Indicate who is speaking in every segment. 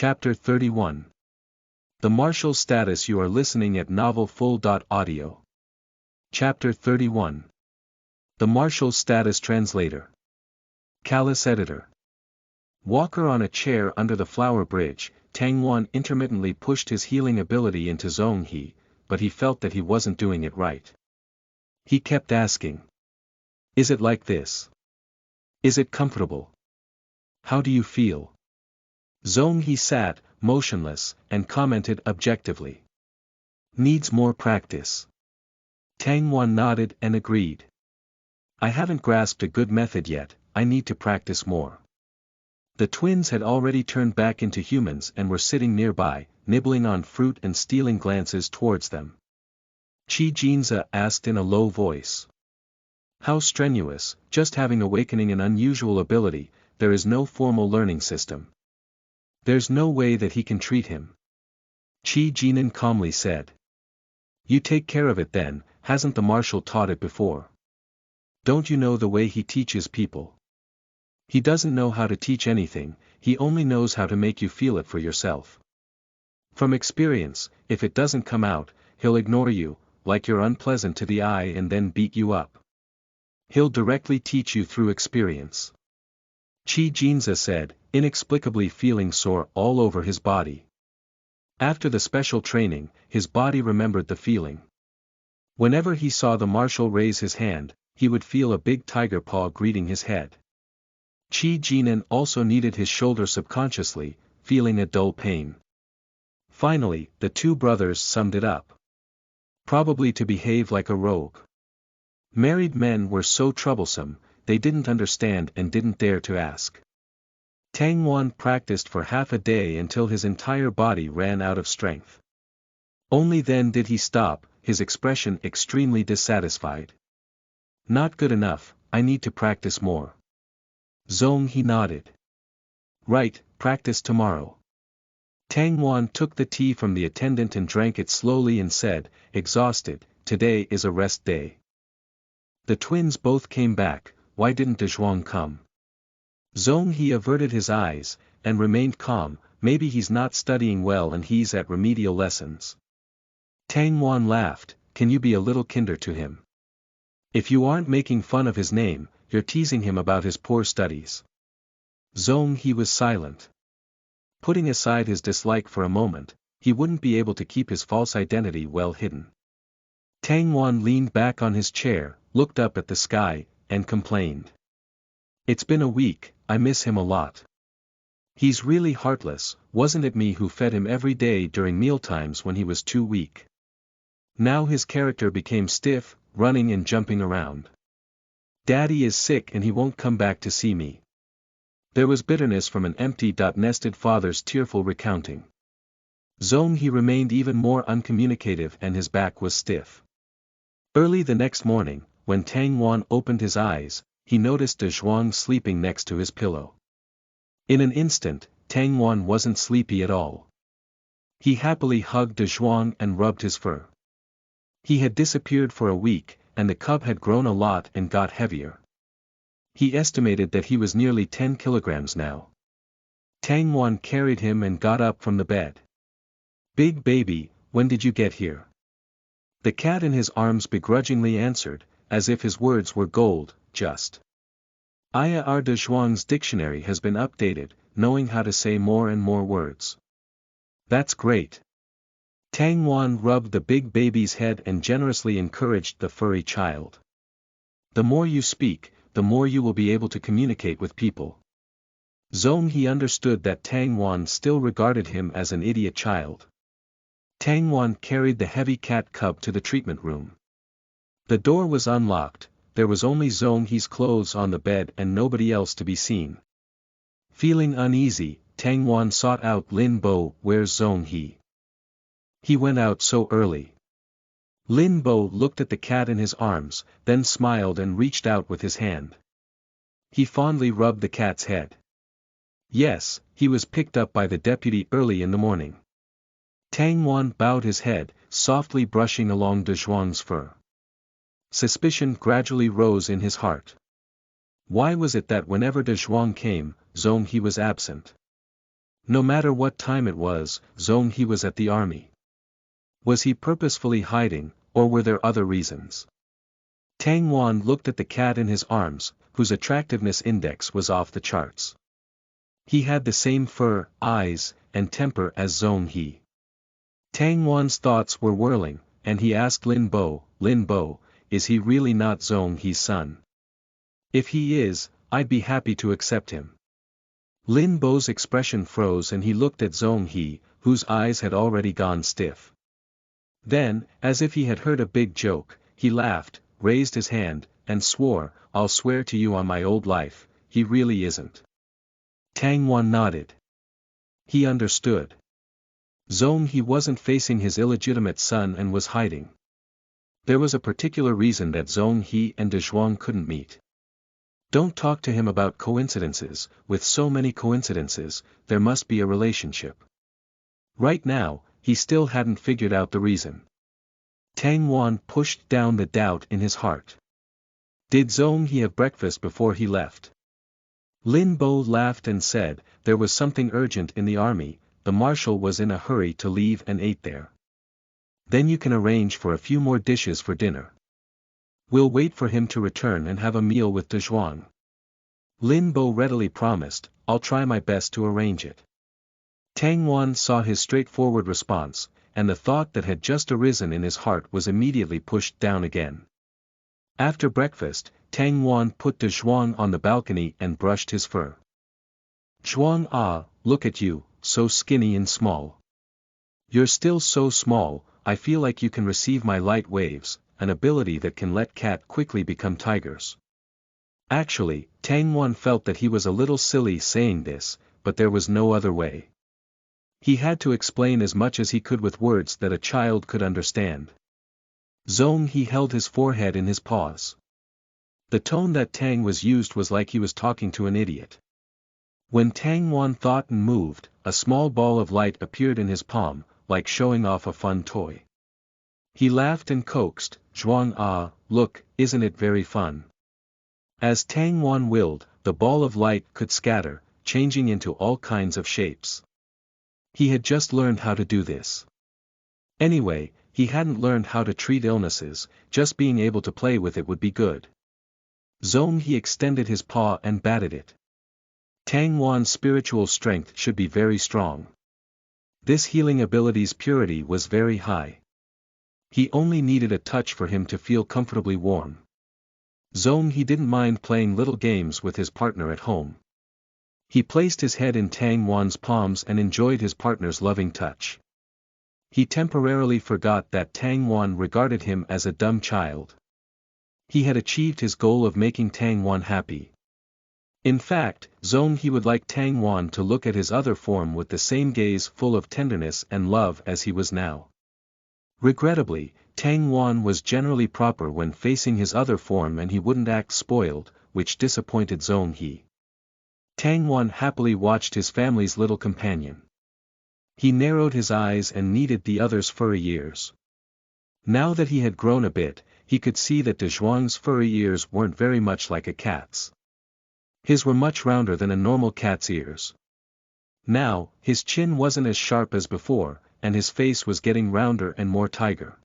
Speaker 1: Chapter 31. The Martial Status. You are listening at novelfull.audio. Chapter 31. The Martial Status. Translator. Callous Editor. Walker on a chair under the flower bridge. Tang Wan intermittently pushed his healing ability into Zhong He, but he felt that he wasn't doing it right. He kept asking. Is it like this? Is it comfortable? How do you feel? Zhong He sat, motionless, and commented objectively. Needs more practice. Tang Wan nodded and agreed. I haven't grasped a good method yet, I need to practice more. The twins had already turned back into humans and were sitting nearby, nibbling on fruit and stealing glances towards them. Qi Jinza asked in a low voice. How strenuous, just having awakening an unusual ability, there is no formal learning system. There's no way that he can treat him. Qi Jinan calmly said. You take care of it then, hasn't the marshal taught it before? Don't you know the way he teaches people? He doesn't know how to teach anything, he only knows how to make you feel it for yourself. From experience, if it doesn't come out, he'll ignore you, like you're unpleasant to the eye and then beat you up. He'll directly teach you through experience. Qi Jinza said, inexplicably feeling sore all over his body. After the special training, his body remembered the feeling. Whenever he saw the marshal raise his hand, he would feel a big tiger paw greeting his head. Qi Jinan also kneaded his shoulder subconsciously, feeling a dull pain. Finally, the two brothers summed it up. Probably to behave like a rogue. Married men were so troublesome, they didn't understand and didn't dare to ask. Tang Wan practiced for half a day until his entire body ran out of strength. Only then did he stop, his expression extremely dissatisfied. Not good enough, I need to practice more. Zhong He nodded. Right, practice tomorrow. Tang Wan took the tea from the attendant and drank it slowly and said, exhausted, today is a rest day. The twins both came back, why didn't Dezhuang come? Zhong He averted his eyes, and remained calm, maybe he's not studying well and he's at remedial lessons. Tang Wan laughed, can you be a little kinder to him? If you aren't making fun of his name, you're teasing him about his poor studies. Zhong He was silent. Putting aside his dislike for a moment, he wouldn't be able to keep his false identity well hidden. Tang Wan leaned back on his chair, looked up at the sky, and complained. It's been a week, I miss him a lot. He's really heartless, wasn't it me who fed him every day during mealtimes when he was too weak? Now his character became stiff, running and jumping around. Daddy is sick and he won't come back to see me. There was bitterness from an empty-nested father's tearful recounting. Zhong He remained even more uncommunicative and his back was stiff. Early the next morning, when Tang Wan opened his eyes, he noticed Dezhuang sleeping next to his pillow. In an instant, Tang Wan wasn't sleepy at all. He happily hugged Dezhuang and rubbed his fur. He had disappeared for a week, and the cub had grown a lot and got heavier. He estimated that he was nearly 10 kilograms now. Tang Wan carried him and got up from the bed. Big baby, when did you get here? The cat in his arms begrudgingly answered, as if his words were gold, just. Ayar Dezhuang's dictionary has been updated, knowing how to say more and more words. That's great. Tang Wan rubbed the big baby's head and generously encouraged the furry child. The more you speak, the more you will be able to communicate with people. Zhong He understood that Tang Wan still regarded him as an idiot child. Tang Wan carried the heavy cat cub to the treatment room. The door was unlocked, there was only Zhong He's clothes on the bed and nobody else to be seen. Feeling uneasy, Tang Wan sought out Lin Bo. Where's Zhong He? He went out so early. Lin Bo looked at the cat in his arms, then smiled and reached out with his hand. He fondly rubbed the cat's head. Yes, he was picked up by the deputy early in the morning. Tang Wan bowed his head, softly brushing along Dezhuang's fur. Suspicion gradually rose in his heart. Why was it that whenever Dezhuang came, Zhong He was absent? No matter what time it was, Zhong He was at the army. Was he purposefully hiding, or were there other reasons? Tang Wan looked at the cat in his arms, whose attractiveness index was off the charts. He had the same fur, eyes, and temper as Zhong He. Tang Wan's thoughts were whirling, and he asked Lin Bo, is he really not Zhong He's son? If he is, I'd be happy to accept him. Lin Bo's expression froze and he looked at Zhong He, whose eyes had already gone stiff. Then, as if he had heard a big joke, he laughed, raised his hand, and swore, I'll swear to you on my old life, he really isn't. Tang Wan nodded. He understood. Zhong He wasn't facing his illegitimate son and was hiding. There was a particular reason that Zhong He and De Zhuang couldn't meet. Don't talk to him about coincidences, with so many coincidences, there must be a relationship. Right now, he still hadn't figured out the reason. Tang Wan pushed down the doubt in his heart. Did Zhong He have breakfast before he left? Lin Bo laughed and said, there was something urgent in the army, the marshal was in a hurry to leave and ate there. Then you can arrange for a few more dishes for dinner. We'll wait for him to return and have a meal with De Zhuang. Lin Bo readily promised, I'll try my best to arrange it. Tang Wan saw his straightforward response, and the thought that had just arisen in his heart was immediately pushed down again. After breakfast, Tang Wan put De Zhuang on the balcony and brushed his fur. Zhuang, look at you, so skinny and small. You're still so small, I feel like you can receive my light waves, an ability that can let cat quickly become tigers. Actually, Tang Wan felt that he was a little silly saying this, but there was no other way. He had to explain as much as he could with words that a child could understand. Zhong He held his forehead in his paws. The tone that Tang was used was like he was talking to an idiot. When Tang Wan thought and moved, a small ball of light appeared in his palm, like showing off a fun toy. He laughed and coaxed, Zhuang, look, isn't it very fun? As Tang Wan willed, the ball of light could scatter, changing into all kinds of shapes. He had just learned how to do this. Anyway, he hadn't learned how to treat illnesses, just being able to play with it would be good. Zhong He extended his paw and batted it. Tang Wan's spiritual strength should be very strong. This healing ability's purity was very high. He only needed a touch for him to feel comfortably warm. Zhong He didn't mind playing little games with his partner at home. He placed his head in Tang Wan's palms and enjoyed his partner's loving touch. He temporarily forgot that Tang Wan regarded him as a dumb child. He had achieved his goal of making Tang Wan happy. In fact, Zhong He would like Tang Wan to look at his other form with the same gaze full of tenderness and love as he was now. Regrettably, Tang Wan was generally proper when facing his other form and he wouldn't act spoiled, which disappointed Zhong He. Tang Wan happily watched his family's little companion. He narrowed his eyes and kneaded the other's furry ears. Now that he had grown a bit, he could see that De Zhuang's furry ears weren't very much like a cat's. His were much rounder than a normal cat's ears. Now, his chin wasn't as sharp as before, and his face was getting rounder and more tiger-like.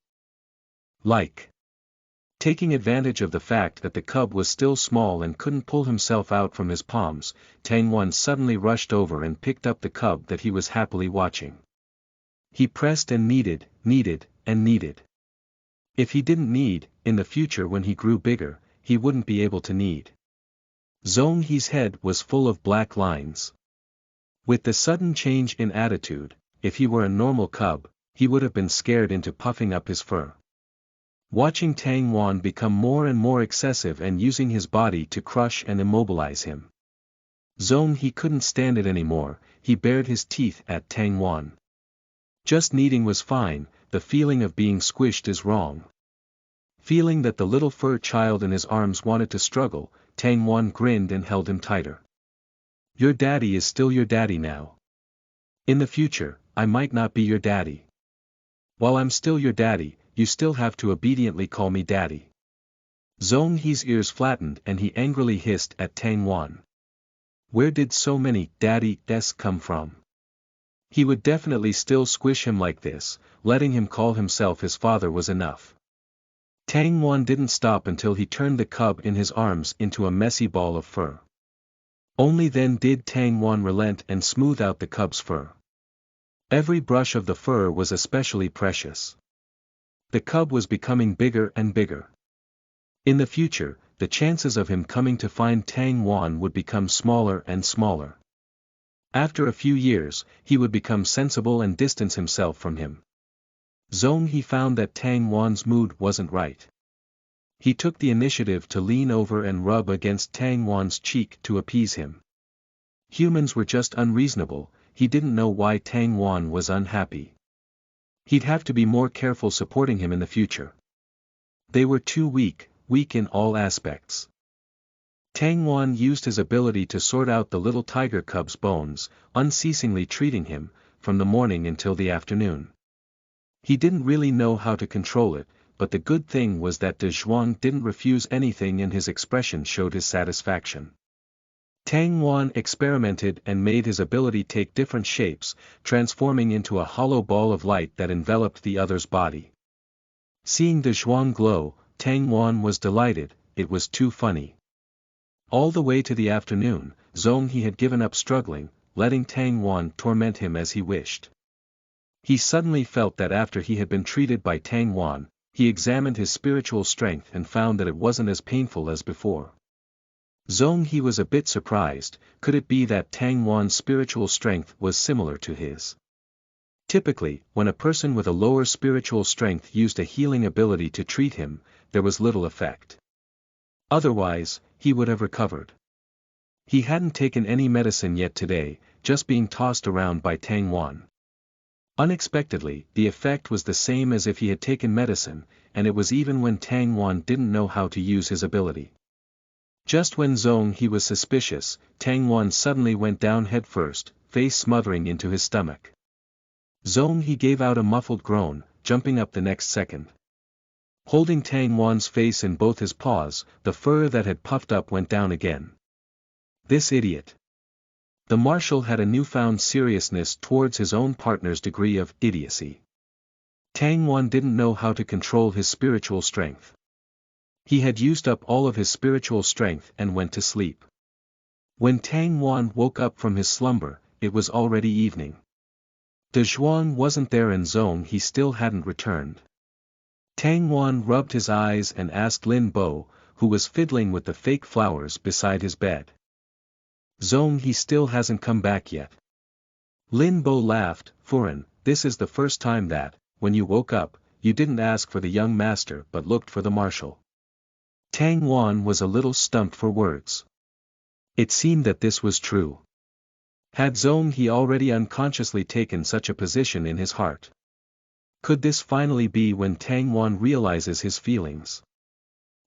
Speaker 1: Taking advantage of the fact that the cub was still small and couldn't pull himself out from his palms, Tang Wan suddenly rushed over and picked up the cub that he was happily watching. He pressed and kneaded, and kneaded. If he didn't knead, in the future when he grew bigger, he wouldn't be able to knead. Zhong He's head was full of black lines. With the sudden change in attitude, if he were a normal cub, he would have been scared into puffing up his fur. Watching Tang Wan become more and more excessive and using his body to crush and immobilize him. Zhong He couldn't stand it anymore, he bared his teeth at Tang Wan. Just kneading was fine, the feeling of being squished is wrong. Feeling that the little fur child in his arms wanted to struggle, Tang Wan grinned and held him tighter. Your daddy is still your daddy now. In the future, I might not be your daddy. While I'm still your daddy, you still have to obediently call me daddy. Zhong He's ears flattened and he angrily hissed at Tang Wan. Where did so many daddy-s come from? He would definitely still squish him like this, letting him call himself his father was enough. Tang Wan didn't stop until he turned the cub in his arms into a messy ball of fur. Only then did Tang Wan relent and smooth out the cub's fur. Every brush of the fur was especially precious. The cub was becoming bigger and bigger. In the future, the chances of him coming to find Tang Wan would become smaller and smaller. After a few years, he would become sensible and distance himself from him. Zhong He found that Tang Wan's mood wasn't right. He took the initiative to lean over and rub against Tang Wan's cheek to appease him. Humans were just unreasonable, he didn't know why Tang Wan was unhappy. He'd have to be more careful supporting him in the future. They were too weak in all aspects. Tang Wan used his ability to sort out the little tiger cub's bones, unceasingly treating him, from the morning until the afternoon. He didn't really know how to control it, but the good thing was that De Zhuang didn't refuse anything and his expression showed his satisfaction. Tang Wan experimented and made his ability take different shapes, transforming into a hollow ball of light that enveloped the other's body. Seeing De Zhuang glow, Tang Wan was delighted, it was too funny. All the way to the afternoon, Zhong He had given up struggling, letting Tang Wan torment him as he wished. He suddenly felt that after he had been treated by Tang Wan, he examined his spiritual strength and found that it wasn't as painful as before. Zhong He was a bit surprised, could it be that Tang Wan's spiritual strength was similar to his? Typically, when a person with a lower spiritual strength used a healing ability to treat him, there was little effect. Otherwise, he would have recovered. He hadn't taken any medicine yet today, just being tossed around by Tang Wan. Unexpectedly, the effect was the same as if he had taken medicine, and it was even when Tang Wan didn't know how to use his ability. Just when Zhong He was suspicious, Tang Wan suddenly went down head first, face smothering into his stomach. Zhong He gave out a muffled groan, jumping up the next second. Holding Tang Wan's face in both his paws, the fur that had puffed up went down again. This idiot. The marshal had a newfound seriousness towards his own partner's degree of idiocy. Tang Wan didn't know how to control his spiritual strength. He had used up all of his spiritual strength and went to sleep. When Tang Wan woke up from his slumber, it was already evening. De Zhuang wasn't there and Zhong He still hadn't returned. Tang Wan rubbed his eyes and asked Lin Bo, who was fiddling with the fake flowers beside his bed. Zhong He still hasn't come back yet. Lin Bo laughed, Furan, this is the first time that, when you woke up, you didn't ask for the young master but looked for the marshal. Tang Wan was a little stumped for words. It seemed that this was true. Had Zhong He already unconsciously taken such a position in his heart? Could this finally be when Tang Wan realizes his feelings?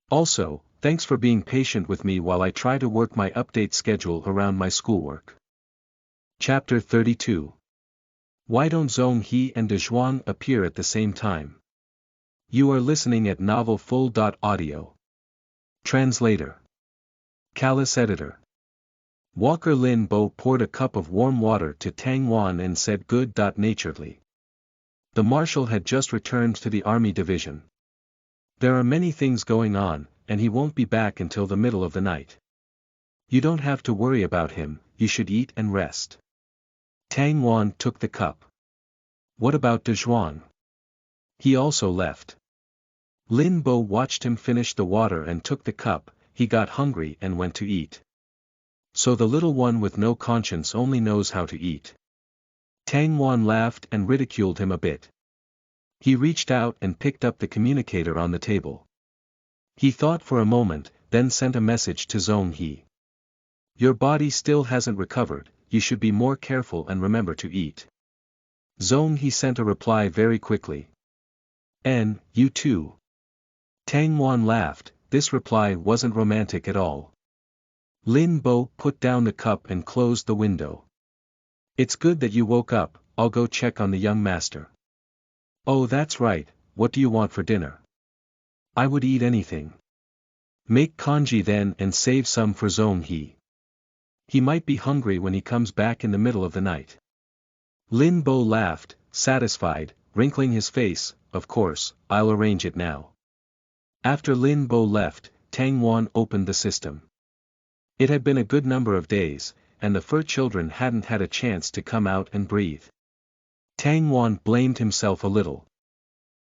Speaker 1: Also, thanks for being patient with me while I try to work my update schedule around my schoolwork. Chapter 32. Why don't Zhong He and De Zhuang appear at the same time? You are listening at novelfull.audio. Translator. Callous Editor. Walker Lin Bo poured a cup of warm water to Tang Wan and said good-naturedly. The marshal had just returned to the army division. There are many things going on, and he won't be back until the middle of the night. You don't have to worry about him, you should eat and rest. Tang Wan took the cup. What about De Zhuang? He also left. Lin Bo watched him finish the water and took the cup, he got hungry and went to eat. So the little one with no conscience only knows how to eat. Tang Wan laughed and ridiculed him a bit. He reached out and picked up the communicator on the table. He thought for a moment, then sent a message to Zhong He. Your body still hasn't recovered, you should be more careful and remember to eat. Zhong He sent a reply very quickly. You too. Tang Wan laughed, this reply wasn't romantic at all. Lin Bo put down the cup and closed the window. It's good that you woke up, I'll go check on the young master. Oh that's right, what do you want for dinner? I would eat anything. Make congee then and save some for Zhong He. He might be hungry when he comes back in the middle of the night. Lin Bo laughed, satisfied, wrinkling his face. Of course, I'll arrange it now. After Lin Bo left, Tang Wan opened the system. It had been a good number of days, and the fur children hadn't had a chance to come out and breathe. Tang Wan blamed himself a little.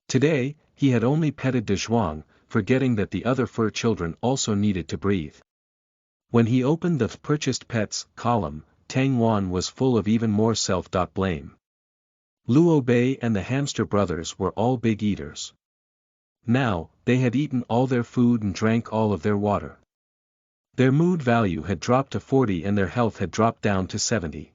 Speaker 1: Today, he had only petted De Zhuang, forgetting that the other fur children also needed to breathe. When he opened the purchased pets column, Tang Wan was full of even more self-blame. Luo Bei and the hamster brothers were all big eaters. Now, they had eaten all their food and drank all of their water. Their mood value had dropped to 40 and their health had dropped down to 70.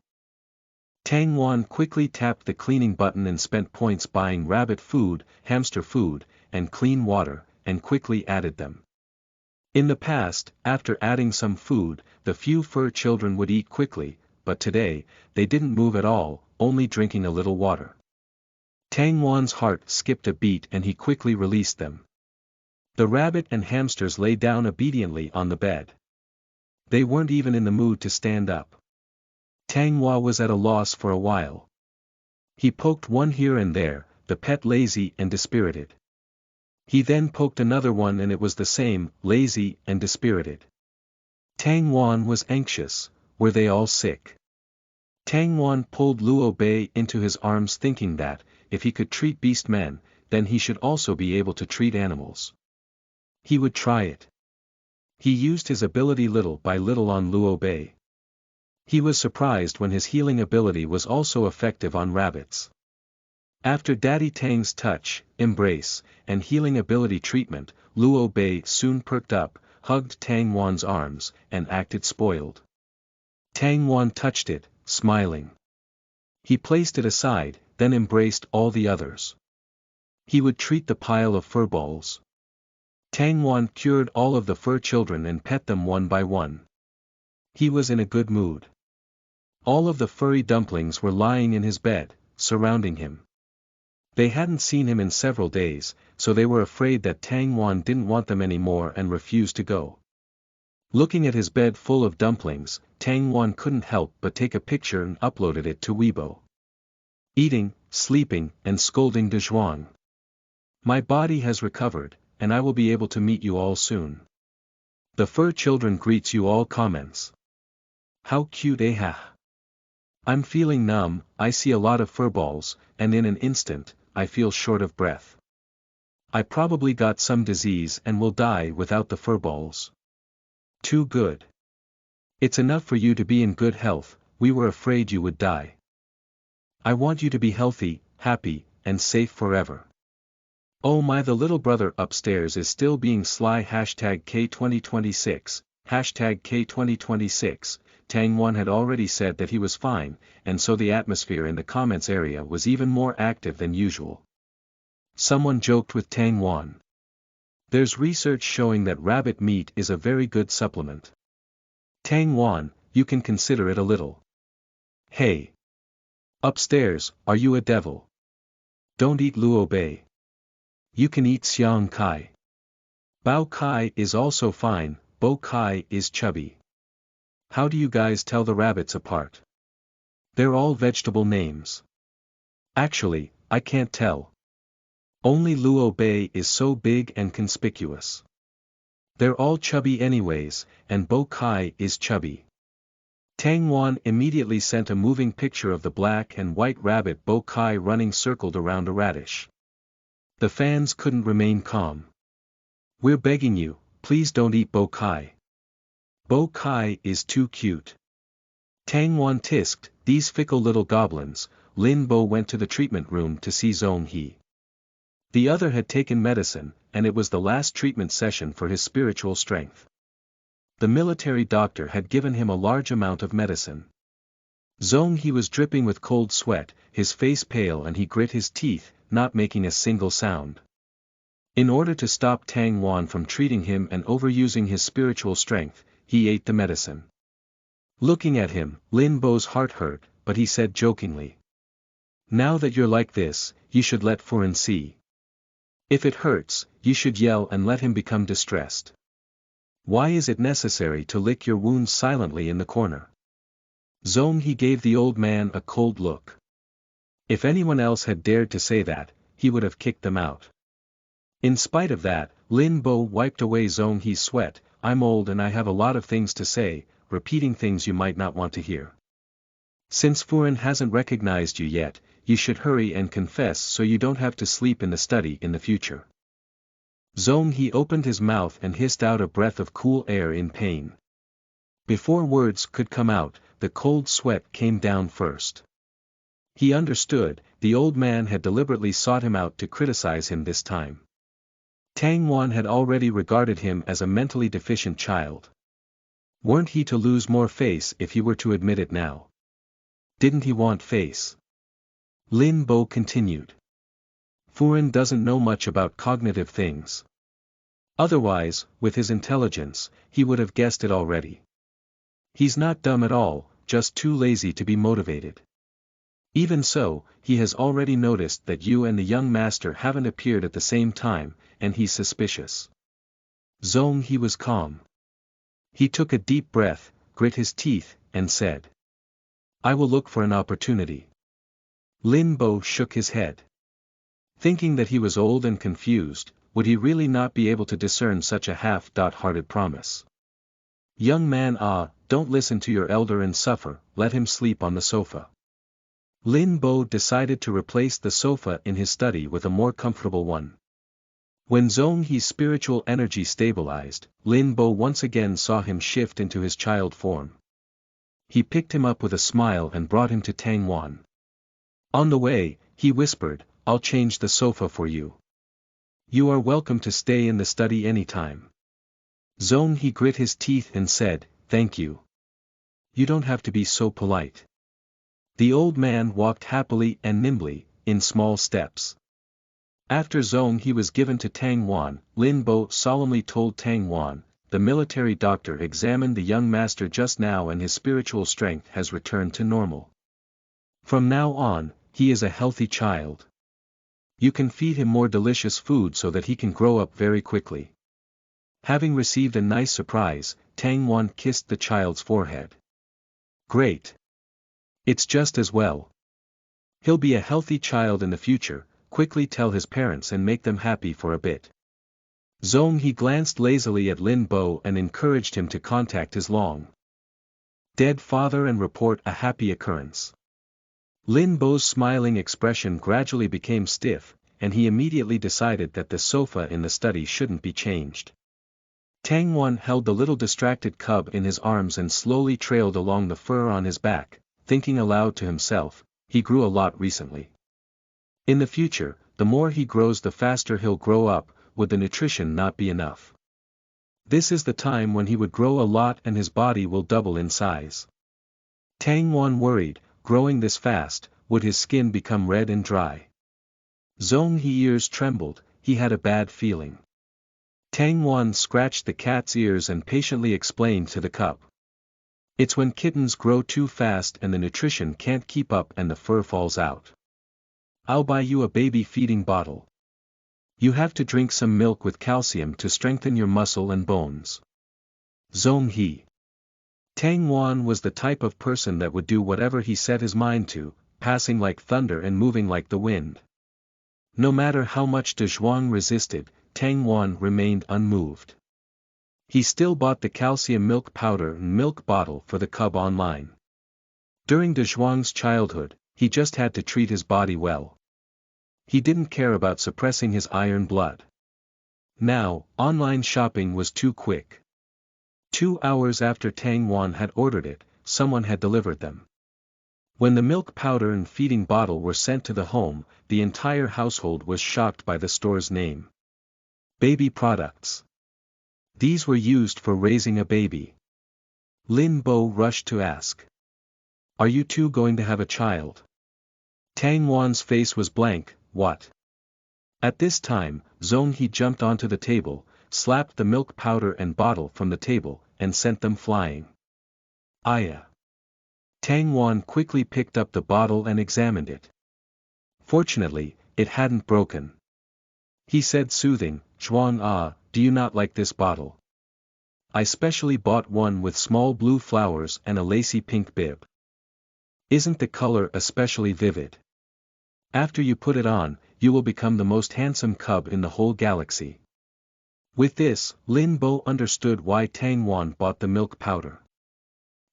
Speaker 1: Tang Wan quickly tapped the cleaning button and spent points buying rabbit food, hamster food, and clean water, and quickly added them. In the past, after adding some food, the few fur children would eat quickly, but today, they didn't move at all, only drinking a little water. Tang Wan's heart skipped a beat and he quickly released them. The rabbit and hamsters lay down obediently on the bed. They weren't even in the mood to stand up. Tang Hua was at a loss for a while. He poked one here and there, the pet lazy and dispirited. He then poked another one and it was the same, lazy and dispirited. Tang Wan was anxious. Were they all sick? Tang Wan pulled Luo Bei into his arms thinking that, if he could treat beast men, then he should also be able to treat animals. He would try it. He used his ability little by little on Luo Bei. He was surprised when his healing ability was also effective on rabbits. After Daddy Tang's touch, embrace, and healing ability treatment, Luo Bei soon perked up, hugged Tang Wan's arms, and acted spoiled. Tang Wan touched it, smiling. He placed it aside, then embraced all the others. He would treat the pile of fur balls. Tang Wan cured all of the fur children and pet them one by one. He was in a good mood. All of the furry dumplings were lying in his bed, surrounding him. They hadn't seen him in several days, so they were afraid that Tang Wan didn't want them anymore and refused to go. Looking at his bed full of dumplings, Tang Wan couldn't help but take a picture and uploaded it to Weibo. Eating, sleeping, and scolding De Zhuang. My body has recovered, and I will be able to meet you all soon. The fur children greets you all comments. How cute I'm feeling numb, I see a lot of fur balls, and in an instant, I feel short of breath. I probably got some disease and will die without the fur balls. Too good. It's enough for you to be in good health, we were afraid you would die. I want you to be healthy, happy, and safe forever. Oh my, the little brother upstairs is still being sly #K2026, #K2026, Tang Wan had already said that he was fine, and so the atmosphere in the comments area was even more active than usual. Someone joked with Tang Wan. There's research showing that rabbit meat is a very good supplement. Tang Wan, you can consider it a little. Hey! Upstairs, are you a devil? Don't eat Luo Bei. You can eat Xiang Kai. Bao Kai is also fine, Bo Kai is chubby. How do you guys tell the rabbits apart? They're all vegetable names. Actually, I can't tell. Only Luo Bei is so big and conspicuous. They're all chubby anyways, and Bo Kai is chubby. Tang Wan immediately sent a moving picture of the black and white rabbit Bo Kai running circled around a radish. The fans couldn't remain calm. We're begging you, please don't eat Bo Kai. Bo Kai is too cute. Tang Wan tisked, these fickle little goblins. Lin Bo went to the treatment room to see Zhong He. The other had taken medicine, and it was the last treatment session for his spiritual strength. The military doctor had given him a large amount of medicine. Zhong He was dripping with cold sweat, his face pale, and he grit his teeth, not making a single sound. In order to stop Tang Wan from treating him and overusing his spiritual strength, he ate the medicine. Looking at him, Lin Bo's heart hurt, but he said jokingly. Now that you're like this, you should let Furin see. If it hurts, you should yell and let him become distressed. Why is it necessary to lick your wounds silently in the corner? Zhong He gave the old man a cold look. If anyone else had dared to say that, he would have kicked them out. In spite of that, Lin Bo wiped away Zhong He's sweat. I'm old and I have a lot of things to say, repeating things you might not want to hear. Since Furen hasn't recognized you yet, you should hurry and confess so you don't have to sleep in the study in the future. Zhong He opened his mouth and hissed out a breath of cool air in pain. Before words could come out, the cold sweat came down first. He understood, the old man had deliberately sought him out to criticize him this time. Tang Wan had already regarded him as a mentally deficient child. Weren't he to lose more face if he were to admit it now? Didn't he want face? Lin Bo continued. Furen doesn't know much about cognitive things. Otherwise, with his intelligence, he would have guessed it already. He's not dumb at all, just too lazy to be motivated. Even so, he has already noticed that you and the young master haven't appeared at the same time, and he's suspicious. Zhong He was calm. He took a deep breath, grit his teeth, and said. I will look for an opportunity. Lin Bo shook his head. Thinking that he was old and confused, would he really not be able to discern such a half-hearted promise? Young man, don't listen to your elder and suffer, let him sleep on the sofa. Lin Bo decided to replace the sofa in his study with a more comfortable one. When Zhong He's spiritual energy stabilized, Lin Bo once again saw him shift into his child form. He picked him up with a smile and brought him to Tang Wan. On the way, he whispered, I'll change the sofa for you. You are welcome to stay in the study anytime. Zhong He grit his teeth and said, thank you. You don't have to be so polite. The old man walked happily and nimbly, in small steps. After Zhong He was given to Tang Wan, Lin Bo solemnly told Tang Wan, the military doctor examined the young master just now and his spiritual strength has returned to normal. From now on, he is a healthy child. You can feed him more delicious food so that he can grow up very quickly. Having received a nice surprise, Tang Wan kissed the child's forehead. Great. It's just as well. He'll be a healthy child in the future, quickly tell his parents and make them happy for a bit. Zhong He glanced lazily at Lin Bo and encouraged him to contact his long dead father and report a happy occurrence. Lin Bo's smiling expression gradually became stiff, and he immediately decided that the sofa in the study shouldn't be changed. Tang Wan held the little distracted cub in his arms and slowly trailed along the fur on his back, thinking aloud to himself, he grew a lot recently. In the future, the more he grows the faster he'll grow up, would the nutrition not be enough? This is the time when he would grow a lot and his body will double in size. Tang Wan worried, growing this fast, would his skin become red and dry? Zhong He's ears trembled, he had a bad feeling. Tang Wan scratched the cat's ears and patiently explained to the cub. It's when kittens grow too fast and the nutrition can't keep up and the fur falls out. I'll buy you a baby feeding bottle. You have to drink some milk with calcium to strengthen your muscle and bones. Zhong He. Tang Wan was the type of person that would do whatever he set his mind to, passing like thunder and moving like the wind. No matter how much De Zhuang resisted, Tang Wan remained unmoved. He still bought the calcium milk powder and milk bottle for the cub online. During De Zhuang's childhood, he just had to treat his body well. He didn't care about suppressing his iron blood. Now, online shopping was too quick. 2 hours after Tang Wan had ordered it, someone had delivered them. When the milk powder and feeding bottle were sent to the home, the entire household was shocked by the store's name. Baby products. These were used for raising a baby. Lin Bo rushed to ask. Are you two going to have a child? Tang Wan's face was blank, what? At this time, Zhong He jumped onto the table, slapped the milk powder and bottle from the table, and sent them flying. Aya. Tang Wan quickly picked up the bottle and examined it. Fortunately, it hadn't broken. He said soothing, Zhuang, do you not like this bottle? I specially bought one with small blue flowers and a lacy pink bib. Isn't the color especially vivid? After you put it on, you will become the most handsome cub in the whole galaxy. With this, Lin Bo understood why Tang Wan bought the milk powder.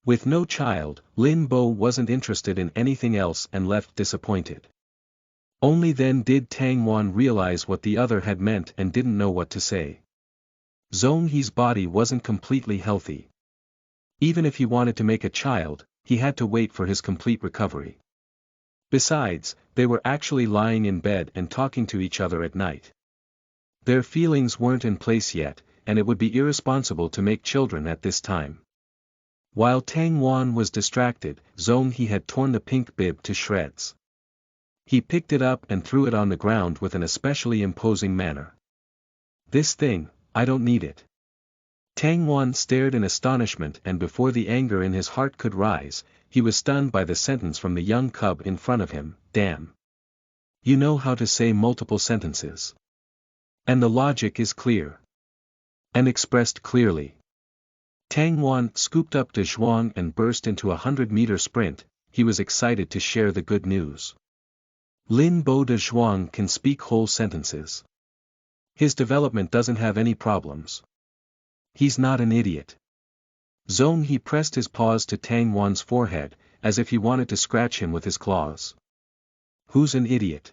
Speaker 1: With no child, Lin Bo wasn't interested in anything else and left disappointed. Only then did Tang Wan realize what the other had meant and didn't know what to say. Zhong He's body wasn't completely healthy. Even if he wanted to make a child, he had to wait for his complete recovery. Besides, they were actually lying in bed and talking to each other at night. Their feelings weren't in place yet, and it would be irresponsible to make children at this time. While Tang Wan was distracted, Zhong He had torn the pink bib to shreds. He picked it up and threw it on the ground with an especially imposing manner. This thing, I don't need it. Tang Wan stared in astonishment, and before the anger in his heart could rise, he was stunned by the sentence from the young cub in front of him, damn. You know how to say multiple sentences. And the logic is clear. And expressed clearly. Tang Wan scooped up De Zhuang and burst into a 100-meter sprint. He was excited to share the good news. Lin Bo De Zhuang can speak whole sentences. His development doesn't have any problems. He's not an idiot. Zhong He pressed his paws to Tang Wan's forehead, as if he wanted to scratch him with his claws. Who's an idiot?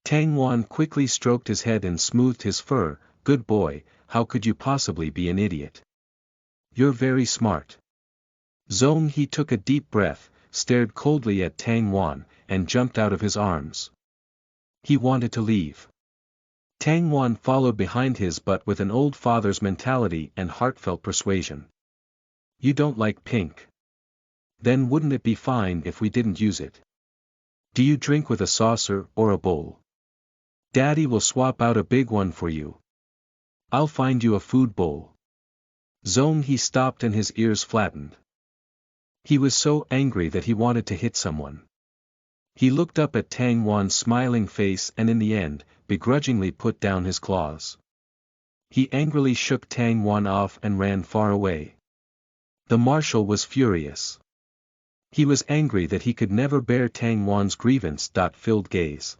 Speaker 1: Tang Wan quickly stroked his head and smoothed his fur. Good boy, how could you possibly be an idiot? You're very smart. Zhong He took a deep breath, stared coldly at Tang Wan, and jumped out of his arms. He wanted to leave. Tang Wan followed behind his but with an old father's mentality and heartfelt persuasion. You don't like pink. Then wouldn't it be fine if we didn't use it? Do you drink with a saucer or a bowl? Daddy will swap out a big one for you. I'll find you a food bowl. Zhong He stopped and his ears flattened. He was so angry that he wanted to hit someone. He looked up at Tang Wan's smiling face and in the end, begrudgingly put down his claws. He angrily shook Tang Wan off and ran far away. The marshal was furious. He was angry that he could never bear Tang Wan's grievance-filled gaze.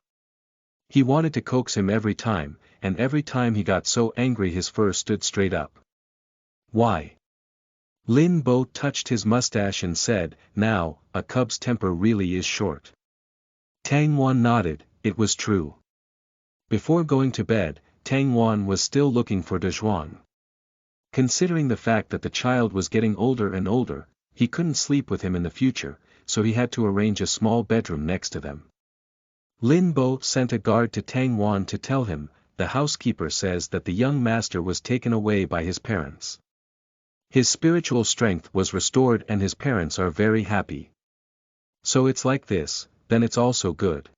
Speaker 1: He wanted to coax him every time, and every time he got so angry his fur stood straight up. Why? Lin Bo touched his mustache and said, now, a cub's temper really is short. Tang Wan nodded, it was true. Before going to bed, Tang Wan was still looking for De Zhuang. Considering the fact that the child was getting older and older, he couldn't sleep with him in the future, so he had to arrange a small bedroom next to them. Lin Bo sent a guard to Tang Wan to tell him, the housekeeper says that the young master was taken away by his parents. His spiritual strength was restored and his parents are very happy. So it's like this, then it's also good.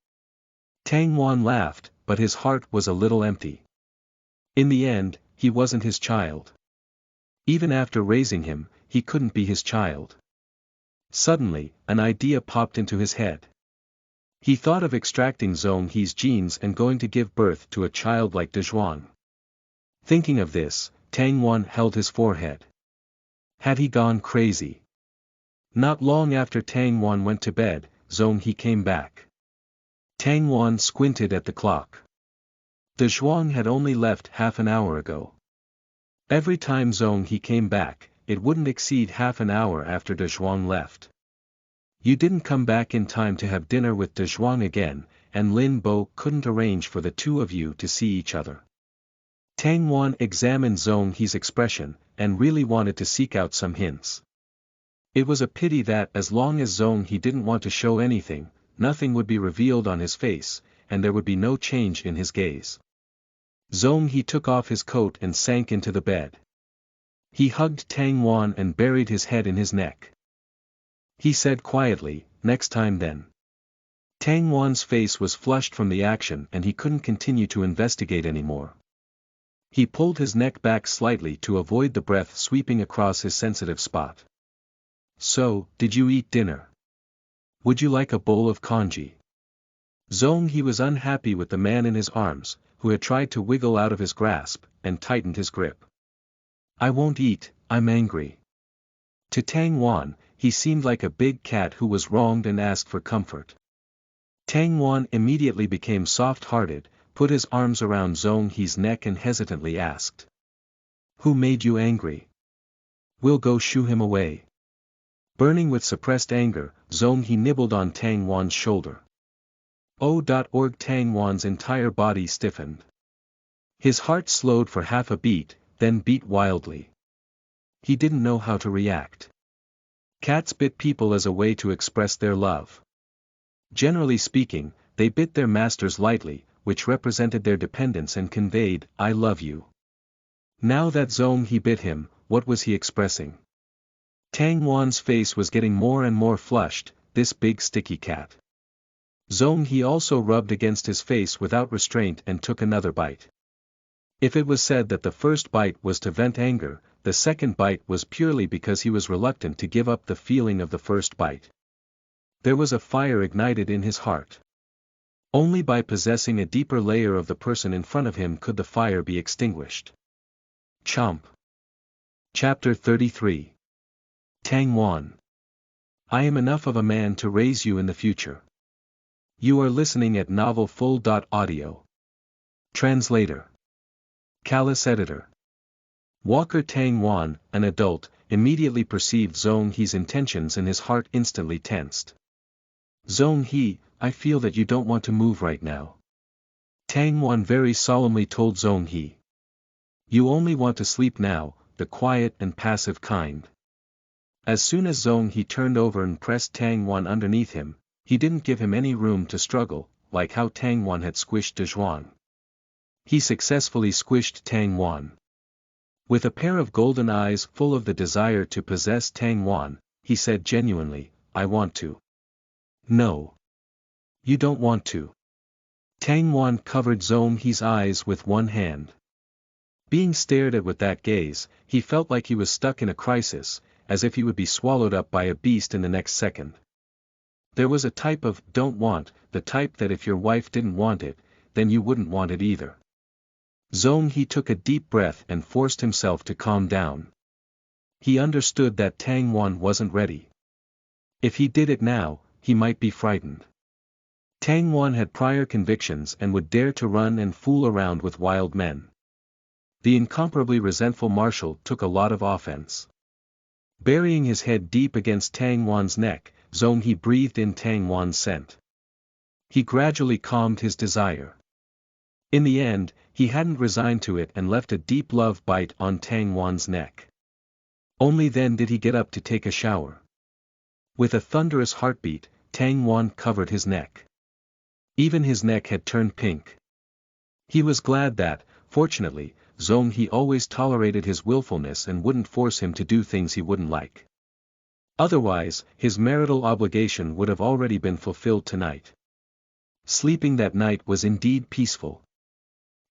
Speaker 1: Tang Wan laughed, but his heart was a little empty. In the end, he wasn't his child. Even after raising him, he couldn't be his child. Suddenly, an idea popped into his head. He thought of extracting Zhong He's genes and going to give birth to a child like De Zhuang. Thinking of this, Tang Wan held his forehead. Had he gone crazy? Not long after Tang Wan went to bed, Zhong He came back. Tang Wan squinted at the clock. De Zhuang had only left half an hour ago. Every time Zhong He came back, it wouldn't exceed half an hour after De Zhuang left. You didn't come back in time to have dinner with De Zhuang again, and Lin Bo couldn't arrange for the two of you to see each other. Tang Wan examined Zhong He's expression, and really wanted to seek out some hints. It was a pity that as long as Zhong He didn't want to show anything, nothing would be revealed on his face, and there would be no change in his gaze. Zhong He took off his coat and sank into the bed. He hugged Tang Wan and buried his head in his neck. He said quietly, next time then. Tang Wan's face was flushed from the action and he couldn't continue to investigate anymore. He pulled his neck back slightly to avoid the breath sweeping across his sensitive spot. So, did you eat dinner? Would you like a bowl of congee? Zhong He was unhappy with the man in his arms, who had tried to wiggle out of his grasp, and tightened his grip. I won't eat, I'm angry. To Tang Wan, he seemed like a big cat who was wronged and asked for comfort. Tang Wan immediately became soft-hearted, put his arms around Zhong He's neck and hesitantly asked. Who made you angry? We'll go shoo him away. Burning with suppressed anger, Zhong He nibbled on Tang Wan's shoulder. Oh! Tang Wan's entire body stiffened. His heart slowed for half a beat, then beat wildly. He didn't know how to react. Cats bit people as a way to express their love. Generally speaking, they bit their masters lightly, which represented their dependence and conveyed, I love you. Now that Zhong He bit him, what was he expressing? Tang Wan's face was getting more and more flushed, this big sticky cat. Zhong He also rubbed against his face without restraint and took another bite. If it was said that the first bite was to vent anger, the second bite was purely because he was reluctant to give up the feeling of the first bite. There was a fire ignited in his heart. Only by possessing a deeper layer of the person in front of him could the fire be extinguished. Chomp. Chapter 33. Tang Wan. I am enough of a man to raise you in the future. You are listening at novelfull.audio. Translator. Callous Editor. Walker Tang Wan, an adult, immediately perceived Zhong He's intentions and his heart instantly tensed. Zhong He, I feel that you don't want to move right now. Tang Wan very solemnly told Zhong He. You only want to sleep now, the quiet and passive kind. As soon as Zhong He turned over and pressed Tang Wan underneath him, he didn't give him any room to struggle, like how Tang Wan had squished De Zhuang. He successfully squished Tang Wan. With a pair of golden eyes full of the desire to possess Tang Wan, he said genuinely, I want to. No. You don't want to. Tang Wan covered Zhong He's eyes with one hand. Being stared at with that gaze, he felt like he was stuck in a crisis, as if he would be swallowed up by a beast in the next second. There was a type of don't want, the type that if your wife didn't want it, then you wouldn't want it either. Zhong He took a deep breath and forced himself to calm down. He understood that Tang Wan wasn't ready. If he did it now, he might be frightened. Tang Wan had prior convictions and would dare to run and fool around with wild men. The incomparably resentful marshal took a lot of offense. Burying his head deep against Tang Wan's neck, Zhong He breathed in Tang Wan's scent. He gradually calmed his desire. In the end, he hadn't resigned to it and left a deep love bite on Tang Wan's neck. Only then did he get up to take a shower. With a thunderous heartbeat, Tang Wan covered his neck. Even his neck had turned pink. He was glad that, fortunately, Zhong He always tolerated his willfulness and wouldn't force him to do things he wouldn't like. Otherwise, his marital obligation would have already been fulfilled tonight. Sleeping that night was indeed peaceful.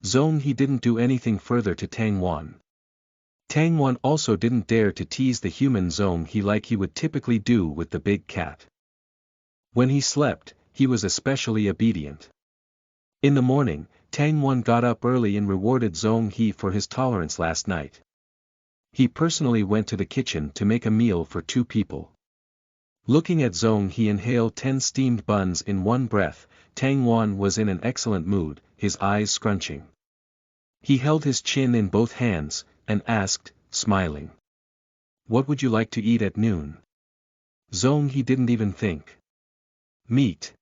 Speaker 1: Zhong He didn't do anything further to Tang Wan. Tang Wan also didn't dare to tease the human Zhong He like he would typically do with the big cat. When he slept, he was especially obedient. In the morning, Tang Wan got up early and rewarded Zhong He for his tolerance last night. He personally went to the kitchen to make a meal for 2 people. Looking at Zhong He inhale 10 steamed buns in one breath, Tang Wan was in an excellent mood, his eyes scrunching. He held his chin in both hands, and asked, smiling. What would you like to eat at noon? Zhong He didn't even think. Meat.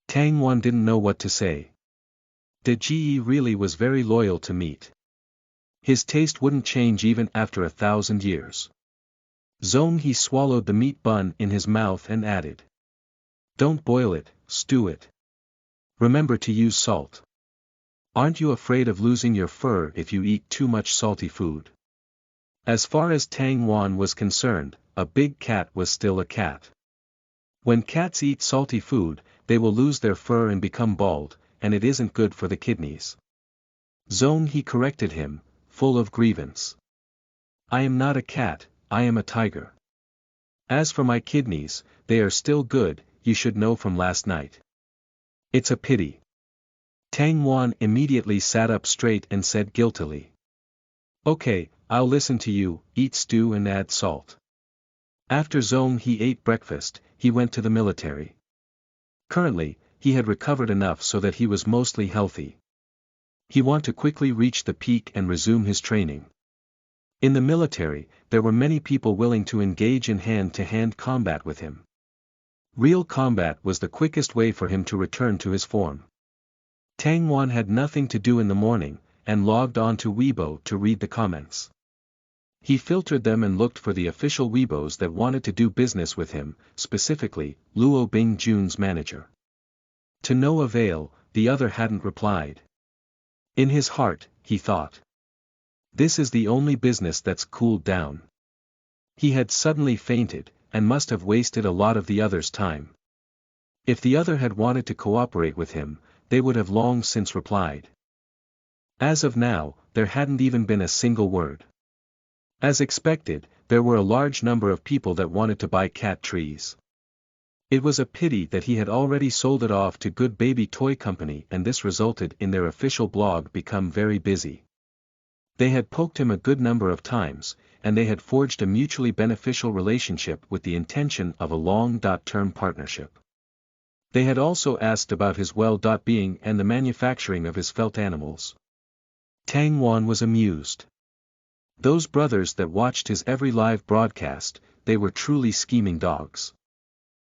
Speaker 1: Tang Wan didn't know what to say. De Ji really was very loyal to meat. His taste wouldn't change even after 1,000 years. Zhong He swallowed the meat bun in his mouth and added. Don't boil it, stew it. Remember to use salt. Aren't you afraid of losing your fur if you eat too much salty food? As far as Tang Wan was concerned, a big cat was still a cat. When cats eat salty food, they will lose their fur and become bald, and it isn't good for the kidneys. Zhong He corrected him, full of grievance. I am not a cat, I am a tiger. As for my kidneys, they are still good, you should know from last night. It's a pity. Tang Wan immediately sat up straight and said guiltily. Okay, I'll listen to you, eat stew and add salt. After Zhong He ate breakfast, he went to the military. Currently, he had recovered enough so that he was mostly healthy. He wanted to quickly reach the peak and resume his training. In the military, there were many people willing to engage in hand-to-hand combat with him. Real combat was the quickest way for him to return to his form. Tang Wan had nothing to do in the morning, and logged on to Weibo to read the comments. He filtered them and looked for the official Weibos that wanted to do business with him, specifically, Luo Bingjun's manager. To no avail, the other hadn't replied. In his heart, he thought, this is the only business that's cooled down. He had suddenly fainted, and must have wasted a lot of the other's time. If the other had wanted to cooperate with him, they would have long since replied. As of now, there hadn't even been a single word. As expected, there were a large number of people that wanted to buy cat trees. It was a pity that he had already sold it off to Good Baby Toy Company, and this resulted in their official blog become very busy. They had poked him a good number of times, and they had forged a mutually beneficial relationship with the intention of a long-term partnership. They had also asked about his well-being and the manufacturing of his felt animals. Tang Wan was amused. Those brothers that watched his every live broadcast, they were truly scheming dogs.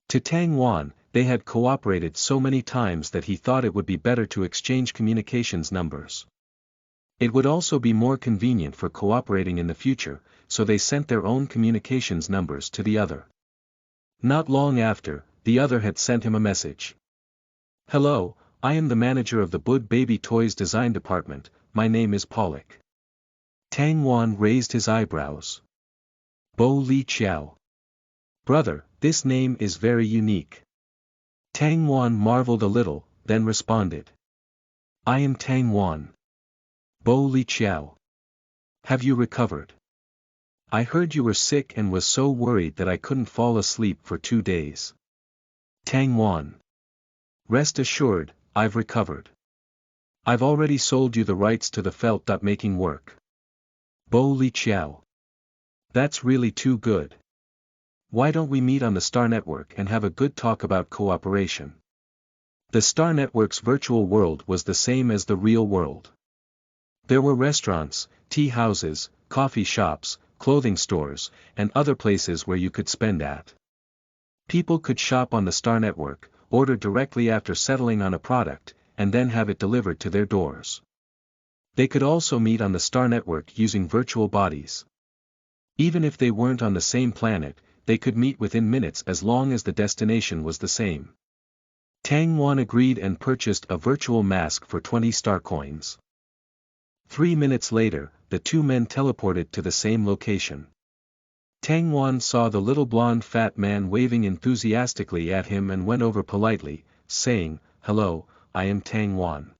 Speaker 1: To Tang Wan, they had cooperated so many times that he thought it would be better to exchange communications numbers. It would also be more convenient for cooperating in the future, so they sent their own communications numbers to the other. Not long after, the other had sent him a message. Hello, I am the manager of the Bud Baby Toys Design Department, my name is Pollock. Tang Wan raised his eyebrows. Bo Li Chiao. Brother, this name is very unique. Tang Wan marveled a little, then responded. I am Tang Wan. Bo Li Chiao. Have you recovered? I heard you were sick and was so worried that I couldn't fall asleep for 2 days. Tang Wan. Rest assured, I've recovered. I've already sold you the rights to the felt making work. Bo Li Chiao. That's really too good. Why don't we meet on the Star Network and have a good talk about cooperation? The Star Network's virtual world was the same as the real world. There were restaurants, tea houses, coffee shops, clothing stores, and other places where you could spend at. People could shop on the Star Network, order directly after settling on a product, and then have it delivered to their doors. They could also meet on the Star Network using virtual bodies. Even if they weren't on the same planet, they could meet within minutes as long as the destination was the same. Tang Wan agreed and purchased a virtual mask for 20 star coins. 3 minutes later, the two men teleported to the same location. Tang Wan saw the little blonde fat man waving enthusiastically at him and went over politely, saying, Hello, I am Tang Wan.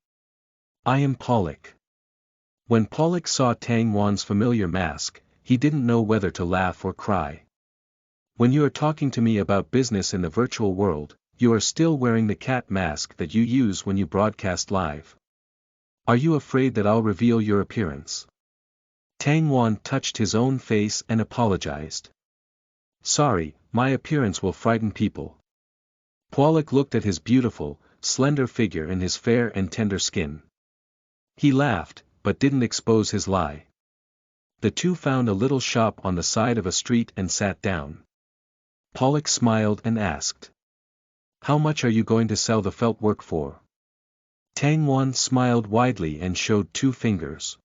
Speaker 1: I am Pollock. When Pollock saw Tang Wan's familiar mask, he didn't know whether to laugh or cry. When you are talking to me about business in the virtual world, you are still wearing the cat mask that you use when you broadcast live. Are you afraid that I'll reveal your appearance? Tang Wan touched his own face and apologized. Sorry, my appearance will frighten people. Pollock looked at his beautiful, slender figure and his fair and tender skin. He laughed, but didn't expose his lie. The two found a little shop on the side of a street and sat down. Pollock smiled and asked. How much are you going to sell the felt work for? Tang Wan smiled widely and showed 2 fingers.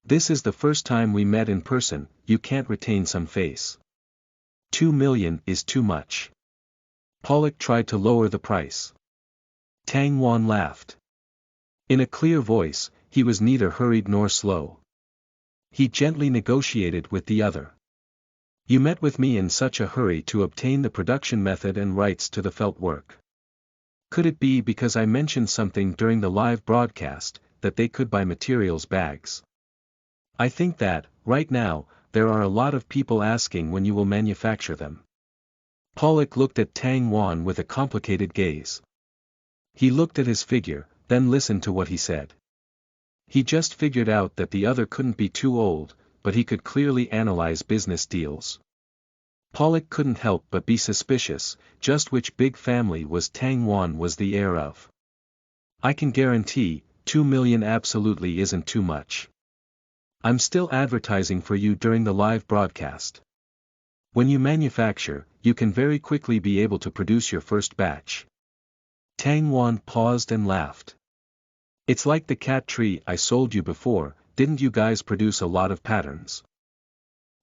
Speaker 1: This is the first time we met in person, you can't retain some face. 2 million is too much. Pollock tried to lower the price. Tang Wan laughed. In a clear voice, he was neither hurried nor slow. He gently negotiated with the other. You met with me in such a hurry to obtain the production method and rights to the felt work. Could it be because I mentioned something during the live broadcast, that they could buy materials bags? I think that, right now, there are a lot of people asking when you will manufacture them. Pollock looked at Tang Wan with a complicated gaze. He looked at his figure, then listened to what he said. He just figured out that the other couldn't be too old, but he could clearly analyze business deals. Pollock couldn't help but be suspicious, just which big family was Tang Wan was the heir of. I can guarantee, 2 million absolutely isn't too much. I'm still advertising for you during the live broadcast. When you manufacture, you can very quickly be able to produce your first batch. Tang Wan paused and laughed. It's like the cat tree I sold you before, didn't you guys produce a lot of patterns?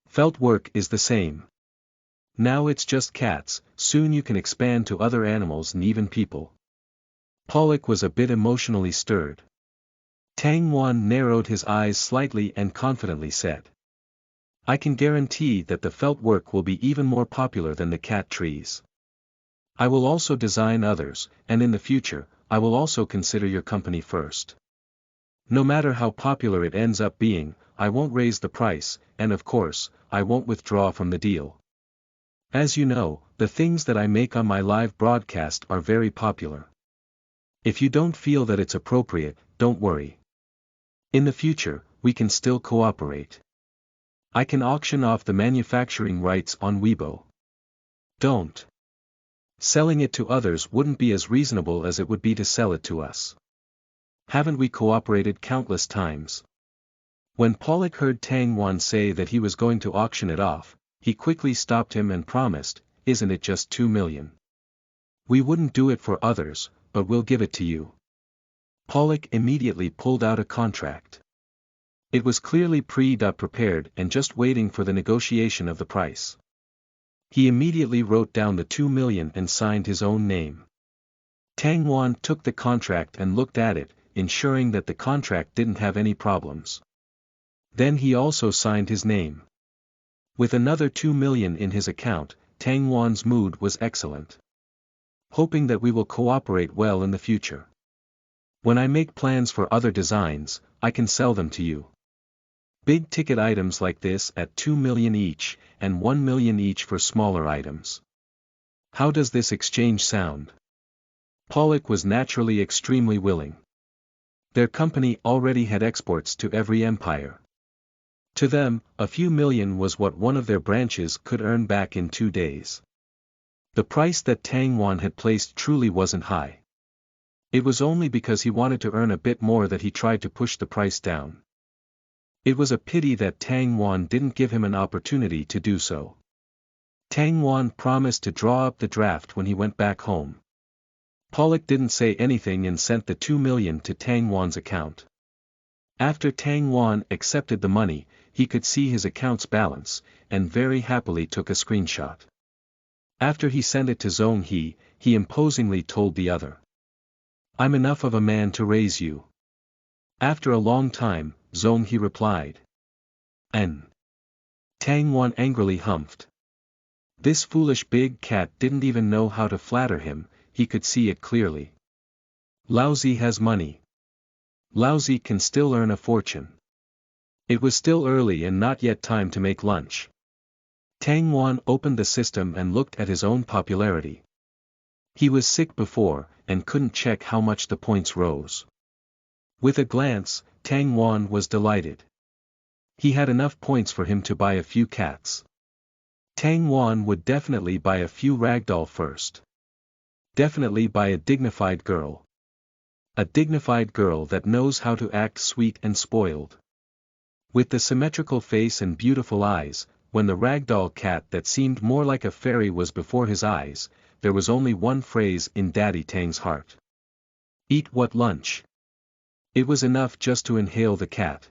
Speaker 1: Felt work is the same. Now it's just cats, soon you can expand to other animals and even people. Pollock was a bit emotionally stirred. Tang Wan narrowed his eyes slightly and confidently said. I can guarantee that the felt work will be even more popular than the cat trees. I will also design others, and in the future, I will also consider your company first. No matter how popular it ends up being, I won't raise the price, and of course, I won't withdraw from the deal. As you know, the things that I make on my live broadcast are very popular. If you don't feel that it's appropriate, don't worry. In the future, we can still cooperate. I can auction off the manufacturing rights on Weibo. Don't. Selling it to others wouldn't be as reasonable as it would be to sell it to us. Haven't we cooperated countless times? When Pollock heard Tang Wan say that he was going to auction it off, he quickly stopped him and promised, isn't it just 2 million? We wouldn't do it for others, but we'll give it to you. Pollock immediately pulled out a contract. It was clearly prepared and just waiting for the negotiation of the price. He immediately wrote down the 2 million and signed his own name. Tang Wan took the contract and looked at it, ensuring that the contract didn't have any problems. Then he also signed his name. With another 2 million in his account, Tang Wan's mood was excellent. Hoping that we will cooperate well in the future. When I make plans for other designs, I can sell them to you. Big ticket items like this at 2 million each, and 1 million each for smaller items. How does this exchange sound? Pollock was naturally extremely willing. Their company already had exports to every empire. To them, a few million was what one of their branches could earn back in 2 days. The price that Tang Wan had placed truly wasn't high. It was only because he wanted to earn a bit more that he tried to push the price down. It was a pity that Tang Wan didn't give him an opportunity to do so. Tang Wan promised to draw up the draft when he went back home. Pollock didn't say anything and sent the 2 million to Tang Wan's account. After Tang Wan accepted the money, he could see his account's balance, and very happily took a screenshot. After he sent it to Zhong He, he imposingly told the other. I'm enough of a man to raise you. After a long time, Zhong He replied. N. Tang Wan angrily humphed. This foolish big cat didn't even know how to flatter him, he could see it clearly. Laozi has money. Laozi can still earn a fortune. It was still early and not yet time to make lunch. Tang Wan opened the system and looked at his own popularity. He was sick before, and couldn't check how much the points rose. With a glance, Tang Wan was delighted. He had enough points for him to buy a few cats. Tang Wan would definitely buy a few ragdoll first. Definitely buy a dignified girl. A dignified girl that knows how to act sweet and spoiled. With the symmetrical face and beautiful eyes, when the ragdoll cat that seemed more like a fairy was before his eyes, there was only one phrase in Daddy Tang's heart. Eat what lunch? It was enough just to inhale the cat.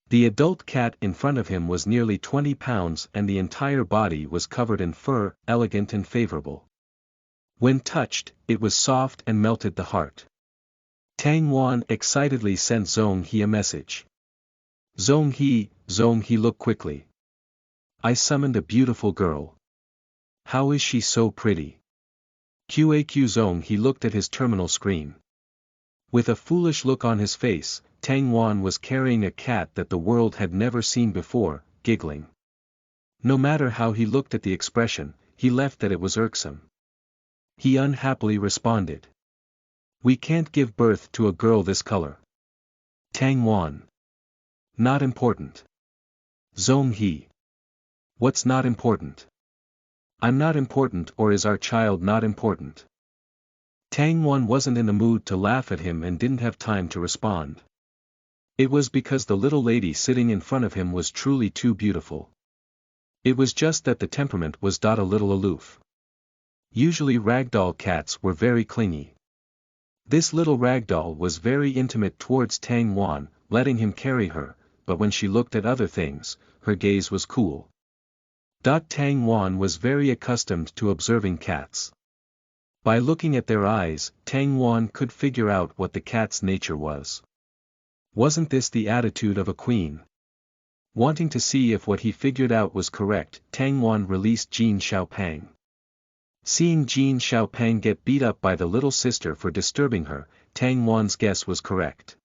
Speaker 1: The adult cat in front of him was nearly 20 pounds and the entire body was covered in fur, elegant and favorable. When touched, it was soft and melted the heart. Tang Wan excitedly sent Zhong He a message. Zhong He look quickly. I summoned a beautiful girl. How is she so pretty? QAQ Zhong He looked at his terminal screen. With a foolish look on his face, Tang Wan was carrying a cat that the world had never seen before, giggling. No matter how he looked at the expression, he left that it was irksome. He unhappily responded. We can't give birth to a girl this color. Tang Wan. Not important. Zhong He. What's not important? I'm not important, or is our child not important? Tang Wan wasn't in the mood to laugh at him and didn't have time to respond. It was because the little lady sitting in front of him was truly too beautiful. It was just that the temperament was a little aloof. Usually ragdoll cats were very clingy. This little ragdoll was very intimate towards Tang Wan, letting him carry her, but when she looked at other things, her gaze was cool. Tang Wan was very accustomed to observing cats. By looking at their eyes, Tang Wan could figure out what the cat's nature was. Wasn't this the attitude of a queen? Wanting to see if what he figured out was correct, Tang Wan released Jin Xiaopang. Seeing Jin Xiaopang get beat up by the little sister for disturbing her, Tang Wan's guess was correct.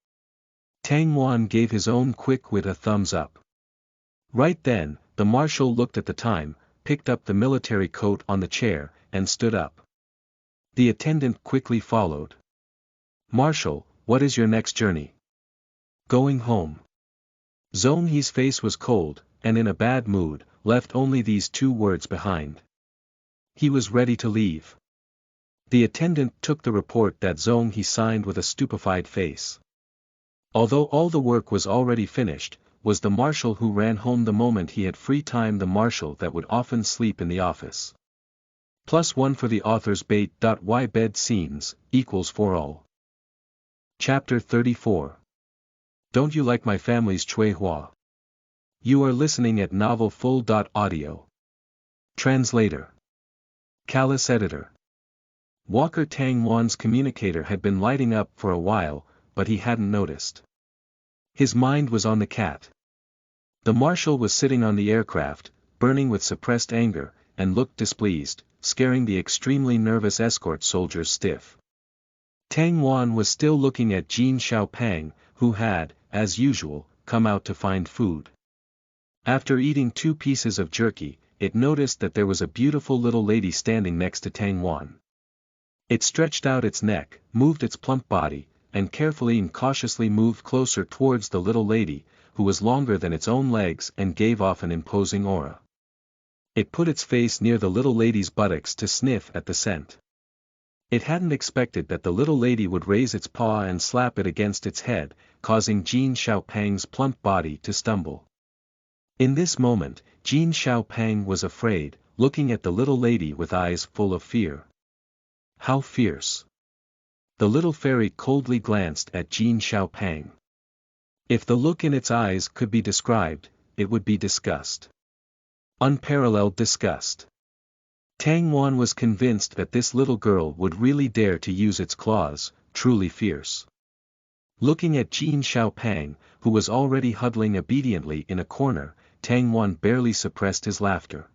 Speaker 1: Tang Wan gave his own quick wit a thumbs up. Right then, the marshal looked at the time, picked up the military coat on the chair, and stood up. The attendant quickly followed. "Marshal, what is your next journey?" "Going home." Zhong He's face was cold, and in a bad mood, left only these two words behind. He was ready to leave. The attendant took the report that Zhong He signed with a stupefied face. Although all the work was already finished, was the marshal who ran home the moment he had free time, the marshal that would often sleep in the office. +1 for the author's bait. Why bed scenes, equals for all. Chapter 34. Don't you like my family's Chui Hua? You are listening at novelfull.audio. Translator. Callous Editor. Walker Tang Wan's communicator had been lighting up for a while, but he hadn't noticed. His mind was on the cat. The marshal was sitting on the aircraft, burning with suppressed anger, and looked displeased, scaring the extremely nervous escort soldiers stiff. Tang Wan was still looking at Jin Xiaopang, who had, as usual, come out to find food. After eating 2 pieces of jerky, it noticed that there was a beautiful little lady standing next to Tang Wan. It stretched out its neck, moved its plump body, and carefully and cautiously moved closer towards the little lady, who was longer than its own legs and gave off an imposing aura. It put its face near the little lady's buttocks to sniff at the scent. It hadn't expected that the little lady would raise its paw and slap it against its head, causing Jin Xiaopang's plump body to stumble. In this moment, Jin Xiaopang was afraid, looking at the little lady with eyes full of fear. How fierce! The little fairy coldly glanced at Jin Xiaopang. If the look in its eyes could be described, it would be disgust. Unparalleled disgust. Tang Wan was convinced that this little girl would really dare to use its claws, truly fierce. Looking at Jin Xiaopang, who was already huddling obediently in a corner, Tang Wan barely suppressed his laughter.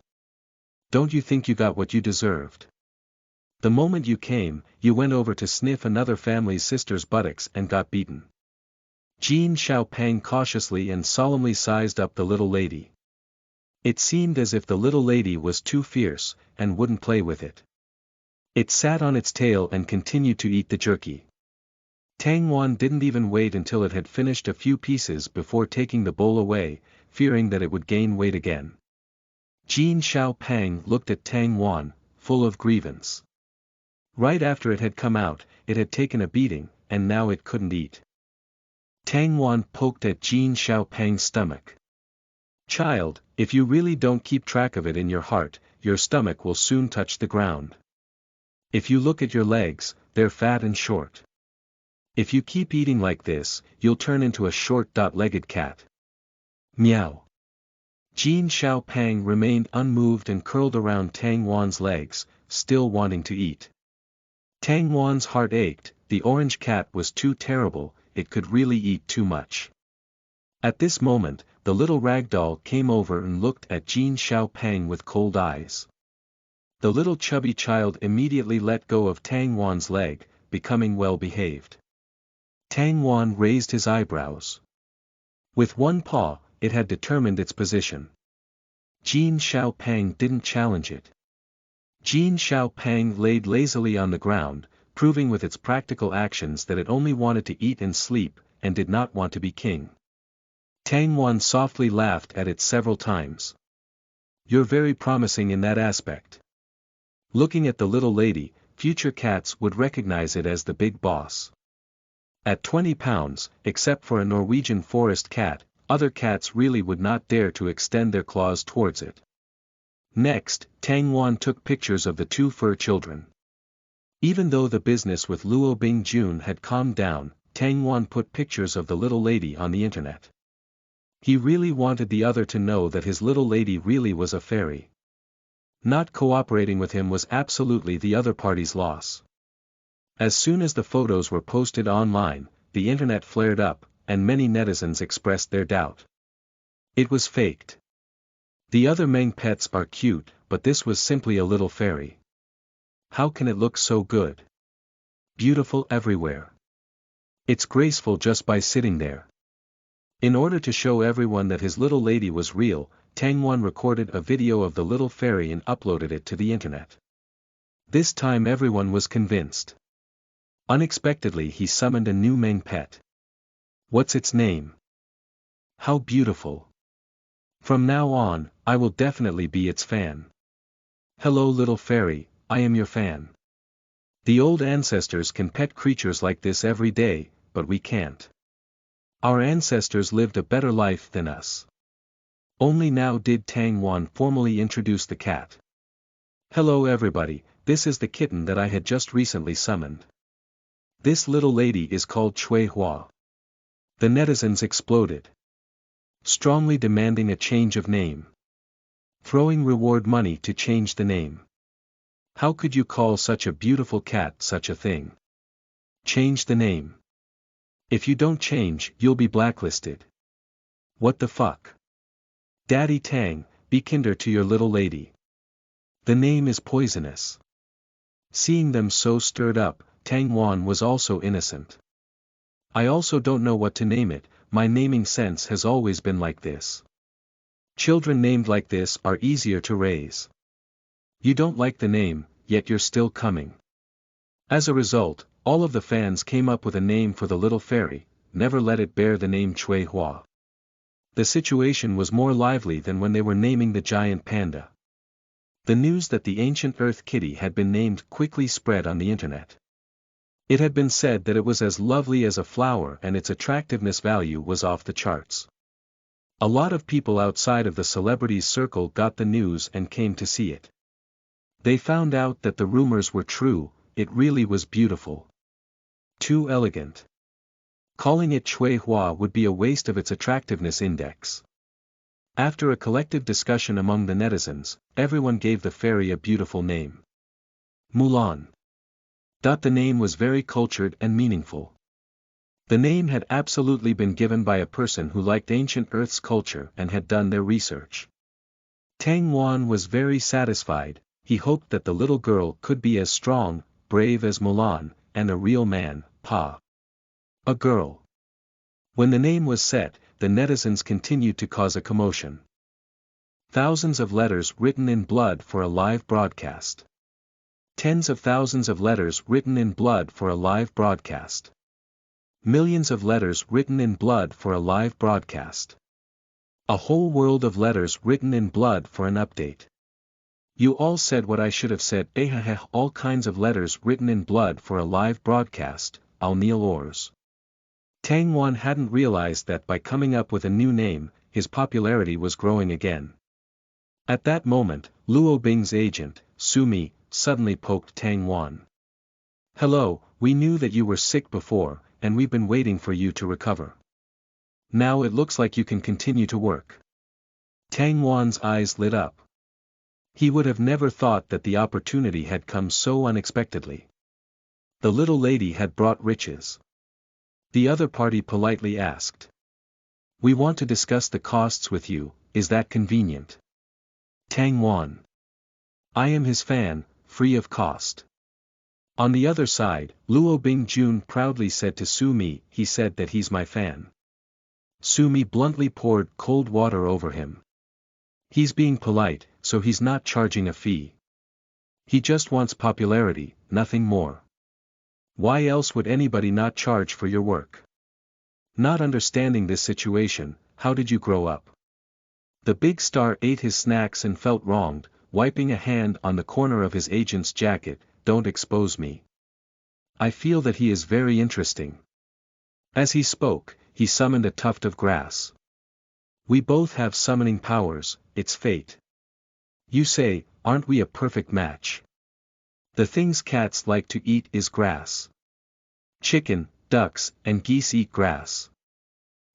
Speaker 1: Don't you think you got what you deserved? The moment you came, you went over to sniff another family's sister's buttocks and got beaten. Jin Xiaopang cautiously and solemnly sized up the little lady. It seemed as if the little lady was too fierce, and wouldn't play with it. It sat on its tail and continued to eat the jerky. Tang Wan didn't even wait until it had finished a few pieces before taking the bowl away, fearing that it would gain weight again. Jin Xiaopang looked at Tang Wan, full of grievance. Right after it had come out, it had taken a beating, and now it couldn't eat. Tang Wan poked at Jin Xiaopang's stomach. Child, if you really don't keep track of it in your heart, your stomach will soon touch the ground. If you look at your legs, they're fat and short. If you keep eating like this, you'll turn into a short-legged cat. Meow. Jin Xiaopang remained unmoved and curled around Tang Wan's legs, still wanting to eat. Tang Wan's heart ached. The orange cat was too terrible, it could really eat too much. At this moment, the little ragdoll came over and looked at Jin Xiaopang with cold eyes. The little chubby child immediately let go of Tang Wan's leg, becoming well-behaved. Tang Wan raised his eyebrows. With one paw, it had determined its position. Jin Xiaopang didn't challenge it. Jin Xiaopang laid lazily on the ground, proving with its practical actions that it only wanted to eat and sleep, and did not want to be king. Tang Wan softly laughed at it several times. You're very promising in that aspect. Looking at the little lady, future cats would recognize it as the big boss. At 20 pounds, except for a Norwegian forest cat, other cats really would not dare to extend their claws towards it. Next, Tang Wan took pictures of the two fur children. Even though the business with Luo Bingjun had calmed down, Tang Wan put pictures of the little lady on the internet. He really wanted the other to know that his little lady really was a fairy. Not cooperating with him was absolutely the other party's loss. As soon as the photos were posted online, the internet flared up, and many netizens expressed their doubt. It was faked. The other Meng pets are cute, but this was simply a little fairy. How can it look so good? Beautiful everywhere. It's graceful just by sitting there. In order to show everyone that his little lady was real, Tang Wan recorded a video of the little fairy and uploaded it to the internet. This time everyone was convinced. Unexpectedly he summoned a new Meng pet. What's its name? How beautiful. From now on, I will definitely be its fan. Hello little fairy, I am your fan. The old ancestors can pet creatures like this every day, but we can't. Our ancestors lived a better life than us. Only now did Tang Wan formally introduce the cat. Hello everybody, this is the kitten that I had just recently summoned. This little lady is called Chui Hua. The netizens exploded. Strongly demanding a change of name. Throwing reward money to change the name. How could you call such a beautiful cat such a thing? Change the name. If you don't change, you'll be blacklisted. What the fuck? Daddy Tang, be kinder to your little lady. The name is poisonous. Seeing them so stirred up, Tang Wan was also innocent. I also don't know what to name it, my naming sense has always been like this. Children named like this are easier to raise. You don't like the name, yet you're still coming. As a result, all of the fans came up with a name for the little fairy, never let it bear the name Chui Hua. The situation was more lively than when they were naming the giant panda. The news that the ancient Earth Kitty had been named quickly spread on the internet. It had been said that it was as lovely as a flower and its attractiveness value was off the charts. A lot of people outside of the celebrities' circle got the news and came to see it. They found out that the rumors were true, it really was beautiful. Too elegant. Calling it Chui Hua would be a waste of its attractiveness index. After a collective discussion among the netizens, everyone gave the fairy a beautiful name. Mulan. The name was very cultured and meaningful. The name had absolutely been given by a person who liked ancient Earth's culture and had done their research. Tang Wan was very satisfied, he hoped that the little girl could be as strong, brave as Mulan, and a real man, Pa. A girl. When the name was set, the netizens continued to cause a commotion. Thousands of letters written in blood for a live broadcast. Tens of thousands of letters written in blood for a live broadcast. Millions of letters written in blood for a live broadcast. A whole world of letters written in blood for an update. You all said what I should have said. All kinds of letters written in blood for a live broadcast. I'll kneel oars. Tang Wan hadn't realized that by coming up with a new name, his popularity was growing again. At that moment, Luo Bing's agent, Su Mi, suddenly poked Tang Wan. Hello, we knew that you were sick before, and we've been waiting for you to recover. Now it looks like you can continue to work. Tang Wan's eyes lit up. He would have never thought that the opportunity had come so unexpectedly. The little lady had brought riches. The other party politely asked. We want to discuss the costs with you, is that convenient? Tang Wan. I am his fan, free of cost. On the other side, Luo Bingjun proudly said to Su Mi, he said that he's my fan. Su Mi bluntly poured cold water over him. He's being polite, so he's not charging a fee. He just wants popularity, nothing more. Why else would anybody not charge for your work? Not understanding this situation, how did you grow up? The big star ate his snacks and felt wronged, wiping a hand on the corner of his agent's jacket, "Don't expose me. I feel that he is very interesting." As he spoke, he summoned a tuft of grass. "We both have summoning powers, it's fate. You say, aren't we a perfect match? The things cats like to eat is grass. Chicken, ducks, and geese eat grass.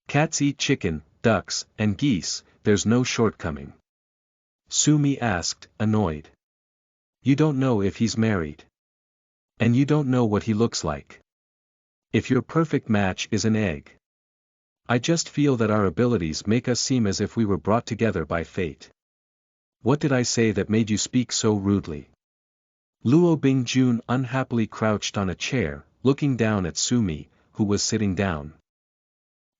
Speaker 1: Cats eat chicken, ducks, and geese, there's no shortcoming." Sumi asked, annoyed. "You don't know if he's married. And you don't know what he looks like. If your perfect match is an egg. I just feel that our abilities make us seem as if we were brought together by fate. What did I say that made you speak so rudely?" Luo Bingjun unhappily crouched on a chair, looking down at Sumi, who was sitting down.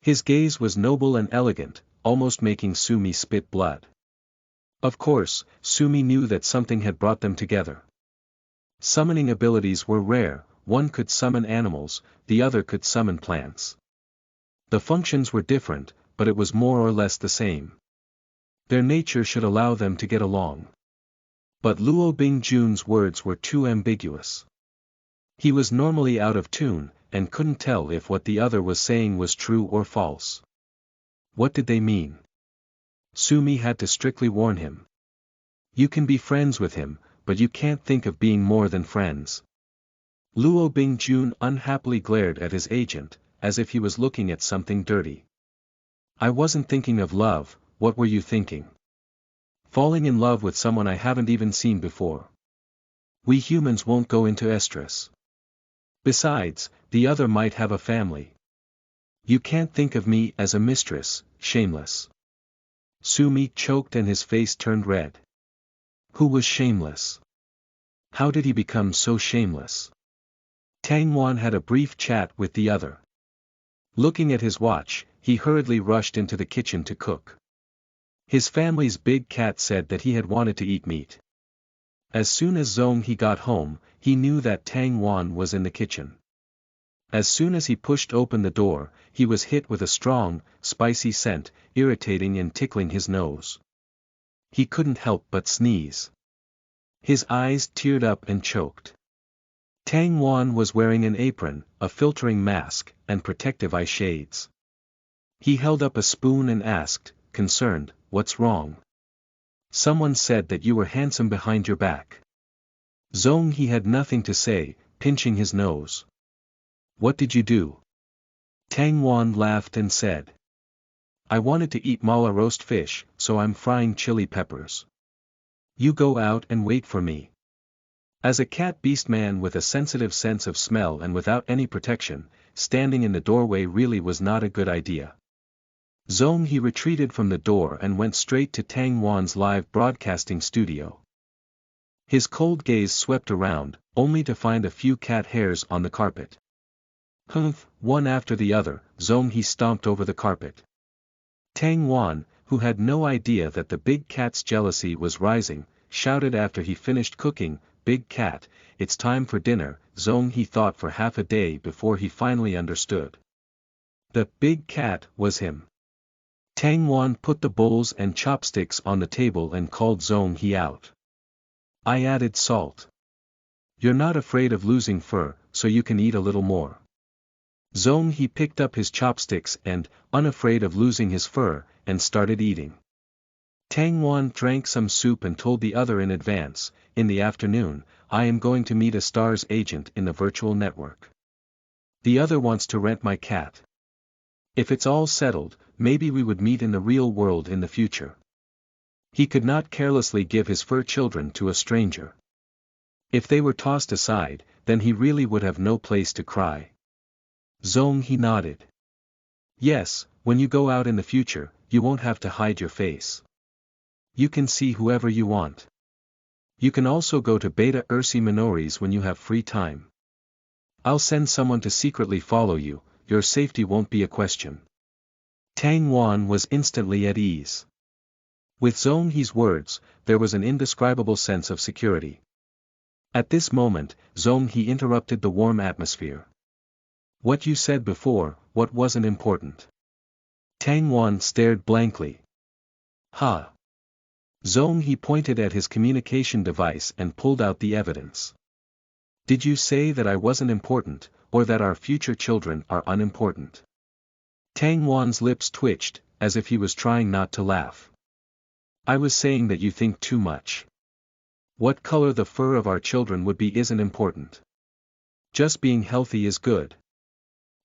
Speaker 1: His gaze was noble and elegant, almost making Sumi spit blood. Of course, Sumi knew that something had brought them together. Summoning abilities were rare, one could summon animals, the other could summon plants. The functions were different, but it was more or less the same. Their nature should allow them to get along. But Luo Bingjun's words were too ambiguous. He was normally out of tune, and couldn't tell if what the other was saying was true or false. What did they mean? Sumi had to strictly warn him. You can be friends with him, but you can't think of being more than friends. Luo Bingjun unhappily glared at his agent, as if he was looking at something dirty. I wasn't thinking of love, what were you thinking? Falling in love with someone I haven't even seen before. We humans won't go into estrus. Besides, the other might have a family. You can't think of me as a mistress, shameless. Sumi choked and his face turned red. Who was shameless? How did he become so shameless? Tang Wan had a brief chat with the other. Looking at his watch, he hurriedly rushed into the kitchen to cook. His family's big cat said that he had wanted to eat meat. As soon as Zhong He got home, he knew that Tang Wan was in the kitchen. As soon as he pushed open the door, he was hit with a strong, spicy scent, irritating and tickling his nose. He couldn't help but sneeze. His eyes teared up and choked. Tang Wan was wearing an apron, a filtering mask, and protective eye shades. He held up a spoon and asked, concerned, "What's wrong?" Someone said that you were handsome behind your back. Zhong He had nothing to say, pinching his nose. What did you do? Tang Wan laughed and said. I wanted to eat mala roast fish, so I'm frying chili peppers. You go out and wait for me. As a cat beast man with a sensitive sense of smell and without any protection, standing in the doorway really was not a good idea. Zhong He retreated from the door and went straight to Tang Wan's live broadcasting studio. His cold gaze swept around, only to find a few cat hairs on the carpet. Humph! One after the other, Zhong He stomped over the carpet. Tang Wan, who had no idea that the big cat's jealousy was rising, shouted after he finished cooking, "Big cat, it's time for dinner." Zhong He thought for half a day before he finally understood. The big cat was him. Tang Wan put the bowls and chopsticks on the table and called Zhong He out. I added salt. You're not afraid of losing fur, so you can eat a little more. Zhong He picked up his chopsticks and, unafraid of losing his fur, and started eating. Tang Wan drank some soup and told the other in advance, in the afternoon, I am going to meet a star's agent in the virtual network. The other wants to rent my cat. If it's all settled, maybe we would meet in the real world in the future. He could not carelessly give his fur children to a stranger. If they were tossed aside, then he really would have no place to cry. Zhong He nodded. Yes, when you go out in the future, you won't have to hide your face. You can see whoever you want. You can also go to Beta Ursi Minories when you have free time. I'll send someone to secretly follow you, your safety won't be a question. Tang Wan was instantly at ease. With Zhong He's words, there was an indescribable sense of security. At this moment, Zhong He interrupted the warm atmosphere. What you said before, what wasn't important? Tang Wan stared blankly. Ha! Zong he pointed at his communication device and pulled out the evidence. Did you say that I wasn't important, or that our future children are unimportant? Tang Wan's lips twitched, as if he was trying not to laugh. I was saying that you think too much. What color the fur of our children would be isn't important. Just being healthy is good.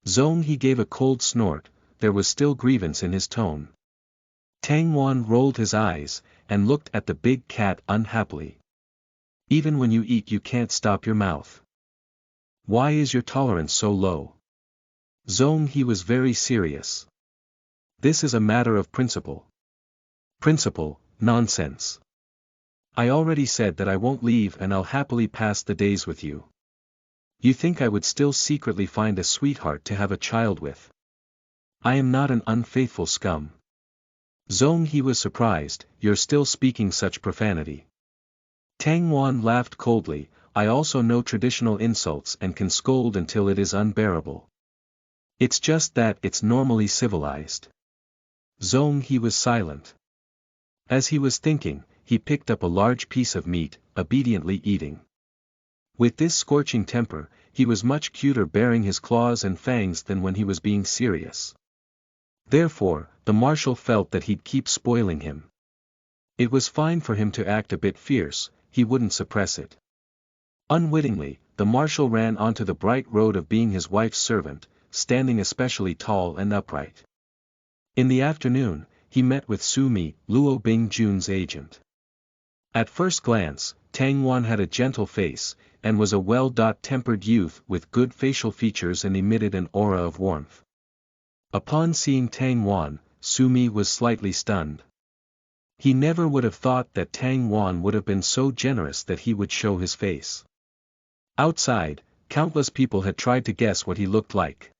Speaker 1: Zong he gave a cold snort, there was still grievance in his tone. Tang Wan rolled his eyes, and looked at the big cat unhappily. Even when you eat you can't stop your mouth. Why is your tolerance so low? Zong he was very serious. This is a matter of principle. Principle, nonsense. I already said that I won't leave and I'll happily pass the days with you. You think I would still secretly find a sweetheart to have a child with? I am not an unfaithful scum. Zong he was surprised, you're still speaking such profanity. Tang Wan laughed coldly, I also know traditional insults and can scold until it is unbearable. It's just that it's normally civilized. Zong he was silent. As he was thinking, he picked up a large piece of meat, obediently eating. With this scorching temper, he was much cuter baring his claws and fangs than when he was being serious. Therefore, the marshal felt that he'd keep spoiling him. It was fine for him to act a bit fierce, he wouldn't suppress it. Unwittingly, the marshal ran onto the bright road of being his wife's servant, standing especially tall and upright. In the afternoon, he met with Su Mi, Luo Bingjun's agent. At first glance, Tang Wan had a gentle face, and was a well-tempered youth with good facial features and emitted an aura of warmth. Upon seeing Tang Wan, Su Mi was slightly stunned. He never would have thought that Tang Wan would have been so generous that he would show his face. Outside, countless people had tried to guess what he looked like.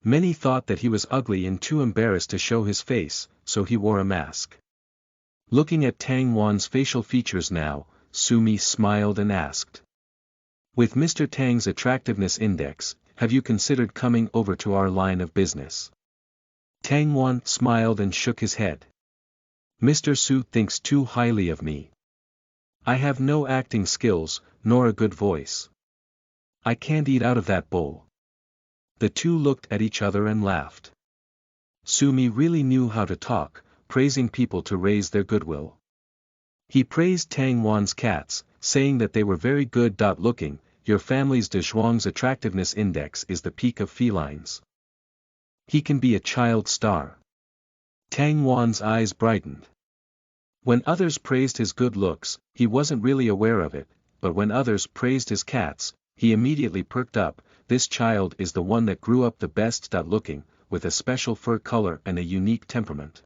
Speaker 1: Many thought that he was ugly and too embarrassed to show his face, so he wore a mask. Looking at Tang Wan's facial features now, Su Mi smiled and asked. With Mr. Tang's attractiveness index, have you considered coming over to our line of business? Tang Wan smiled and shook his head. Mr. Su thinks too highly of me. I have no acting skills, nor a good voice. I can't eat out of that bowl. The two looked at each other and laughed. Su Mi really knew how to talk, praising people to raise their goodwill. He praised Tang Wan's cats, saying that they were very good. Looking, your family's de Zhuang's attractiveness index is the peak of felines. He can be a child star. Tang Wan's eyes brightened. When others praised his good looks, he wasn't really aware of it, but when others praised his cats, he immediately perked up. This child is the one that grew up the best. Looking, with a special fur color and a unique temperament.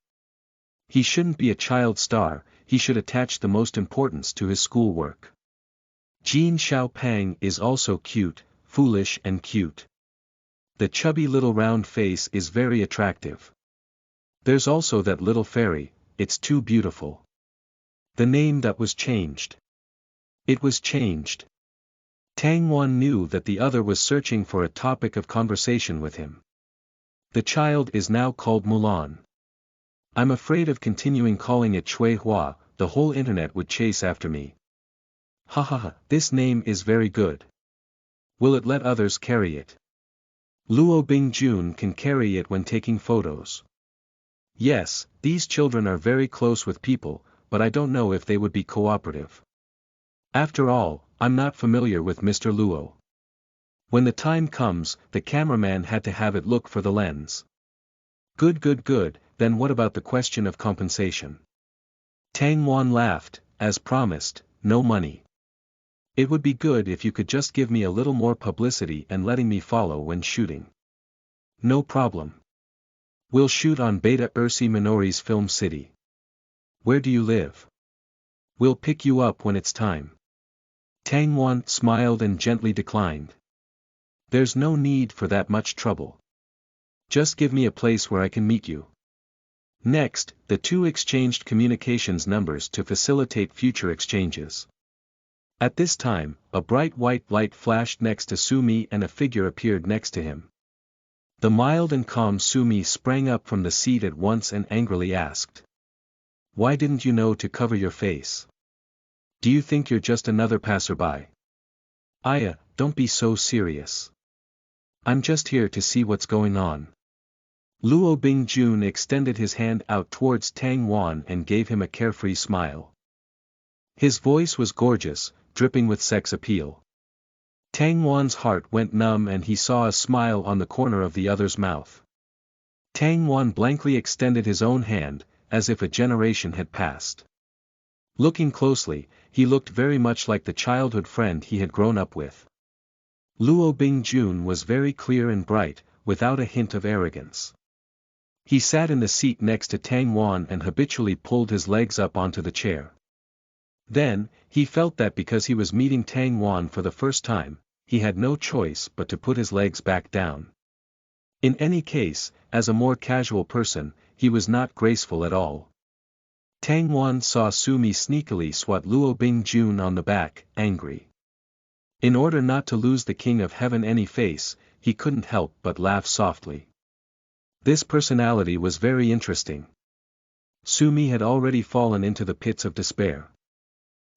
Speaker 1: He shouldn't be a child star, he should attach the most importance to his schoolwork. Jin Xiaopang is also cute, foolish and cute. The chubby little round face is very attractive. There's also that little fairy, it's too beautiful. The name that was changed. It was changed. Tang Wan knew that the other was searching for a topic of conversation with him. The child is now called Mulan. I'm afraid of continuing calling it Shui Hua, the whole internet would chase after me. Haha, this name is very good. Will it let others carry it? Luo Bingjun can carry it when taking photos. Yes, these children are very close with people, but I don't know if they would be cooperative. After all, I'm not familiar with Mr. Luo. When the time comes, the cameraman had to have it look for the lens. Good, then what about the question of compensation? Tang Wan laughed, as promised, no money. It would be good if you could just give me a little more publicity and letting me follow when shooting. No problem. We'll shoot on Beta Ursi Minori's Film City. Where do you live? We'll pick you up when it's time. Tang Wan smiled and gently declined. There's no need for that much trouble. Just give me a place where I can meet you. Next, the two exchanged communications numbers to facilitate future exchanges. At this time, a bright white light flashed next to Su Mi and a figure appeared next to him. The mild and calm Su Mi sprang up from the seat at once and angrily asked. Why didn't you know to cover your face? Do you think you're just another passerby? Aya, don't be so serious. I'm just here to see what's going on. Luo Bingjun extended his hand out towards Tang Wan and gave him a carefree smile. His voice was gorgeous, dripping with sex appeal. Tang Wan's heart went numb and he saw a smile on the corner of the other's mouth. Tang Wan blankly extended his own hand, as if a generation had passed. Looking closely, he looked very much like the childhood friend he had grown up with. Luo Bingjun was very clear and bright, without a hint of arrogance. He sat in the seat next to Tang Wan and habitually pulled his legs up onto the chair. Then, he felt that because he was meeting Tang Wan for the first time, he had no choice but to put his legs back down. In any case, as a more casual person, he was not graceful at all. Tang Wan saw Sumi sneakily swat Luo Bingjun on the back, angry. In order not to lose the King of Heaven any face, he couldn't help but laugh softly. This personality was very interesting. Sumi had already fallen into the pits of despair.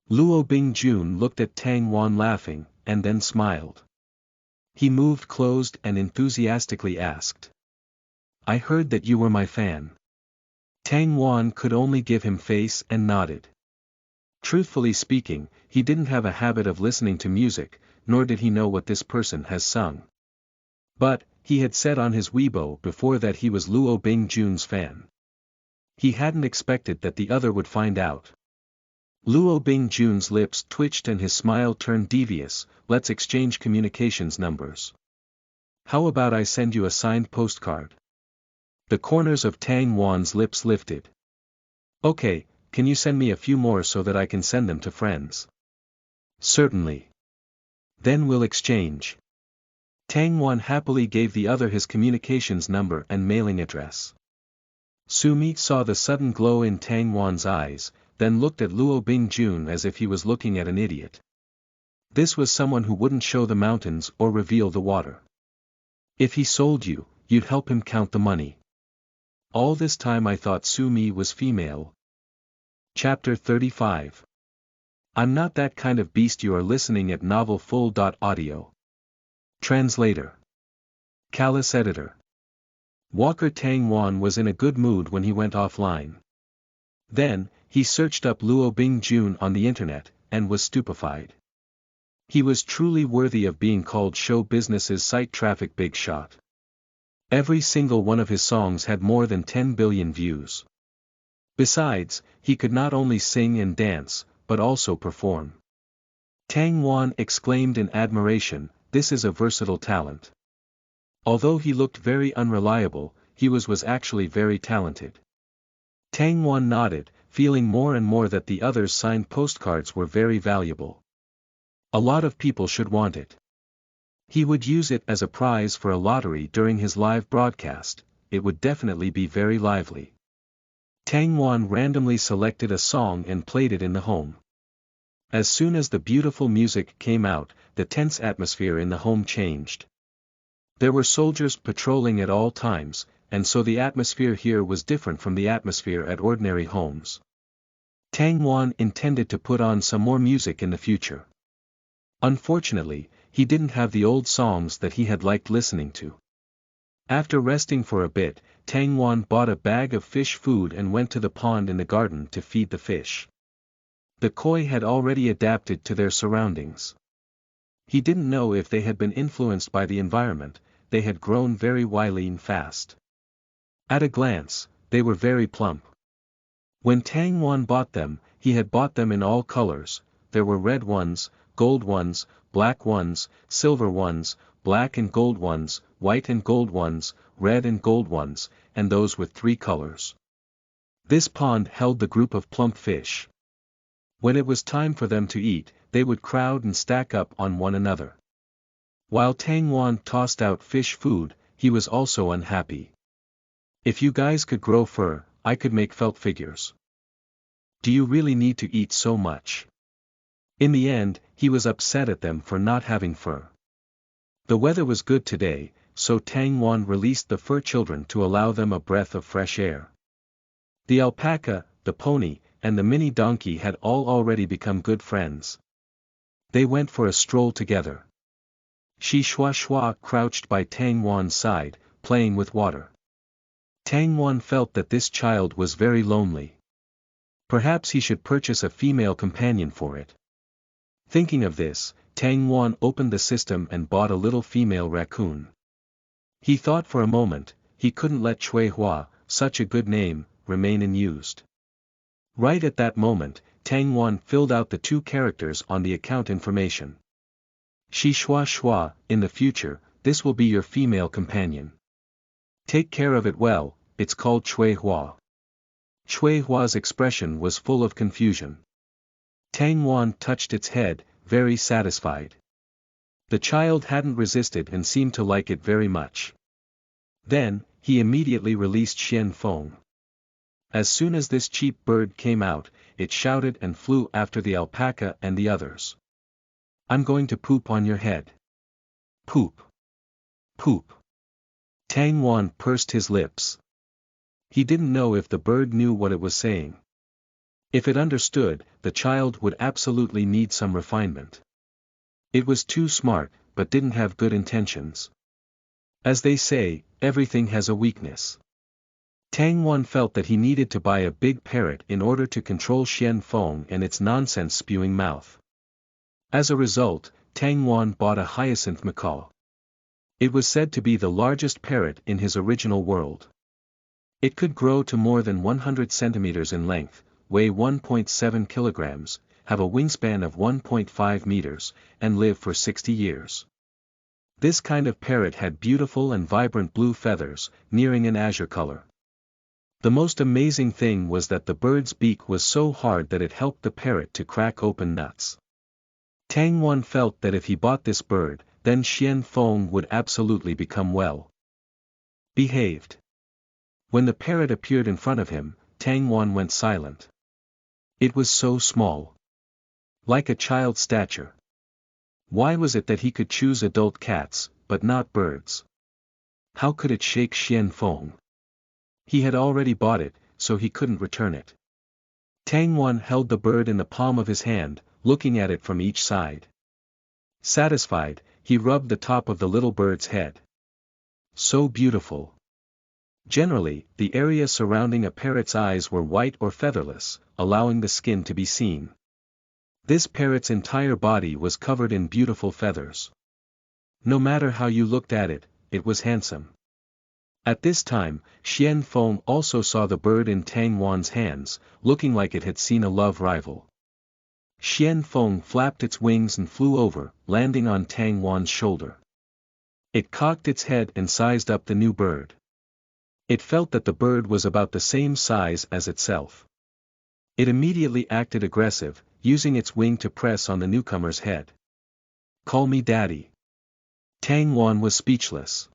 Speaker 1: Luo Bingjun looked at Tang Wan laughing, and then smiled. He moved closed and enthusiastically asked. I heard that you were my fan. Tang Wan could only give him face and nodded. Truthfully speaking, he didn't have a habit of listening to music, nor did he know what this person has sung. But, he had said on his Weibo before that he was Luo Bingjun's fan. He hadn't expected that the other would find out. Luo Bingjun's lips twitched and his smile turned devious. Let's exchange communications numbers. How about I send you a signed postcard? The corners of Tang Wan's lips lifted. Okay, can you send me a few more so that I can send them to friends? Certainly. Then we'll exchange. Tang Wan happily gave the other his communications number and mailing address. Sumi saw the sudden glow in Tang Wan's eyes, then looked at Luo Bingjun as if he was looking at an idiot. This was someone who wouldn't show the mountains or reveal the water. If he sold you, you'd help him count the money. All this time I thought Sumi was female. Chapter 35. I'm not that kind of beast. You are listening at novelfull.audio. Translator. Callous Editor. Walker Tang Wan was in a good mood when he went offline. Then, he searched up Luo Bingjun on the internet, and was stupefied. He was truly worthy of being called show business's site traffic big shot. Every single one of his songs had more than 10 billion views. Besides, he could not only sing and dance, but also perform. Tang Wan exclaimed in admiration, this is a versatile talent. Although he looked very unreliable, he was actually very talented. Tang Wan nodded, feeling more and more that the other's signed postcards were very valuable. A lot of people should want it. He would use it as a prize for a lottery during his live broadcast. It would definitely be very lively. Tang Wan randomly selected a song and played it in the home. As soon as the beautiful music came out, the tense atmosphere in the home changed. There were soldiers patrolling at all times, and so the atmosphere here was different from the atmosphere at ordinary homes. Tang Wan intended to put on some more music in the future. Unfortunately, he didn't have the old songs that he had liked listening to. After resting for a bit, Tang Wan bought a bag of fish food and went to the pond in the garden to feed the fish. The koi had already adapted to their surroundings. He didn't know if they had been influenced by the environment. They had grown very wily and fast. At a glance, they were very plump. When Tang Wan bought them, he had bought them in all colors. There were red ones, gold ones, black ones, silver ones, black and gold ones, white and gold ones, red and gold ones, and those with 3 colors. This pond held the group of plump fish. When it was time for them to eat, they would crowd and stack up on one another. While Tang Wan tossed out fish food, he was also unhappy. If you guys could grow fur, I could make felt figures. Do you really need to eat so much? In the end, he was upset at them for not having fur. The weather was good today, so Tang Wan released the fur children to allow them a breath of fresh air. The alpaca, the pony, and the mini donkey had all already become good friends. They went for a stroll together. Shi Shua Shua crouched by Tang Wan's side, playing with water. Tang Wan felt that this child was very lonely. Perhaps he should purchase a female companion for it. Thinking of this, Tang Wan opened the system and bought a little female raccoon. He thought for a moment, he couldn't let Chui Hua, such a good name, remain unused. Right at that moment, Tang Wan filled out the 2 characters on the account information. Shi Shua Shua, in the future, this will be your female companion. Take care of it well, it's called Chui Hua. Chui Hua's expression was full of confusion. Tang Wan touched its head, very satisfied. The child hadn't resisted and seemed to like it very much. Then, he immediately released Xian Feng. As soon as this cheap bird came out, it shouted and flew after the alpaca and the others. I'm going to poop on your head. Poop. Poop. Tang Wan pursed his lips. He didn't know if the bird knew what it was saying. If it understood, the child would absolutely need some refinement. It was too smart, but didn't have good intentions. As they say, everything has a weakness. Tang Wan felt that he needed to buy a big parrot in order to control Xian Feng and its nonsense-spewing mouth. As a result, Tang Wan bought a hyacinth macaw. It was said to be the largest parrot in his original world. It could grow to more than 100 centimeters in length, weigh 1.7 kilograms, have a wingspan of 1.5 meters, and live for 60 years. This kind of parrot had beautiful and vibrant blue feathers, nearing an azure color. The most amazing thing was that the bird's beak was so hard that it helped the parrot to crack open nuts. Tang Wan felt that if he bought this bird, then Xian Feng would absolutely become well behaved. When the parrot appeared in front of him, Tang Wan went silent. It was so small. Like a child's stature. Why was it that he could choose adult cats, but not birds? How could it shake Xian Feng? He had already bought it, so he couldn't return it. Tang Wan held the bird in the palm of his hand, looking at it from each side. Satisfied, he rubbed the top of the little bird's head. So beautiful. Generally, the area surrounding a parrot's eyes were white or featherless, allowing the skin to be seen. This parrot's entire body was covered in beautiful feathers. No matter how you looked at it, it was handsome. At this time, Xian Feng also saw the bird in Tang Wan's hands, looking like it had seen a love rival. Xian Feng flapped its wings and flew over, landing on Tang Wan's shoulder. It cocked its head and sized up the new bird. It felt that the bird was about the same size as itself. It immediately acted aggressive, using its wing to press on the newcomer's head. Call me daddy. Tang Wan was speechless.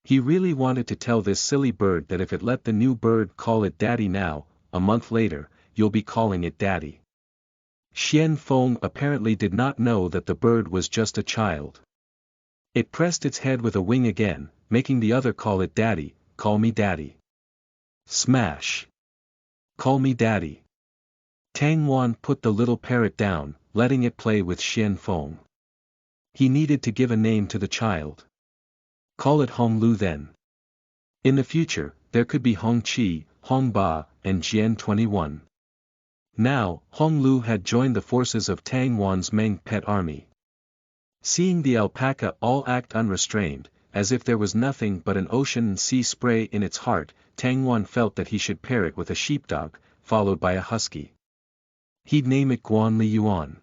Speaker 1: He really wanted to tell this silly bird that if it let the new bird call it daddy now, a month later, you'll be calling it daddy. Xian Feng apparently did not know that the bird was just a child. It pressed its head with a wing again, making the other call it daddy. Call me daddy. Smash. Call me daddy. Tang Wan put the little parrot down, letting it play with Xian Feng. He needed to give a name to the child. Call it Hong Lu then. In the future, there could be Hong Chi, Hong Ba, and Jian 21. Now, Hong Lu had joined the forces of Tang Wan's Meng pet army. Seeing the alpaca all act unrestrained, as if there was nothing but an ocean and sea spray in its heart, Tang Wan felt that he should pair it with a sheepdog, followed by a husky. He'd name it Guan Li Yuan.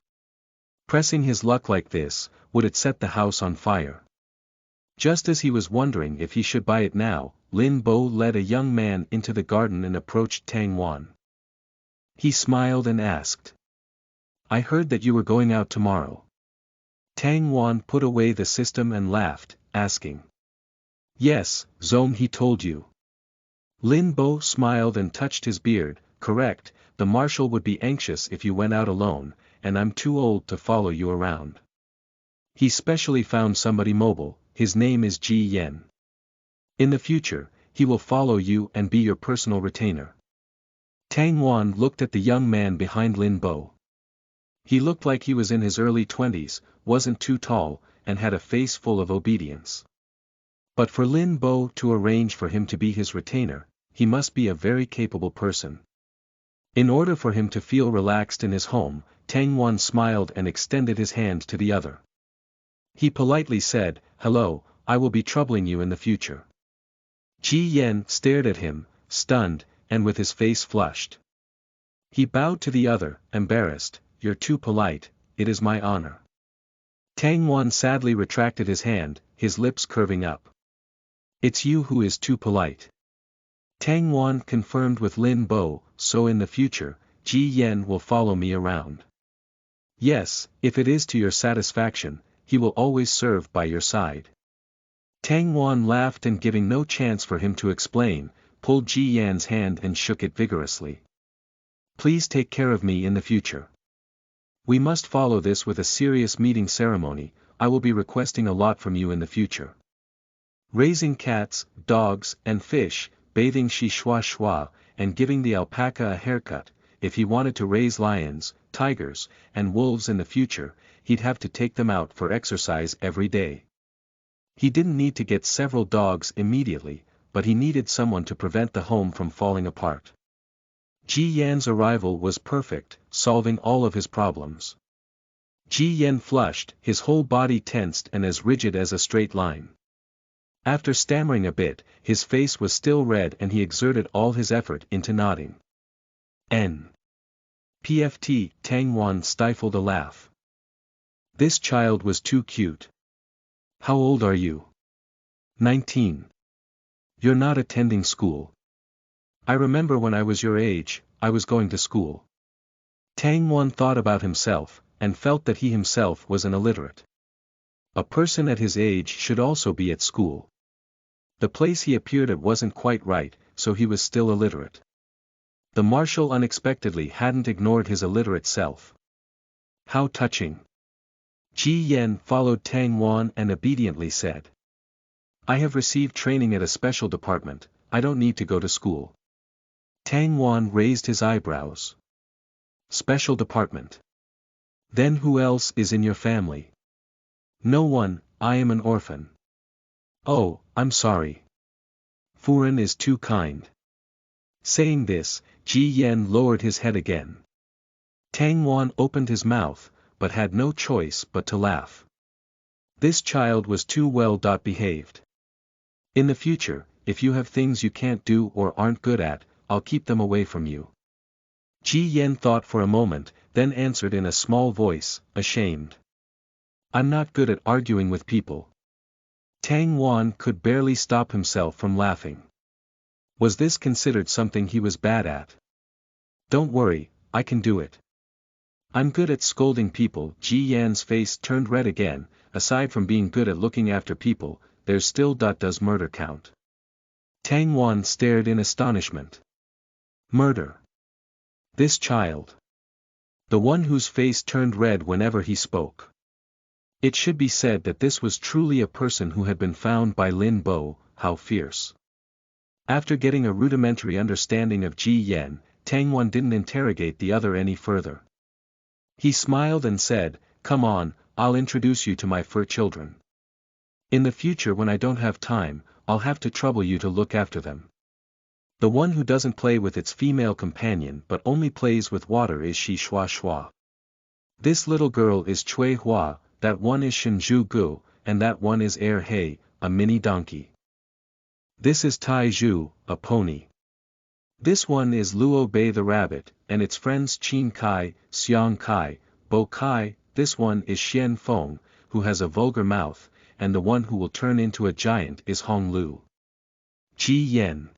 Speaker 1: Pressing his luck like this, would it set the house on fire? Just as he was wondering if he should buy it now, Lin Bo led a young man into the garden and approached Tang Wan. He smiled and asked. I heard that you were going out tomorrow. Tang Wan put away the system and laughed, asking. Yes, Zong, he told you. Lin Bo smiled and touched his beard. Correct, the marshal would be anxious if you went out alone, and I'm too old to follow you around. He specially found somebody mobile, his name is Ji Yen. In the future, he will follow you and be your personal retainer. Tang Wan looked at the young man behind Lin Bo. He looked like he was in his early 20s, wasn't too tall, and had a face full of obedience. But for Lin Bo to arrange for him to be his retainer, he must be a very capable person. In order for him to feel relaxed in his home, Tang Wan smiled and extended his hand to the other. He politely said, "Hello, I will be troubling you in the future." Ji Yan stared at him, stunned, and with his face flushed. He bowed to the other, embarrassed, "You're too polite, it is my honor." Tang Wan sadly retracted his hand, his lips curving up. "It's you who is too polite." Tang Wan confirmed with Lin Bo, "So in the future, Ji Yan will follow me around." "Yes, if it is to your satisfaction, he will always serve by your side." Tang Wan laughed and giving no chance for him to explain, pulled Ji Yan's hand and shook it vigorously. "Please take care of me in the future. We must follow this with a serious meeting ceremony. I will be requesting a lot from you in the future. Raising cats, dogs, and fish, bathing Shi Shua Shua, and giving the alpaca a haircut. If he wanted to raise lions, tigers, and wolves in the future, he'd have to take them out for exercise every day. He didn't need to get several dogs immediately, but he needed someone to prevent the home from falling apart." Ji Yan's arrival was perfect, solving all of his problems. Ji Yan flushed, his whole body tensed and as rigid as a straight line. After stammering a bit, his face was still red and he exerted all his effort into nodding. Pft. Tang Wan stifled a laugh. This child was too cute. "How old are you?" 19. "You're not attending school." "I remember when I was your age, I was going to school." Tang Wan thought about himself, and felt that he himself was an illiterate. A person at his age should also be at school. The place he appeared at wasn't quite right, so he was still illiterate. The marshal unexpectedly hadn't ignored his illiterate self. How touching. Ji Yan followed Tang Wan and obediently said, "I have received training at a special department, I don't need to go to school." Tang Wan raised his eyebrows. "Special department? Then who else is in your family?" "No one, I am an orphan." "Oh, I'm sorry. Furen is too kind." Saying this, Ji Yan lowered his head again. Tang Wan opened his mouth, but had no choice but to laugh. This child was too well behaved. "In the future, if you have things you can't do or aren't good at, I'll keep them away from you." Ji Yan thought for a moment, then answered in a small voice, ashamed. "I'm not good at arguing with people." Tang Wan could barely stop himself from laughing. Was this considered something he was bad at? "Don't worry, I can do it. I'm good at scolding people." Ji Yan's face turned red again. "Aside from being good at looking after people, there's still does murder count?" Tang Wan stared in astonishment. Murder? This child? The one whose face turned red whenever he spoke. It should be said that this was truly a person who had been found by Lin Bo. How fierce. After getting a rudimentary understanding of Ji Yan, Tang Wan didn't interrogate the other any further. He smiled and said, "Come on, I'll introduce you to my fur children. In the future when I don't have time, I'll have to trouble you to look after them. The one who doesn't play with its female companion but only plays with water is Shi Shua Shua. This little girl is Cui Hua, that one is Shenju Gu, and that one is Air He, a mini donkey. This is Tai Zhu, a pony. This one is Luo Bei the rabbit, and its friends Qin Kai, Xiang Kai, Bo Kai. This one is Xian Feng, who has a vulgar mouth, and the one who will turn into a giant is Hong Lu." Ji Yan.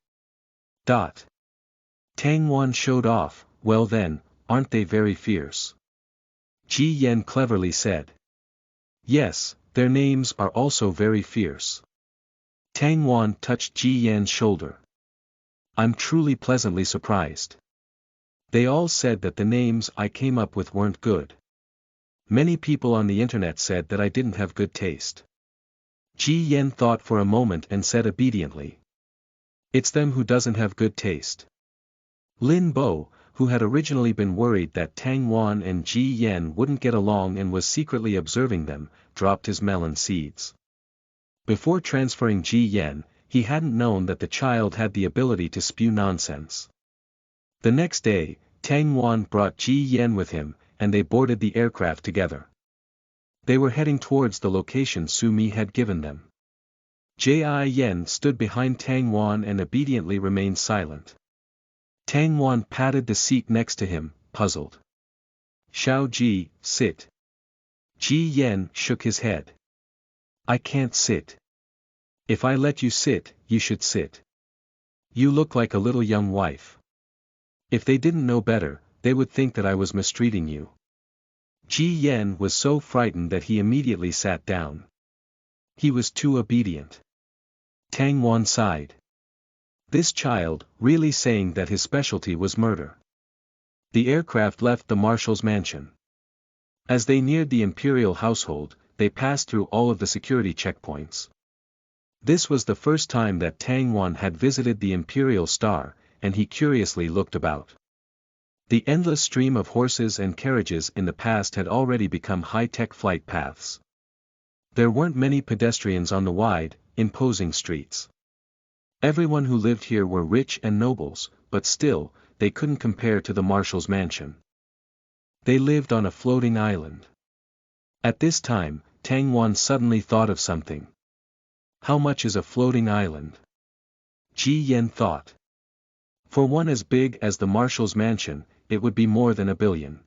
Speaker 1: Tang Wan showed off. "Well then, aren't they very fierce?" Ji Yan cleverly said. "Yes, their names are also very fierce." Tang Wan touched Ji Yan's shoulder. "I'm truly pleasantly surprised. They all said that the names I came up with weren't good. Many people on the internet said that I didn't have good taste." Ji Yan thought for a moment and said obediently. "It's them who doesn't have good taste. Lin Bo, who had originally been worried that Tang Wan and Ji Yan wouldn't get along and was secretly observing them, dropped his melon seeds. Before transferring Ji Yan, he hadn't known that the child had the ability to spew nonsense. The next day, Tang Wan brought Ji Yan with him, and they boarded the aircraft together. They were heading towards the location Su Mi had given them. Ji Yan stood behind Tang Wan and obediently remained silent. Tang Wan patted the seat next to him, puzzled. Xiao Ji, sit. Ji Yan shook his head. I can't sit. If I let you sit, you should sit. You look like a little young wife. If they didn't know better, they would think that I was mistreating you. Ji Yan was so frightened that he immediately sat down. He was too obedient. Tang Wan sighed. This child, really saying that his specialty was murder. The aircraft left the marshal's mansion. As they neared the imperial household, they passed through all of the security checkpoints. This was the first time that Tang Wan had visited the imperial star, and he curiously looked about. The endless stream of horses and carriages in the past had already become high-tech flight paths. There weren't many pedestrians on the wide, imposing streets. Everyone who lived here were rich and nobles, but still, they couldn't compare to the marshal's mansion. They lived on a floating island. At this time, Tang Wan suddenly thought of something. How much is a floating island? Ji Yan thought. For one as big as the marshal's mansion, it would be more than $1 billion.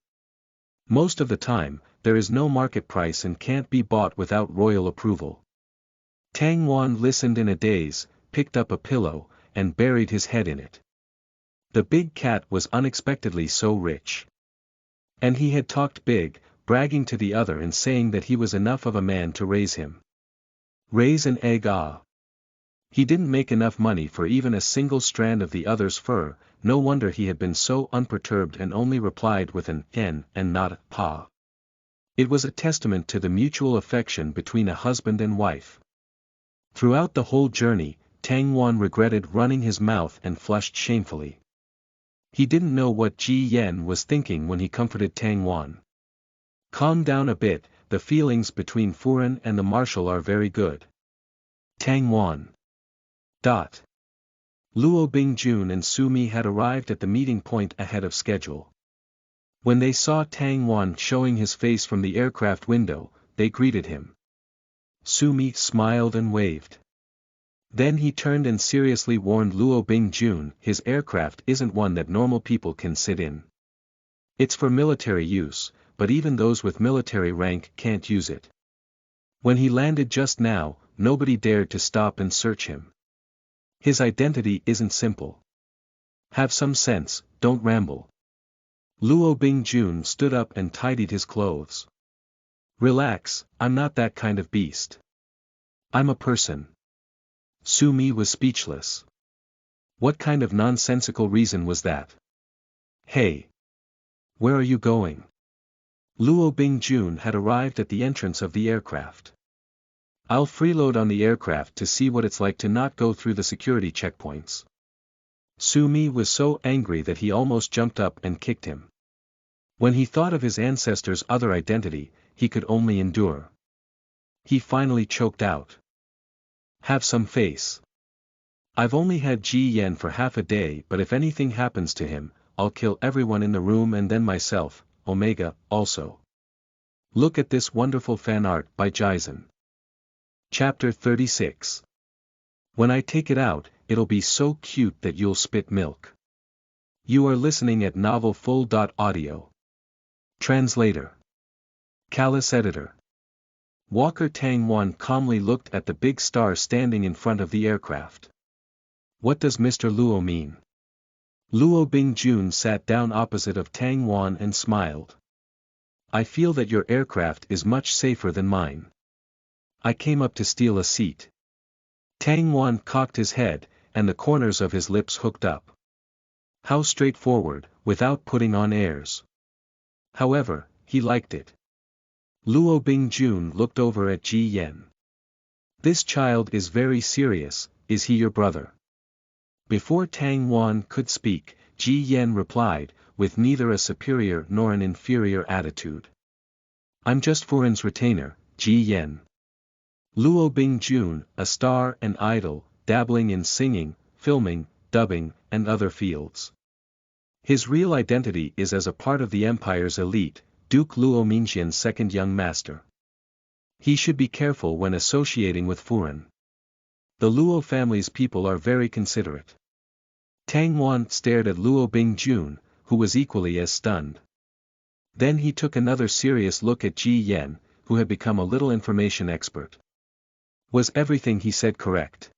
Speaker 1: Most of the time, there is no market price and can't be bought without royal approval. Tang Wan listened in a daze, picked up a pillow, and buried his head in it. The big cat was unexpectedly so rich. And he had talked big, bragging to the other and saying that he was enough of a man to raise him. Raise an egg. He didn't make enough money for even a single strand of the other's fur, no wonder he had been so unperturbed and only replied with an "n" and not a "pa." It was a testament to the mutual affection between a husband and wife. Throughout the whole journey, Tang Wan regretted running his mouth and flushed shamefully. He didn't know what Ji Yan was thinking when he comforted Tang Wan. Calm down a bit, the feelings between Furen and the marshal are very good. Tang Wan. Luo Bingjun and Su Mi had arrived at the meeting point ahead of schedule. When they saw Tang Wan showing his face from the aircraft window, they greeted him. Su Mi smiled and waved. Then he turned and seriously warned Luo Bingjun, his aircraft isn't one that normal people can sit in. It's for military use, but even those with military rank can't use it. When he landed just now, nobody dared to stop and search him. His identity isn't simple. Have some sense, don't ramble. Luo Bingjun stood up and tidied his clothes. Relax, I'm not that kind of beast. I'm a person. Su Mi was speechless. What kind of nonsensical reason was that? Hey! Where are you going? Luo Bingjun had arrived at the entrance of the aircraft. I'll freeload on the aircraft to see what it's like to not go through the security checkpoints. Su Mi was so angry that he almost jumped up and kicked him. When he thought of his ancestor's other identity, he could only endure. He finally choked out. Have some face. I've only had Ji Yan for half a day, but if anything happens to him, I'll kill everyone in the room and then myself, Omega, also. Look at this wonderful fan art by Jaisen. Chapter 36. When I take it out, it'll be so cute that you'll spit milk. You are listening at novelfull.audio. Translator. Callous Editor. Walker Tang Wan calmly looked at the big star standing in front of the aircraft. What does Mr. Luo mean? Luo Bingjun sat down opposite of Tang Wan and smiled. I feel that your aircraft is much safer than mine. I came up to steal a seat. Tang Wan cocked his head, and the corners of his lips hooked up. How straightforward, without putting on airs. However, he liked it. Luo Bingjun looked over at Ji Yan. This child is very serious, is he your brother? Before Tang Wan could speak, Ji Yan replied, with neither a superior nor an inferior attitude. I'm just Furan's retainer, Ji Yan. Luo Bingjun, a star and idol, dabbling in singing, filming, dubbing, and other fields. His real identity is as a part of the empire's elite, Duke Luo Mingxian's second young master. He should be careful when associating with Furan. The Luo family's people are very considerate. Tang Wan stared at Luo Bingjun, who was equally as stunned. Then he took another serious look at Ji Yan, who had become a little information expert. Was everything he said correct?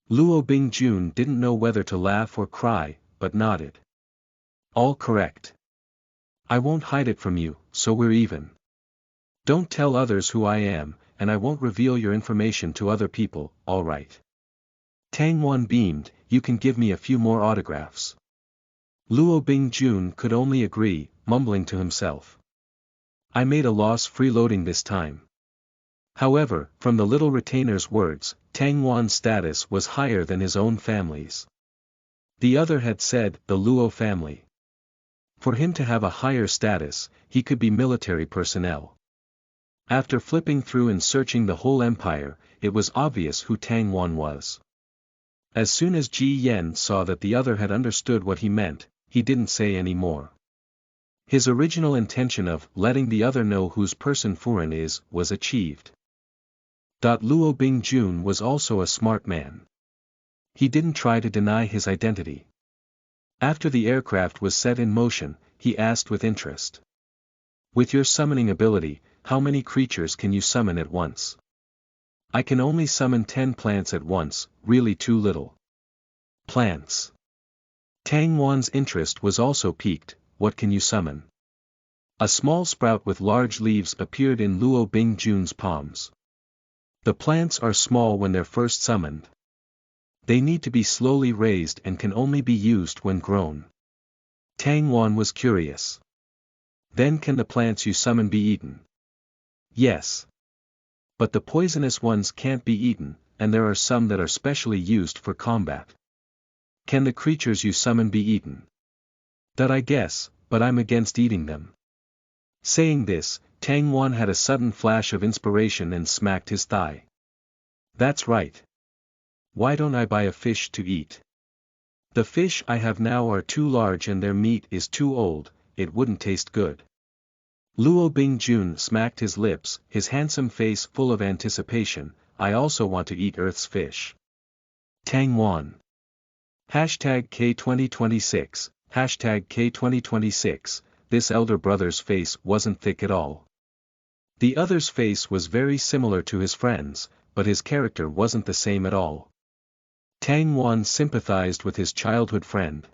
Speaker 1: Luo Bingjun didn't know whether to laugh or cry, but nodded. All correct. I won't hide it from you, so we're even. Don't tell others who I am, and I won't reveal your information to other people, all right. Tang Wan beamed, you can give me a few more autographs. Luo Bingjun could only agree, mumbling to himself. I made a loss freeloading this time. However, from the little retainer's words, Tang Wan's status was higher than his own family's. The other had said, the Luo family. For him to have a higher status, he could be military personnel. After flipping through and searching the whole empire, it was obvious who Tang Wan was. As soon as Ji Yan saw that the other had understood what he meant, he didn't say any more. His original intention of letting the other know whose person Furan is, was achieved. Luo Bingjun was also a smart man. He didn't try to deny his identity. After the aircraft was set in motion, he asked with interest. With your summoning ability, how many creatures can you summon at once? I can only summon 10 plants at once, really too little. Plants. Tang Wan's interest was also piqued, what can you summon? A small sprout with large leaves appeared in Luo Bingjun's palms. The plants are small when they're first summoned. They need to be slowly raised and can only be used when grown. Tang Wan was curious. Then can the plants you summon be eaten? Yes. But the poisonous ones can't be eaten, and there are some that are specially used for combat. Can the creatures you summon be eaten? That I guess, but I'm against eating them. Saying this, Tang Wan had a sudden flash of inspiration and smacked his thigh. That's right. Why don't I buy a fish to eat? The fish I have now are too large and their meat is too old, it wouldn't taste good. Luo Bingjun smacked his lips, his handsome face full of anticipation, I also want to eat Earth's fish. Tang Wan. #K2026, #K2026, this elder brother's face wasn't thick at all. The other's face was very similar to his friend's, but his character wasn't the same at all. Tang Wan sympathized with his childhood friend.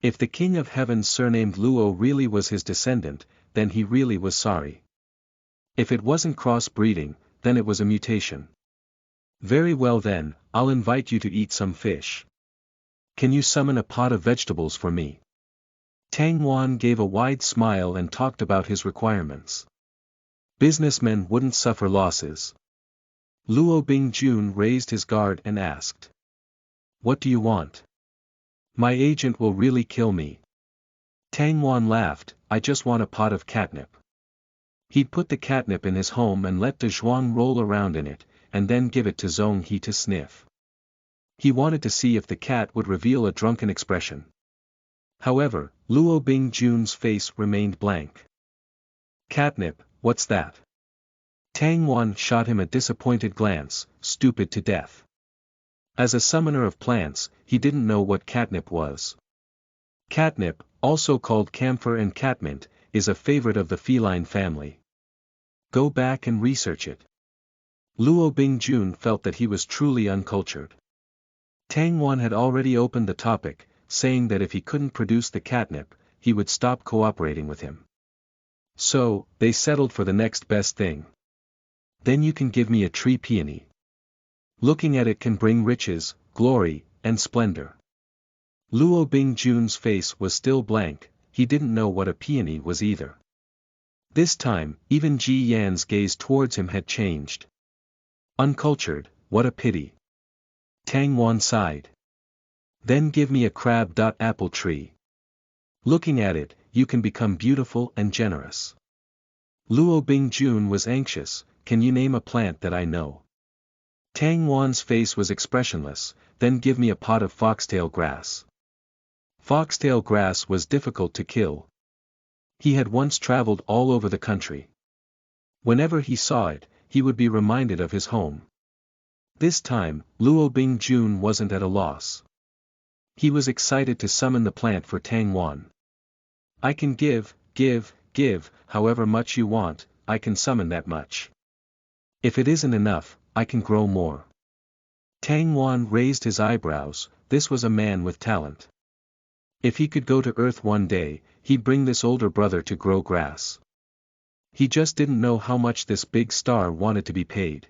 Speaker 1: If the King of Heaven surnamed Luo really was his descendant, then he really was sorry. If it wasn't cross-breeding, then it was a mutation. Very well then, I'll invite you to eat some fish. Can you summon a pot of vegetables for me? Tang Wan gave a wide smile and talked about his requirements. Businessmen wouldn't suffer losses. Luo Bingjun raised his guard and asked. What do you want? My agent will really kill me. Tang Wan laughed, I just want a pot of catnip. He'd put the catnip in his home and let De Zhuang roll around in it, and then give it to Zhong He to sniff. He wanted to see if the cat would reveal a drunken expression. However, Luo Bingjun's face remained blank. Catnip, what's that? Tang Wan shot him a disappointed glance, stupid to death. As a summoner of plants, he didn't know what catnip was. Catnip, also called camphor and catmint, is a favorite of the feline family. Go back and research it. Luo Bingjun felt that he was truly uncultured. Tang Wan had already opened the topic, saying that if he couldn't produce the catnip, he would stop cooperating with him. So, they settled for the next best thing. Then you can give me a tree peony. Looking at it can bring riches, glory, and splendor. Luo Bingjun's face was still blank, he didn't know what a peony was either. This time, even Ji Yan's gaze towards him had changed. Uncultured, what a pity. Tang Wan sighed. Then give me a crab. Apple tree. Looking at it, you can become beautiful and generous. Luo Bingjun was anxious. Can you name a plant that I know? Tang Wan's face was expressionless. Then give me a pot of foxtail grass. Foxtail grass was difficult to kill. He had once traveled all over the country. Whenever he saw it, he would be reminded of his home. This time, Luo Bingjun wasn't at a loss. He was excited to summon the plant for Tang Wan. I can give, however much you want. I can summon that much. If it isn't enough, I can grow more. Tang Wan raised his eyebrows. This was a man with talent. If he could go to Earth one day, he'd bring this older brother to grow grass. He just didn't know how much this big star wanted to be paid.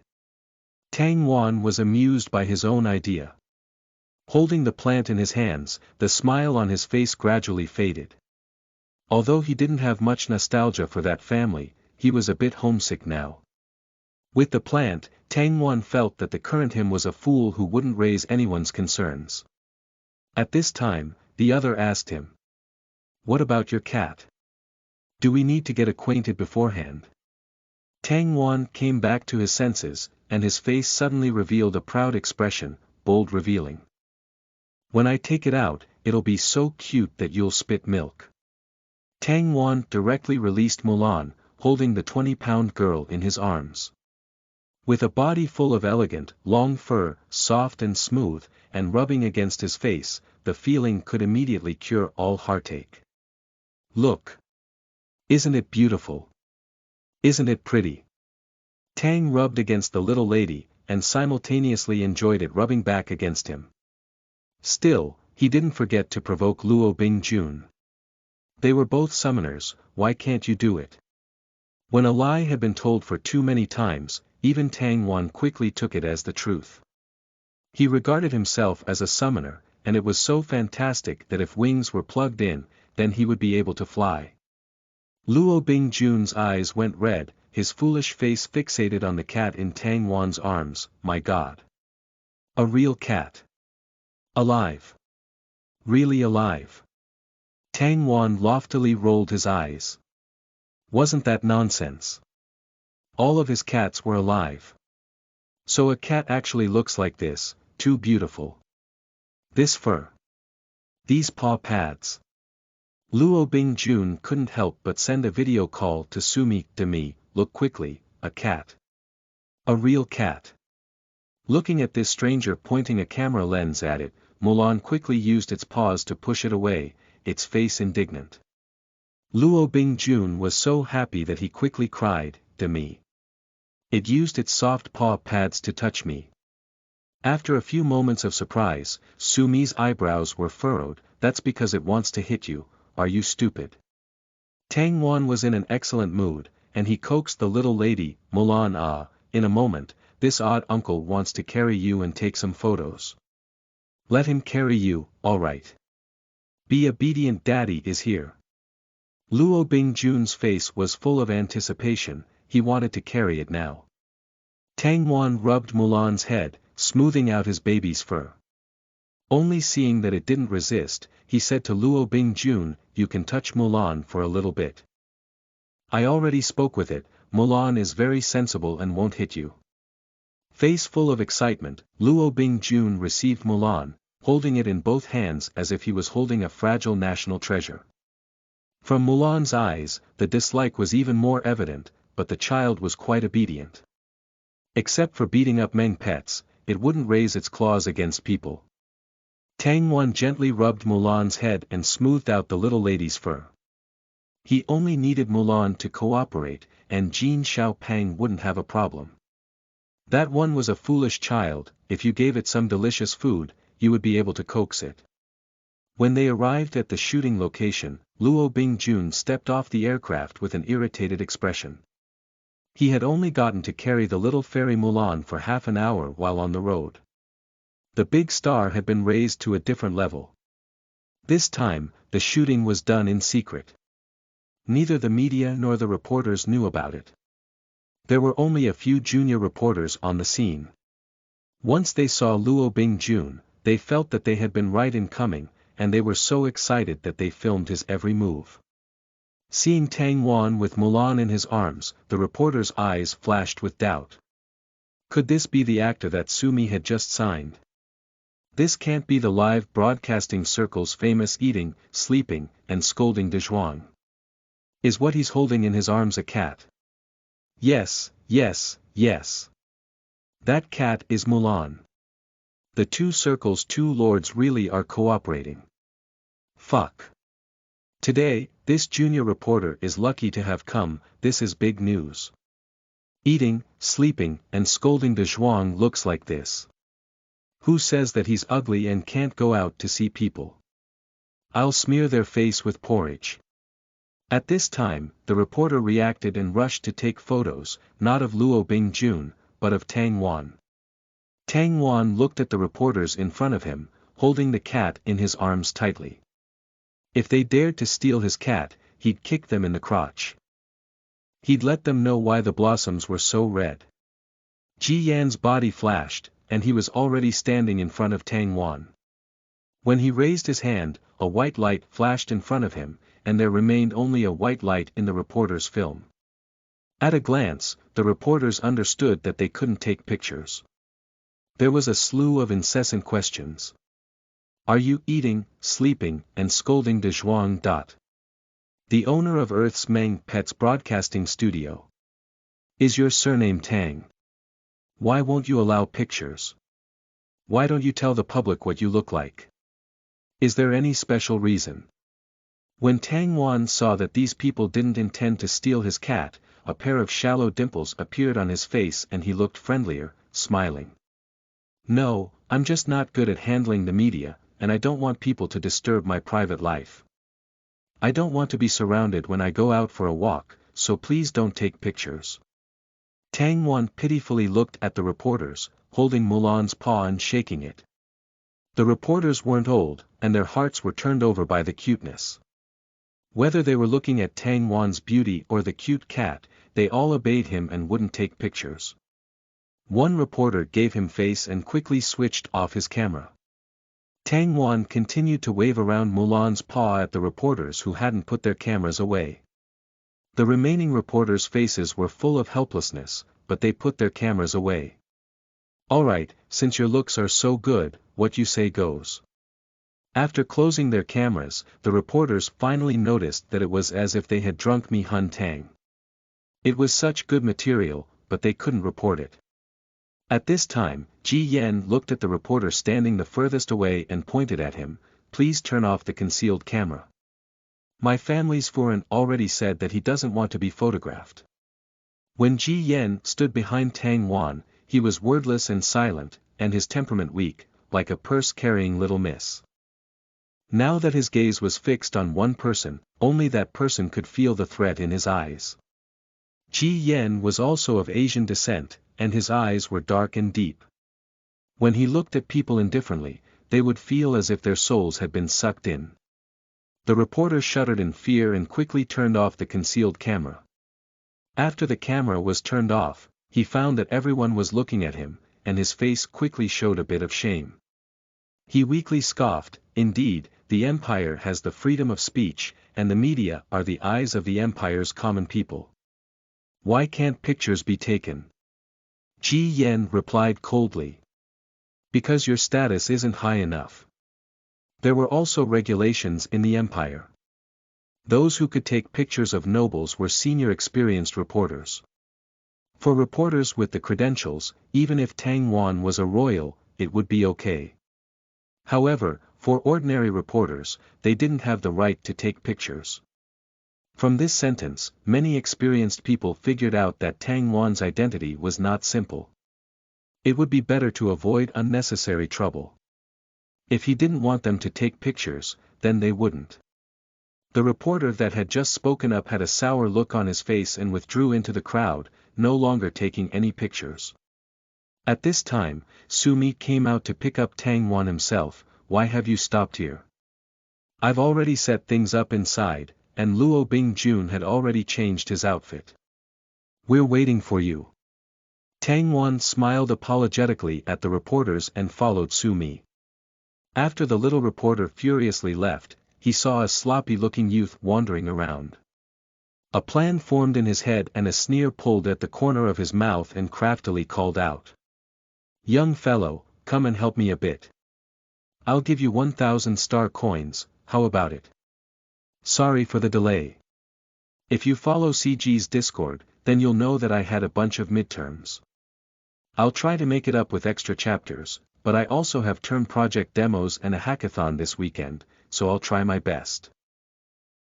Speaker 1: Tang Wan was amused by his own idea. Holding the plant in his hands, the smile on his face gradually faded. Although he didn't have much nostalgia for that family, he was a bit homesick now. With the plant, Tang Wan felt that the current him was a fool who wouldn't raise anyone's concerns. At this time, the other asked him. What about your cat? Do we need to get acquainted beforehand? Tang Wan came back to his senses, and his face suddenly revealed a proud expression, bold revealing. When I take it out, it'll be so cute that you'll spit milk. Tang Wan directly released Mulan, holding the 20-pound girl in his arms. With a body full of elegant, long fur, soft and smooth, and rubbing against his face, the feeling could immediately cure all heartache. Look! Isn't it beautiful? Isn't it pretty? Tang rubbed against the little lady, and simultaneously enjoyed it rubbing back against him. Still, he didn't forget to provoke Luo Bingjun. They were both summoners, why can't you do it? When a lie had been told for too many times, even Tang Wan quickly took it as the truth. He regarded himself as a summoner, and it was so fantastic that if wings were plugged in, then he would be able to fly. Luo Bingjun's eyes went red, his foolish face fixated on the cat in Tang Wan's arms. My God! A real cat! Alive! Really alive! Tang Wan loftily rolled his eyes. Wasn't that nonsense? All of his cats were alive. So a cat actually looks like this, too beautiful. This fur. These paw pads. Luo Bingjun couldn't help but send a video call to Sumi. Demi, look quickly, a cat. A real cat. Looking at this stranger pointing a camera lens at it, Mulan quickly used its paws to push it away, its face indignant. Luo Bingjun was so happy that he quickly cried, Demi. It used its soft paw pads to touch me. After a few moments of surprise, Sumi's eyebrows were furrowed. That's because it wants to hit you, are you stupid? Tang Wan was in an excellent mood, and he coaxed the little lady, Mulan. In a moment, this odd uncle wants to carry you and take some photos. Let him carry you, alright. Be obedient, daddy is here. Luo Bingjun's face was full of anticipation, he wanted to carry it now. Tang Wan rubbed Mulan's head, smoothing out his baby's fur. Only seeing that it didn't resist, he said to Luo Bingjun, you can touch Mulan for a little bit. I already spoke with it, Mulan is very sensible and won't hit you. Face full of excitement, Luo Bingjun received Mulan, holding it in both hands as if he was holding a fragile national treasure. From Mulan's eyes, the dislike was even more evident, but the child was quite obedient. Except for beating up Meng pets, it wouldn't raise its claws against people. Tang Wan gently rubbed Mulan's head and smoothed out the little lady's fur. He only needed Mulan to cooperate, and Jin Xiaopeng wouldn't have a problem. That one was a foolish child, if you gave it some delicious food, you would be able to coax it. When they arrived at the shooting location, Luo Bingjun stepped off the aircraft with an irritated expression. He had only gotten to carry the little fairy Mulan for half an hour while on the road. The big star had been raised to a different level. This time, the shooting was done in secret. Neither the media nor the reporters knew about it. There were only a few junior reporters on the scene. Once they saw Luo Bingjun, they felt that they had been right in coming, and they were so excited that they filmed his every move. Seeing Tang Wan with Mulan in his arms, the reporter's eyes flashed with doubt. Could this be the actor that Sumi had just signed? This can't be the live broadcasting circle's famous eating, sleeping, and scolding de Zhuang. Is what he's holding in his arms a cat? Yes, yes, yes. That cat is Mulan. The two circles' two lords really are cooperating. Fuck. Today, this junior reporter is lucky to have come, this is big news. Eating, sleeping, and scolding de Zhuang looks like this. Who says that he's ugly and can't go out to see people? I'll smear their face with porridge. At this time, the reporter reacted and rushed to take photos, not of Luo Bingjun, but of Tang Wan. Tang Wan looked at the reporters in front of him, holding the cat in his arms tightly. If they dared to steal his cat, he'd kick them in the crotch. He'd let them know why the blossoms were so red. Ji Yan's body flashed, and he was already standing in front of Tang Wan. When he raised his hand, a white light flashed in front of him, and there remained only a white light in the reporter's film. At a glance, the reporters understood that they couldn't take pictures. There was a slew of incessant questions. Are you eating, sleeping, and scolding de Zhuang? The owner of Earth's Meng Pets Broadcasting Studio. Is your surname Tang? Why won't you allow pictures? Why don't you tell the public what you look like? Is there any special reason? When Tang Wan saw that these people didn't intend to steal his cat, a pair of shallow dimples appeared on his face and he looked friendlier, smiling. No, I'm just not good at handling the media, and I don't want people to disturb my private life. I don't want to be surrounded when I go out for a walk, so please don't take pictures. Tang Wan pitifully looked at the reporters, holding Mulan's paw and shaking it. The reporters weren't old, and their hearts were turned over by the cuteness. Whether they were looking at Tang Wan's beauty or the cute cat, they all obeyed him and wouldn't take pictures. One reporter gave him face and quickly switched off his camera. Tang Wan continued to wave around Mulan's paw at the reporters who hadn't put their cameras away. The remaining reporters' faces were full of helplessness, but they put their cameras away. Alright, since your looks are so good, what you say goes. After closing their cameras, the reporters finally noticed that it was as if they had drunk Mi Hun Tang. It was such good material, but they couldn't report it. At this time, Ji Yan looked at the reporter standing the furthest away and pointed at him, please turn off the concealed camera. My family's Furan already said that he doesn't want to be photographed. When Ji Yan stood behind Tang Wan, he was wordless and silent, and his temperament weak, like a purse-carrying little miss. Now that his gaze was fixed on one person, only that person could feel the threat in his eyes. Ji Yan was also of Asian descent, and his eyes were dark and deep. When he looked at people indifferently, they would feel as if their souls had been sucked in. The reporter shuddered in fear and quickly turned off the concealed camera. After the camera was turned off, he found that everyone was looking at him, and his face quickly showed a bit of shame. He weakly scoffed, indeed, the empire has the freedom of speech, and the media are the eyes of the empire's common people. Why can't pictures be taken? Ji Yan replied coldly. Because your status isn't high enough. There were also regulations in the empire. Those who could take pictures of nobles were senior experienced reporters. For reporters with the credentials, even if Tang Wan was a royal, it would be okay. However, for ordinary reporters, they didn't have the right to take pictures. From this sentence, many experienced people figured out that Tang Wan's identity was not simple. It would be better to avoid unnecessary trouble. If he didn't want them to take pictures, then they wouldn't. The reporter that had just spoken up had a sour look on his face and withdrew into the crowd, no longer taking any pictures. At this time, Sumi came out to pick up Tang Wan himself. Why have you stopped here? I've already set things up inside, and Luo Bingjun had already changed his outfit. We're waiting for you. Tang Wan smiled apologetically at the reporters and followed Sumi. After the little reporter furiously left, he saw a sloppy-looking youth wandering around. A plan formed in his head and a sneer pulled at the corner of his mouth and craftily called out. "Young fellow, come and help me a bit. I'll give you 1,000 star coins, how about it? Sorry for the delay. If you follow CG's Discord, then you'll know that I had a bunch of midterms. I'll try to make it up with extra chapters, but I also have term project demos and a hackathon this weekend, so I'll try my best."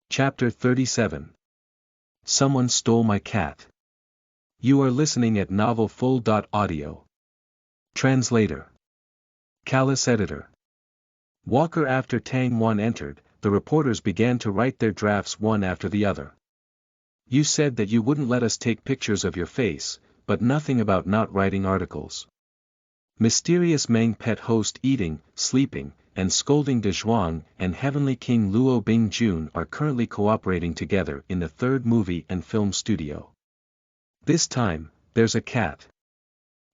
Speaker 1: Chapter 37. Someone Stole My Cat. You are listening at novelfull.audio. Translator. Callous Editor. Walker. After Tang Wan entered, the reporters began to write their drafts one after the other. "You said that you wouldn't let us take pictures of your face, but nothing about not writing articles. Mysterious Meng Pet host eating, sleeping, and scolding De Zhuang and Heavenly King Luo Bingjun are currently cooperating together in the third movie and film studio. This time, there's a cat.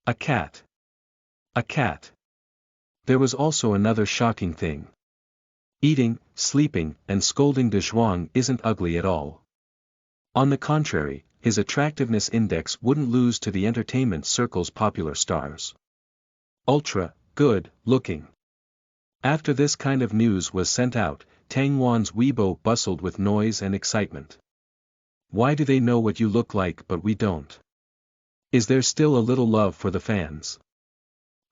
Speaker 1: A cat. A cat." There was also another shocking thing. Eating, sleeping, and scolding De Zhuang isn't ugly at all. On the contrary, his attractiveness index wouldn't lose to the entertainment circle's popular stars. Ultra, good, looking. After this kind of news was sent out, Tang Wan's Weibo bustled with noise and excitement. "Why do they know what you look like but we don't? Is there still a little love for the fans?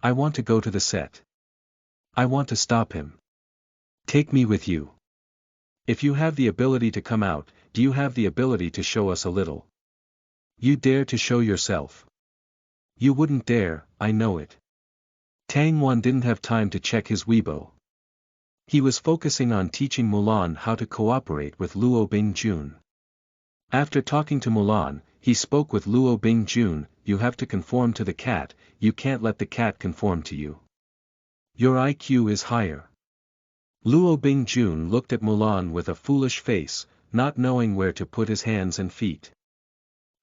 Speaker 1: I want to go to the set. I want to stop him. Take me with you. If you have the ability to come out, do you have the ability to show us a little? You dare to show yourself? You wouldn't dare, I know it." Tang Wan didn't have time to check his Weibo. He was focusing on teaching Mulan how to cooperate with Luo Bingjun. After talking to Mulan, he spoke with Luo Bingjun. "You have to conform to the cat, you can't let the cat conform to you. Your IQ is higher." Luo Bingjun looked at Mulan with a foolish face, not knowing where to put his hands and feet.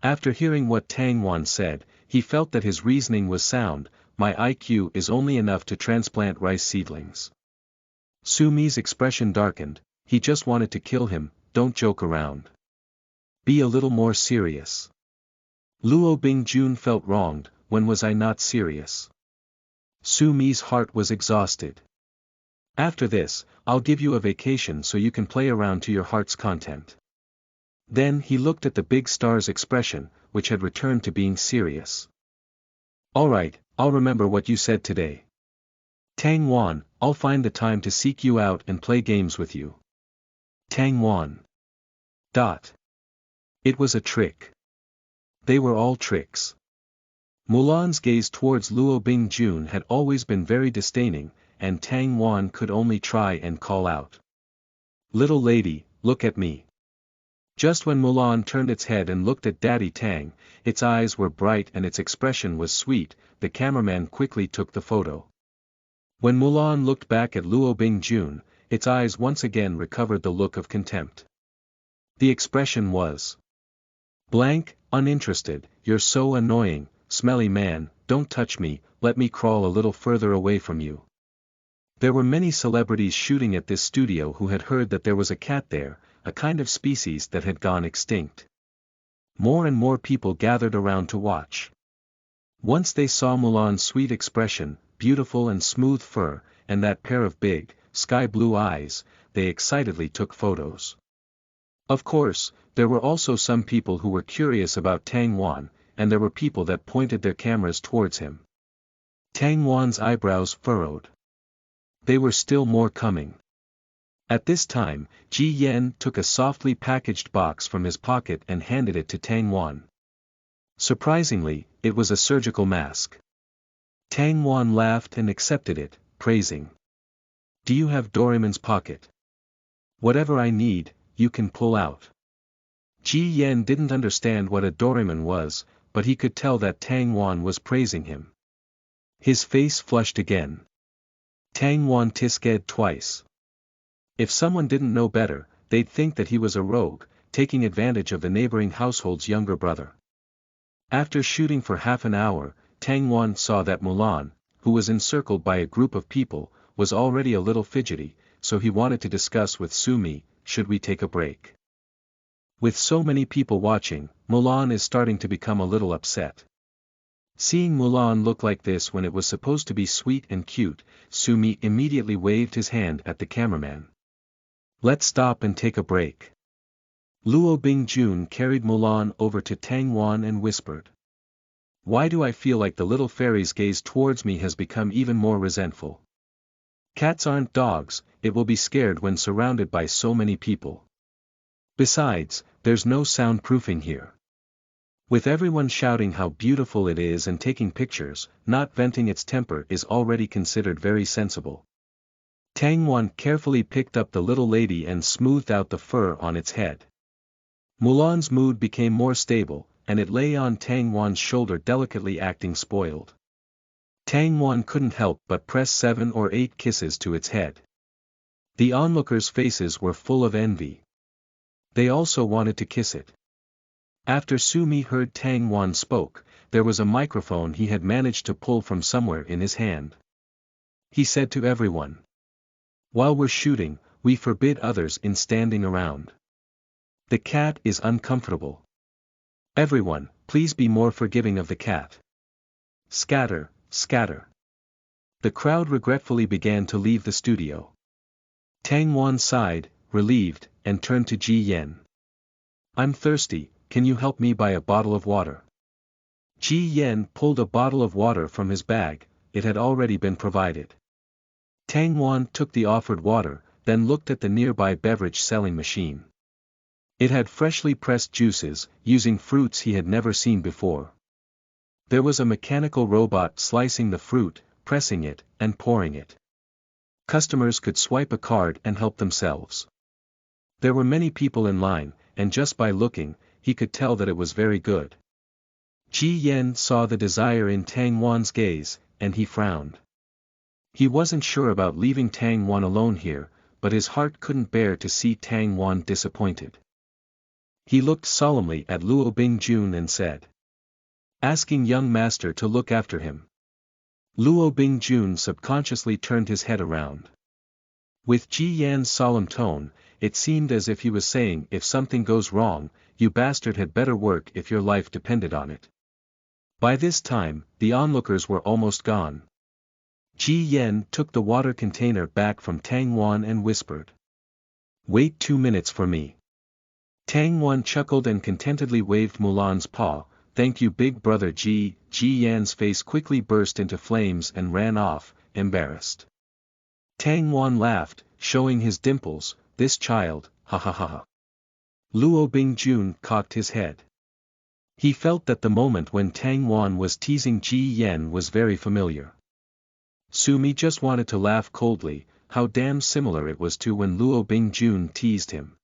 Speaker 1: After hearing what Tang Wan said, he felt that his reasoning was sound. "My IQ is only enough to transplant rice seedlings." Su Mi's expression darkened. He just wanted to kill him. "Don't joke around. Be a little more serious." Luo Bingjun felt wronged. "When was I not serious?" Su Mi's heart was exhausted. "After this, I'll give you a vacation so you can play around to your heart's content." Then he looked at the big star's expression, which had returned to being serious. "Alright, I'll remember what you said today. Tang Wan, I'll find the time to seek you out and play games with you." Tang Wan. It was a trick. They were all tricks. Mulan's gaze towards Luo Bingjun had always been very disdaining, and Tang Wan could only try and call out. "Little lady, look at me." Just when Mulan turned its head and looked at Daddy Tang, its eyes were bright and its expression was sweet. The cameraman quickly took the photo. When Mulan looked back at Luo Bingjun, its eyes once again recovered the look of contempt. The expression was blank, uninterested. "You're so annoying, smelly man, don't touch me, let me crawl a little further away from you." There were many celebrities shooting at this studio who had heard that there was a cat there, a kind of species that had gone extinct. More and more people gathered around to watch. Once they saw Mulan's sweet expression, beautiful and smooth fur, and that pair of big, sky-blue eyes, they excitedly took photos. Of course, there were also some people who were curious about Tang Wan, and there were people that pointed their cameras towards him. Tang Wan's eyebrows furrowed. They were still more coming. At this time, Ji Yen took a softly packaged box from his pocket and handed it to Tang Wan. Surprisingly, it was a surgical mask. Tang Wan laughed and accepted it, praising. "Do you have Doraemon's pocket? Whatever I need, you can pull out." Ji Yen didn't understand what a Doraemon was, but he could tell that Tang Wan was praising him. His face flushed again. Tang Wan tisked twice. If someone didn't know better, they'd think that he was a rogue, taking advantage of the neighboring household's younger brother. After shooting for half an hour, Tang Wan saw that Mulan, who was encircled by a group of people, was already a little fidgety, so he wanted to discuss with Sumi, should we take a break? With so many people watching, Mulan is starting to become a little upset. Seeing Mulan look like this when it was supposed to be sweet and cute, Sumi immediately waved his hand at the cameraman. Let's stop and take a break. Luo Bingjun carried Mulan over to Tang Wan and whispered. Why do I feel like the little fairy's gaze towards me has become even more resentful? Cats aren't dogs, it will be scared when surrounded by so many people. Besides, there's no soundproofing here. With everyone shouting how beautiful it is and taking pictures, not venting its temper is already considered very sensible. Tang Wan carefully picked up the little lady and smoothed out the fur on its head. Mulan's mood became more stable, and it lay on Tang Wan's shoulder delicately acting spoiled. Tang Wan couldn't help but press 7 or 8 kisses to its head. The onlookers' faces were full of envy. They also wanted to kiss it. After Sumi heard Tang Wan spoke, there was a microphone he had managed to pull from somewhere in his hand. He said to everyone. While we're shooting, we forbid others in standing around. The cat is uncomfortable. Everyone, please be more forgiving of the cat. Scatter, scatter. The crowd regretfully began to leave the studio. Tang Wan sighed, relieved, and turned to Ji Yen. I'm thirsty, can you help me buy a bottle of water? Ji Yen pulled a bottle of water from his bag, it had already been provided. Tang Wan took the offered water, then looked at the nearby beverage selling machine. It had freshly pressed juices, using fruits he had never seen before. There was a mechanical robot slicing the fruit, pressing it, and pouring it. Customers could swipe a card and help themselves. There were many people in line, and just by looking, he could tell that it was very good. Ji Yen saw the desire in Tang Wan's gaze, and he frowned. He wasn't sure about leaving Tang Wan alone here, but his heart couldn't bear to see Tang Wan disappointed. He looked solemnly at Luo Bingjun and said. Asking young master to look after him. Luo Bingjun subconsciously turned his head around. With Ji Yan's solemn tone, it seemed as if he was saying if something goes wrong, you bastard had better work if your life depended on it. By this time, the onlookers were almost gone. Ji Yen took the water container back from Tang Wan and whispered. Wait 2 minutes for me. Tang Wan chuckled and contentedly waved Mulan's paw, thank you big brother Ji. Ji Yan's face quickly burst into flames and ran off, embarrassed. Tang Wan laughed, showing his dimples, this child, ha ha ha ha. Luo Bingjun cocked his head. He felt that the moment when Tang Wan was teasing Ji Yen was very familiar. Sumi just wanted to laugh coldly, how damn similar it was to when Luo Bingjun teased him.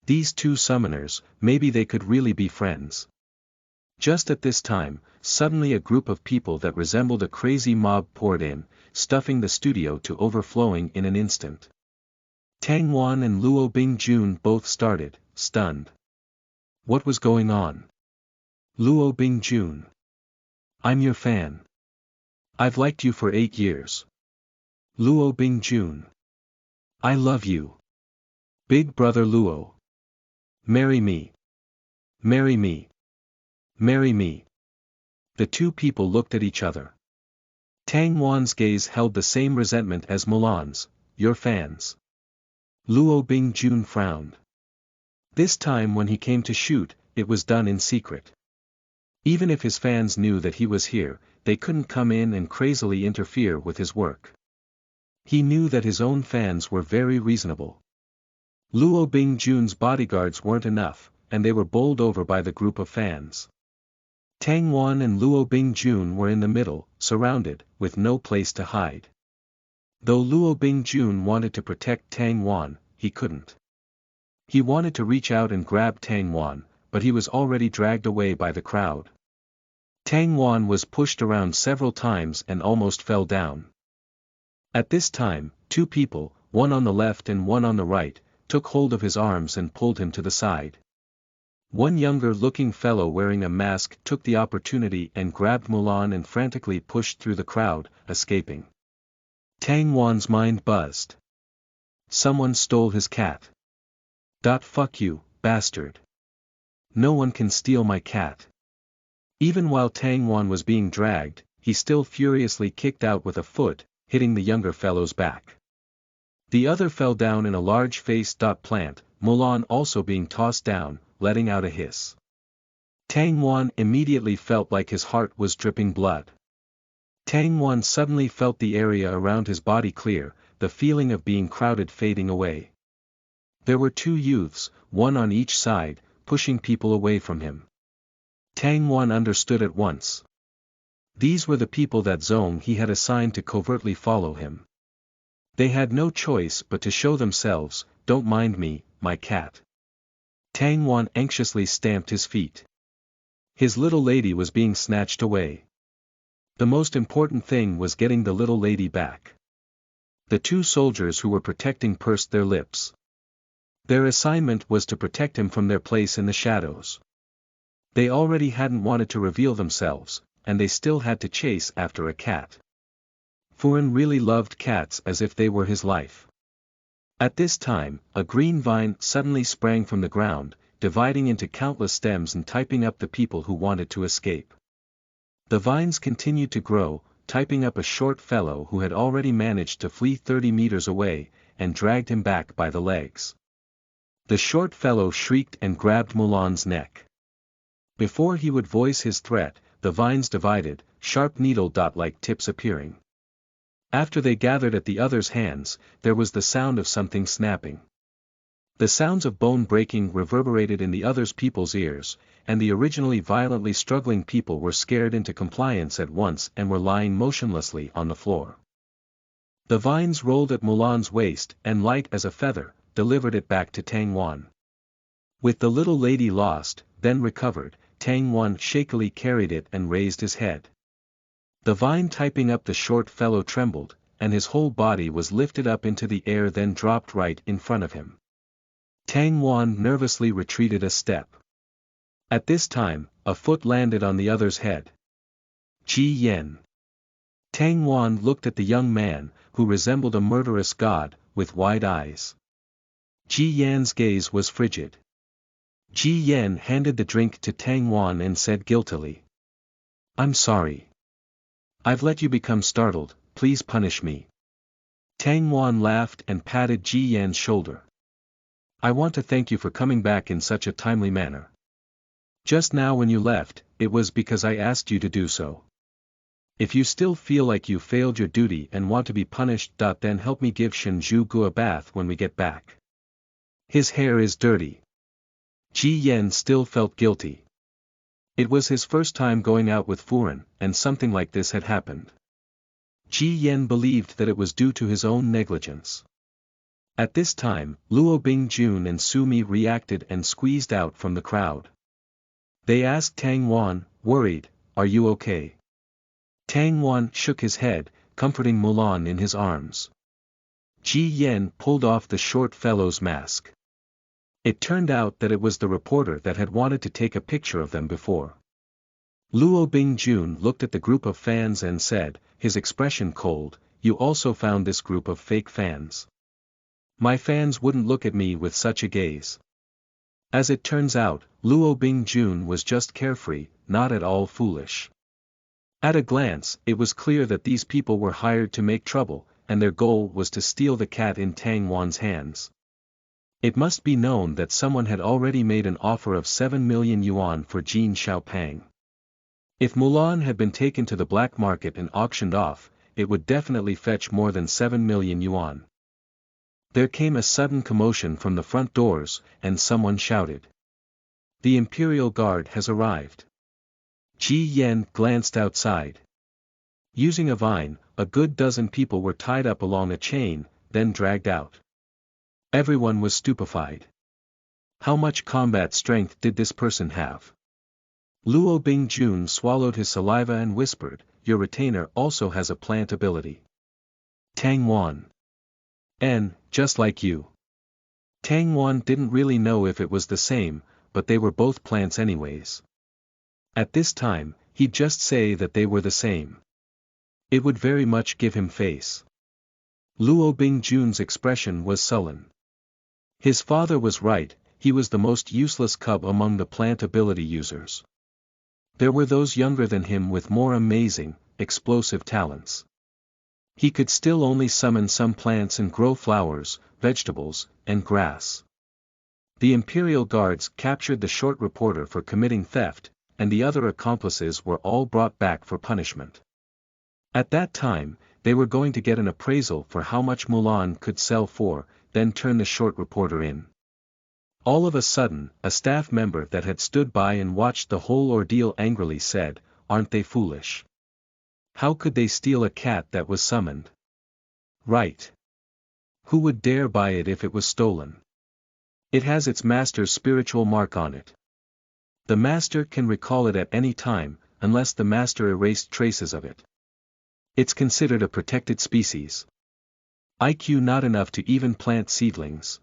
Speaker 1: These two summoners, maybe they could really be friends. Just at this time, suddenly a group of people that resembled a crazy mob poured in, stuffing the studio to overflowing in an instant. Tang Wan and Luo Bingjun both started, stunned. What was going on? Luo Bingjun. I'm your fan. I've liked you for 8 years. Luo Bingjun. I love you. Big brother Luo. Marry me. Marry me. Marry me. The two people looked at each other. Tang Wan's gaze held the same resentment as Mulan's, your fans. Luo Bingjun frowned. This time when he came to shoot, it was done in secret. Even if his fans knew that he was here, they couldn't come in and crazily interfere with his work. He knew that his own fans were very reasonable. Luo Bingjun's bodyguards weren't enough, and they were bowled over by the group of fans. Tang Wan and Luo Bingjun were in the middle, surrounded, with no place to hide. Though Luo Bingjun wanted to protect Tang Wan, he couldn't. He wanted to reach out and grab Tang Wan, but he was already dragged away by the crowd. Tang Wan was pushed around several times and almost fell down. At this time, 2 people, one on the left and one on the right, took hold of his arms and pulled him to the side. One younger-looking fellow wearing a mask took the opportunity and grabbed Mulan and frantically pushed through the crowd, escaping. Tang Wan's mind buzzed. Someone stole his cat. Fuck you, bastard. No one can steal my cat. Even while Tang Wan was being dragged, he still furiously kicked out with a foot, hitting the younger fellow's back. The other fell down in a large face. Plant, Mulan also being tossed down, letting out a hiss. Tang Wan immediately felt like his heart was dripping blood. Tang Wan suddenly felt the area around his body clear, the feeling of being crowded fading away. There were two youths, one on each side, pushing people away from him. Tang Wan understood at once. These were the people that Zhong He had assigned to covertly follow him. They had no choice but to show themselves. Don't mind me, my cat. Tang Wan anxiously stamped his feet. His little lady was being snatched away. The most important thing was getting the little lady back. The two soldiers who were protecting pursed their lips. Their assignment was to protect him from their place in the shadows. They already hadn't wanted to reveal themselves, and they still had to chase after a cat. Furen really loved cats as if they were his life. At this time, a green vine suddenly sprang from the ground, dividing into countless stems and typing up the people who wanted to escape. The vines continued to grow, typing up a short fellow who had already managed to flee 30 meters away, and dragged him back by the legs. The short fellow shrieked and grabbed Mulan's neck. Before he would voice his threat, the vines divided, sharp needle-like tips appearing. After they gathered at the other's hands, there was the sound of something snapping. The sounds of bone breaking reverberated in the other's people's ears, and the originally violently struggling people were scared into compliance at once and were lying motionlessly on the floor. The vines rolled at Mulan's waist and, light as a feather, delivered it back to Tang Wan. With the little lady lost, then recovered, Tang Wan shakily carried it and raised his head. The vine typing up the short fellow trembled, and his whole body was lifted up into the air, then dropped right in front of him. Tang Wan nervously retreated a step. At this time, a foot landed on the other's head. Ji Yen. Tang Wan looked at the young man, who resembled a murderous god, with wide eyes. Ji Yan's gaze was frigid. Ji Yen handed the drink to Tang Wan and said guiltily. I'm sorry. I've let you become startled, please punish me. Tang Wan laughed and patted Ji Yan's shoulder. I want to thank you for coming back in such a timely manner. Just now when you left, it was because I asked you to do so. If you still feel like you failed your duty and want to be punished, then help me give Shenju Gu a bath when we get back. His hair is dirty. Ji Yen still felt guilty. It was his first time going out with Furen, and something like this had happened. Ji Yen believed that it was due to his own negligence. At this time, Luo Bingjun and Su Mi reacted and squeezed out from the crowd. They asked Tang Wan, worried, are you okay? Tang Wan shook his head, comforting Mulan in his arms. Ji Yen pulled off the short fellow's mask. It turned out that it was the reporter that had wanted to take a picture of them before. Luo Bingjun looked at the group of fans and said, his expression cold, you also found this group of fake fans. My fans wouldn't look at me with such a gaze. As it turns out, Luo Bingjun was just carefree, not at all foolish. At a glance, it was clear that these people were hired to make trouble, and their goal was to steal the cat in Tang Wan's hands. It must be known that someone had already made an offer of 7 million yuan for Jin Xiaopang. If Mulan had been taken to the black market and auctioned off, it would definitely fetch more than 7 million yuan. There came a sudden commotion from the front doors, and someone shouted. The Imperial Guard has arrived. Ji Yen glanced outside. Using a vine, a good dozen people were tied up along a chain, then dragged out. Everyone was stupefied. How much combat strength did this person have? Luo Bingjun swallowed his saliva and whispered, your retainer also has a plant ability. Tang Wan. Just like you. Tang Wan didn't really know if it was the same, but they were both plants anyways. At this time, he'd just say that they were the same. It would very much give him face. Luo Bingjun's expression was sullen. His father was right, he was the most useless cub among the plant ability users. There were those younger than him with more amazing, explosive talents. He could still only summon some plants and grow flowers, vegetables, and grass. The Imperial Guards captured the short reporter for committing theft, and the other accomplices were all brought back for punishment. At that time, they were going to get an appraisal for how much Mulan could sell for, then turn the short reporter in. All of a sudden, a staff member that had stood by and watched the whole ordeal angrily said, "Aren't they foolish? How could they steal a cat that was summoned? Right. Who would dare buy it if it was stolen? It has its master's spiritual mark on it. The master can recall it at any time, unless the master erased traces of it. It's considered a protected species. IQ not enough to even plant seedlings."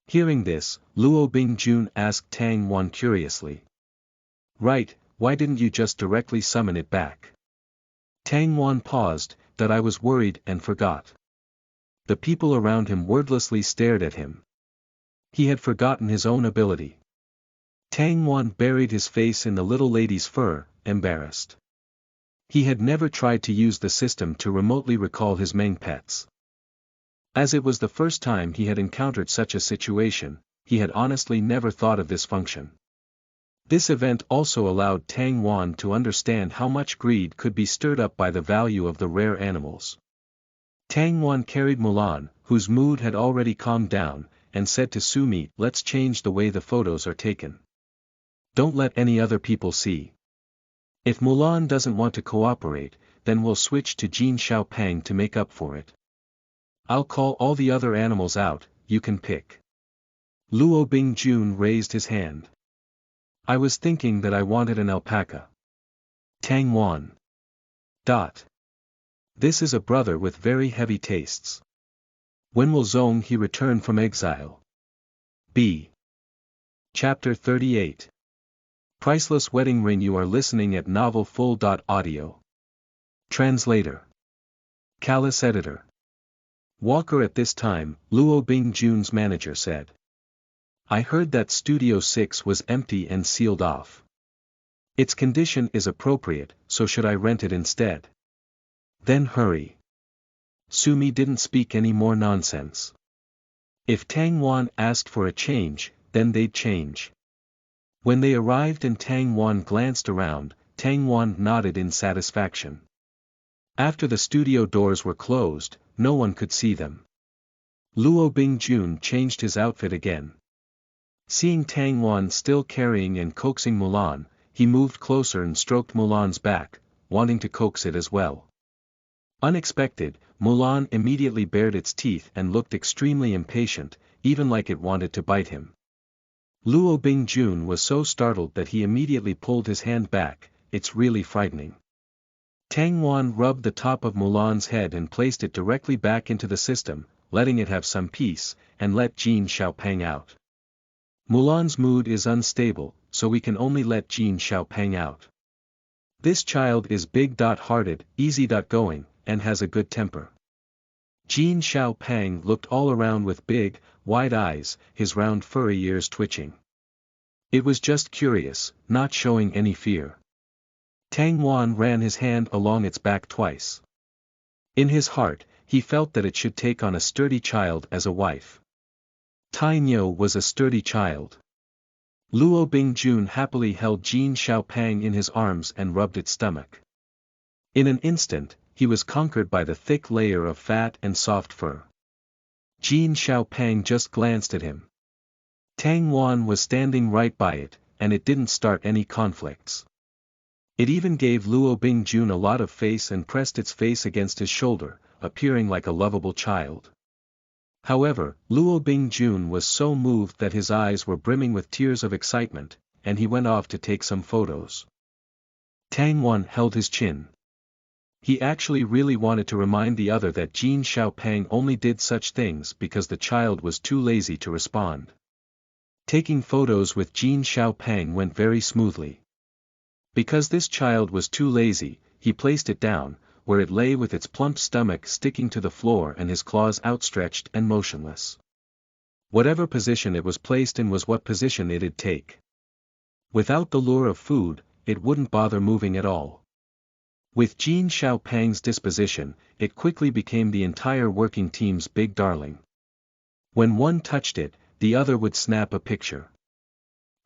Speaker 1: Hearing this, Luo Bingjun asked Tang Wan curiously. "Right, why didn't you just directly summon it back?" Tang Wan paused, "That I was worried and forgot." The people around him wordlessly stared at him. He had forgotten his own ability. Tang Wan buried his face in the little lady's fur, embarrassed. He had never tried to use the system to remotely recall his Meng pets. As it was the first time he had encountered such a situation, he had honestly never thought of this function. This event also allowed Tang Wan to understand how much greed could be stirred up by the value of the rare animals. Tang Wan carried Mulan, whose mood had already calmed down, and said to Sumi, "Let's change the way the photos are taken. Don't let any other people see. If Mulan doesn't want to cooperate, then we'll switch to Jin Xiaopeng to make up for it. I'll call all the other animals out, you can pick." Luo Bingjun raised his hand. "I was thinking that I wanted an alpaca." Tang Wan. This is a brother with very heavy tastes. When will Zong he return from exile? B. Chapter 38. Priceless Wedding Ring. You are listening at novelfull.audio. Translator. Callous Editor. Walker. At this time, Luo Bingjun's manager said, "I heard that Studio 6 was empty and sealed off. Its condition is appropriate, so should I rent it instead?" "Then hurry." Sumi didn't speak any more nonsense. If Tang Wan asked for a change, then they'd change. When they arrived and Tang Wan glanced around, Tang Wan nodded in satisfaction. After the studio doors were closed, no one could see them. Luo Bingjun changed his outfit again. Seeing Tang Wan still carrying and coaxing Mulan, he moved closer and stroked Mulan's back, wanting to coax it as well. Unexpected, Mulan immediately bared its teeth and looked extremely impatient, even like it wanted to bite him. Luo Bingjun was so startled that he immediately pulled his hand back. "It's really frightening." Tang Wan rubbed the top of Mulan's head and placed it directly back into the system, letting it have some peace, and let Jin Xiaopeng out. "Mulan's mood is unstable, so we can only let Jin Xiaopeng out. This child is big-hearted, easy-going, and has a good temper." Jin Xiaopeng looked all around with big, wide eyes, his round furry ears twitching. It was just curious, not showing any fear. Tang Wan ran his hand along its back twice. In his heart, he felt that it should take on a sturdy child as a wife. Tai Niu was a sturdy child. Luo Bingjun happily held Jin Xiaopeng in his arms and rubbed its stomach. In an instant, he was conquered by the thick layer of fat and soft fur. Jin Xiaopeng just glanced at him. Tang Wan was standing right by it, and it didn't start any conflicts. It even gave Luo Bingjun a lot of face and pressed its face against his shoulder, appearing like a lovable child. However, Luo Bingjun was so moved that his eyes were brimming with tears of excitement, and he went off to take some photos. Tang Wan held his chin. He actually really wanted to remind the other that Jin Xiaopeng only did such things because the child was too lazy to respond. Taking photos with Jin Xiaopeng went very smoothly. Because this child was too lazy, he placed it down, where it lay with its plump stomach sticking to the floor and his claws outstretched and motionless. Whatever position it was placed in was what position it'd take. Without the lure of food, it wouldn't bother moving at all. With Jin Xiaopeng's disposition, it quickly became the entire working team's big darling. When one touched it, the other would snap a picture.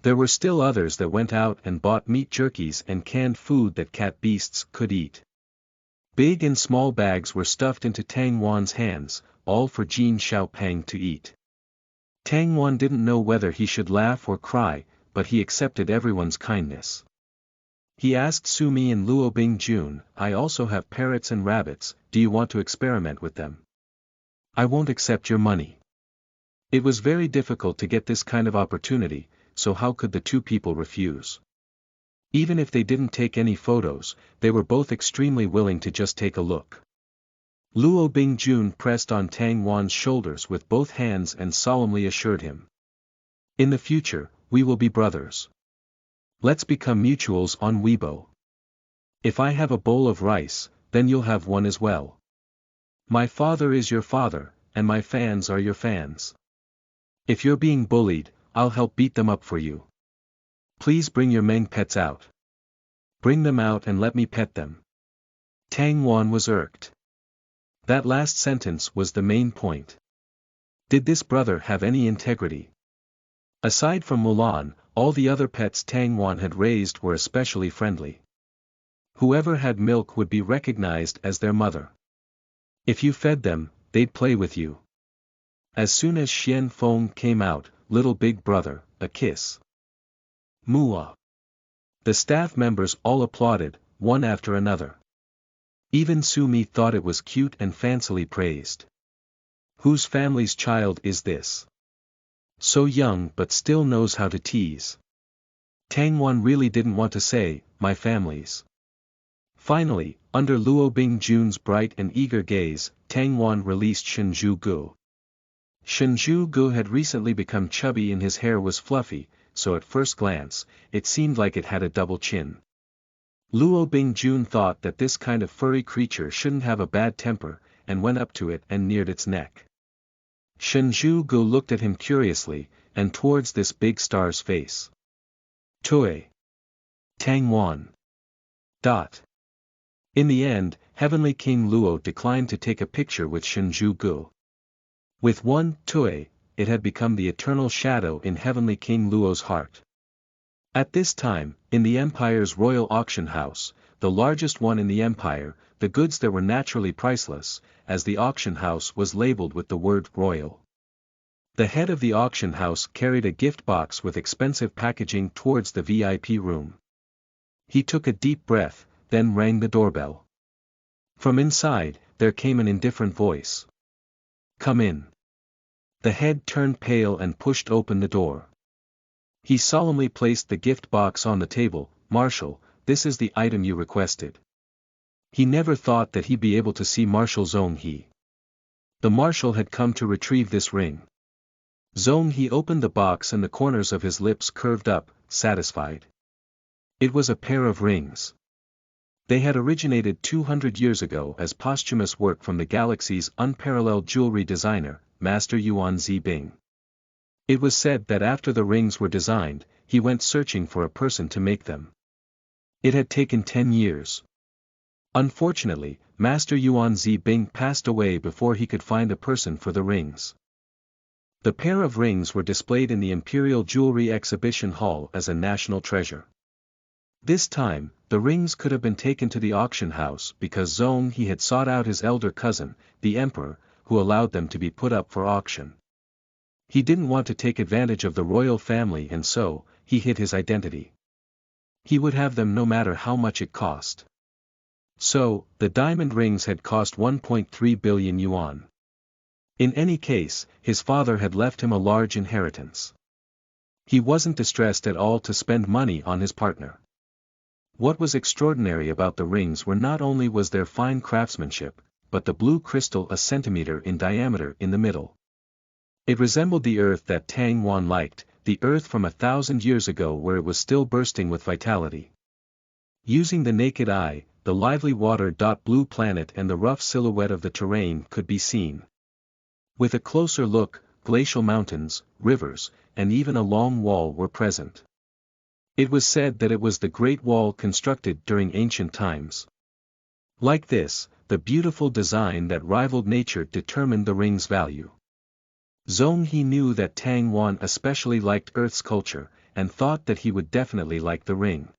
Speaker 1: There were still others that went out and bought meat jerkies and canned food that cat beasts could eat. Big and small bags were stuffed into Tang Wan's hands, all for Jin Xiaopeng to eat. Tang Wan didn't know whether he should laugh or cry, but he accepted everyone's kindness. He asked Sumi and Luo Bingjun, "I also have parrots and rabbits, do you want to experiment with them? I won't accept your money." It was very difficult to get this kind of opportunity, so how could the two people refuse? Even if they didn't take any photos, they were both extremely willing to just take a look. Luo Bingjun pressed on Tang Wan's shoulders with both hands and solemnly assured him. "In the future, we will be brothers. Let's become mutuals on Weibo. If I have a bowl of rice, then you'll have one as well. My father is your father, and my fans are your fans. If you're being bullied, I'll help beat them up for you. Please bring your Meng pets out. Bring them out and let me pet them." Tang Wan was irked. That last sentence was the main point. Did this brother have any integrity? Aside from Mulan, all the other pets Tang Wan had raised were especially friendly. Whoever had milk would be recognized as their mother. If you fed them, they'd play with you. As soon as Xian Feng came out, "Little big brother, a kiss." Mua. The staff members all applauded, one after another. Even Sumi thought it was cute and fancily praised. Whose family's child is this? So young but still knows how to tease. Tang Wan really didn't want to say, "my family's." Finally, under Luo Bingjun's bright and eager gaze, Tang Wan released Shenju Gu. Shenju Gu had recently become chubby and his hair was fluffy, so at first glance, it seemed like it had a double chin. Luo Bingjun thought that this kind of furry creature shouldn't have a bad temper, and went up to it and neared its neck. Shenju Gu looked at him curiously, and towards this big star's face. Tue. Tang Wan. In the end, Heavenly King Luo declined to take a picture with Shenju Gu. With one Tue, it had become the eternal shadow in Heavenly King Luo's heart. At this time, in the Empire's royal auction house, the largest one in the Empire, the goods that were naturally priceless, as the auction house was labeled with the word royal. The head of the auction house carried a gift box with expensive packaging towards the VIP room. He took a deep breath, then rang the doorbell. From inside, there came an indifferent voice. "Come in." The head turned pale and pushed open the door. He solemnly placed the gift box on the table. "Marshal, this is the item you requested." He never thought that he'd be able to see Marshal Zhong He. The marshal had come to retrieve this ring. Zhong He opened the box and the corners of his lips curved up, satisfied. It was a pair of rings. They had originated 200 years ago as posthumous work from the galaxy's unparalleled jewelry designer, Master Yuan Zibing. It was said that after the rings were designed, he went searching for a person to make them. It had taken 10 years. Unfortunately, Master Yuan Zibing passed away before he could find a person for the rings. The pair of rings were displayed in the Imperial Jewelry Exhibition Hall as a national treasure. This time, the rings could have been taken to the auction house because Zhong He had sought out his elder cousin, the Emperor, who allowed them to be put up for auction. He didn't want to take advantage of the royal family and so, he hid his identity. He would have them no matter how much it cost. So, the diamond rings had cost 1.3 billion yuan. In any case, his father had left him a large inheritance. He wasn't distressed at all to spend money on his partner. What was extraordinary about the rings were not only was their fine craftsmanship, but the blue crystal a centimeter in diameter in the middle. It resembled the earth that Tang Wan liked, the earth from 1,000 years ago where it was still bursting with vitality. Using the naked eye, the lively water-blue planet and the rough silhouette of the terrain could be seen. With a closer look, glacial mountains, rivers, and even a long wall were present. It was said that it was the Great Wall constructed during ancient times. Like this, the beautiful design that rivaled nature determined the ring's value. Zhong He knew that Tang Wan especially liked Earth's culture, and thought that he would definitely like the ring.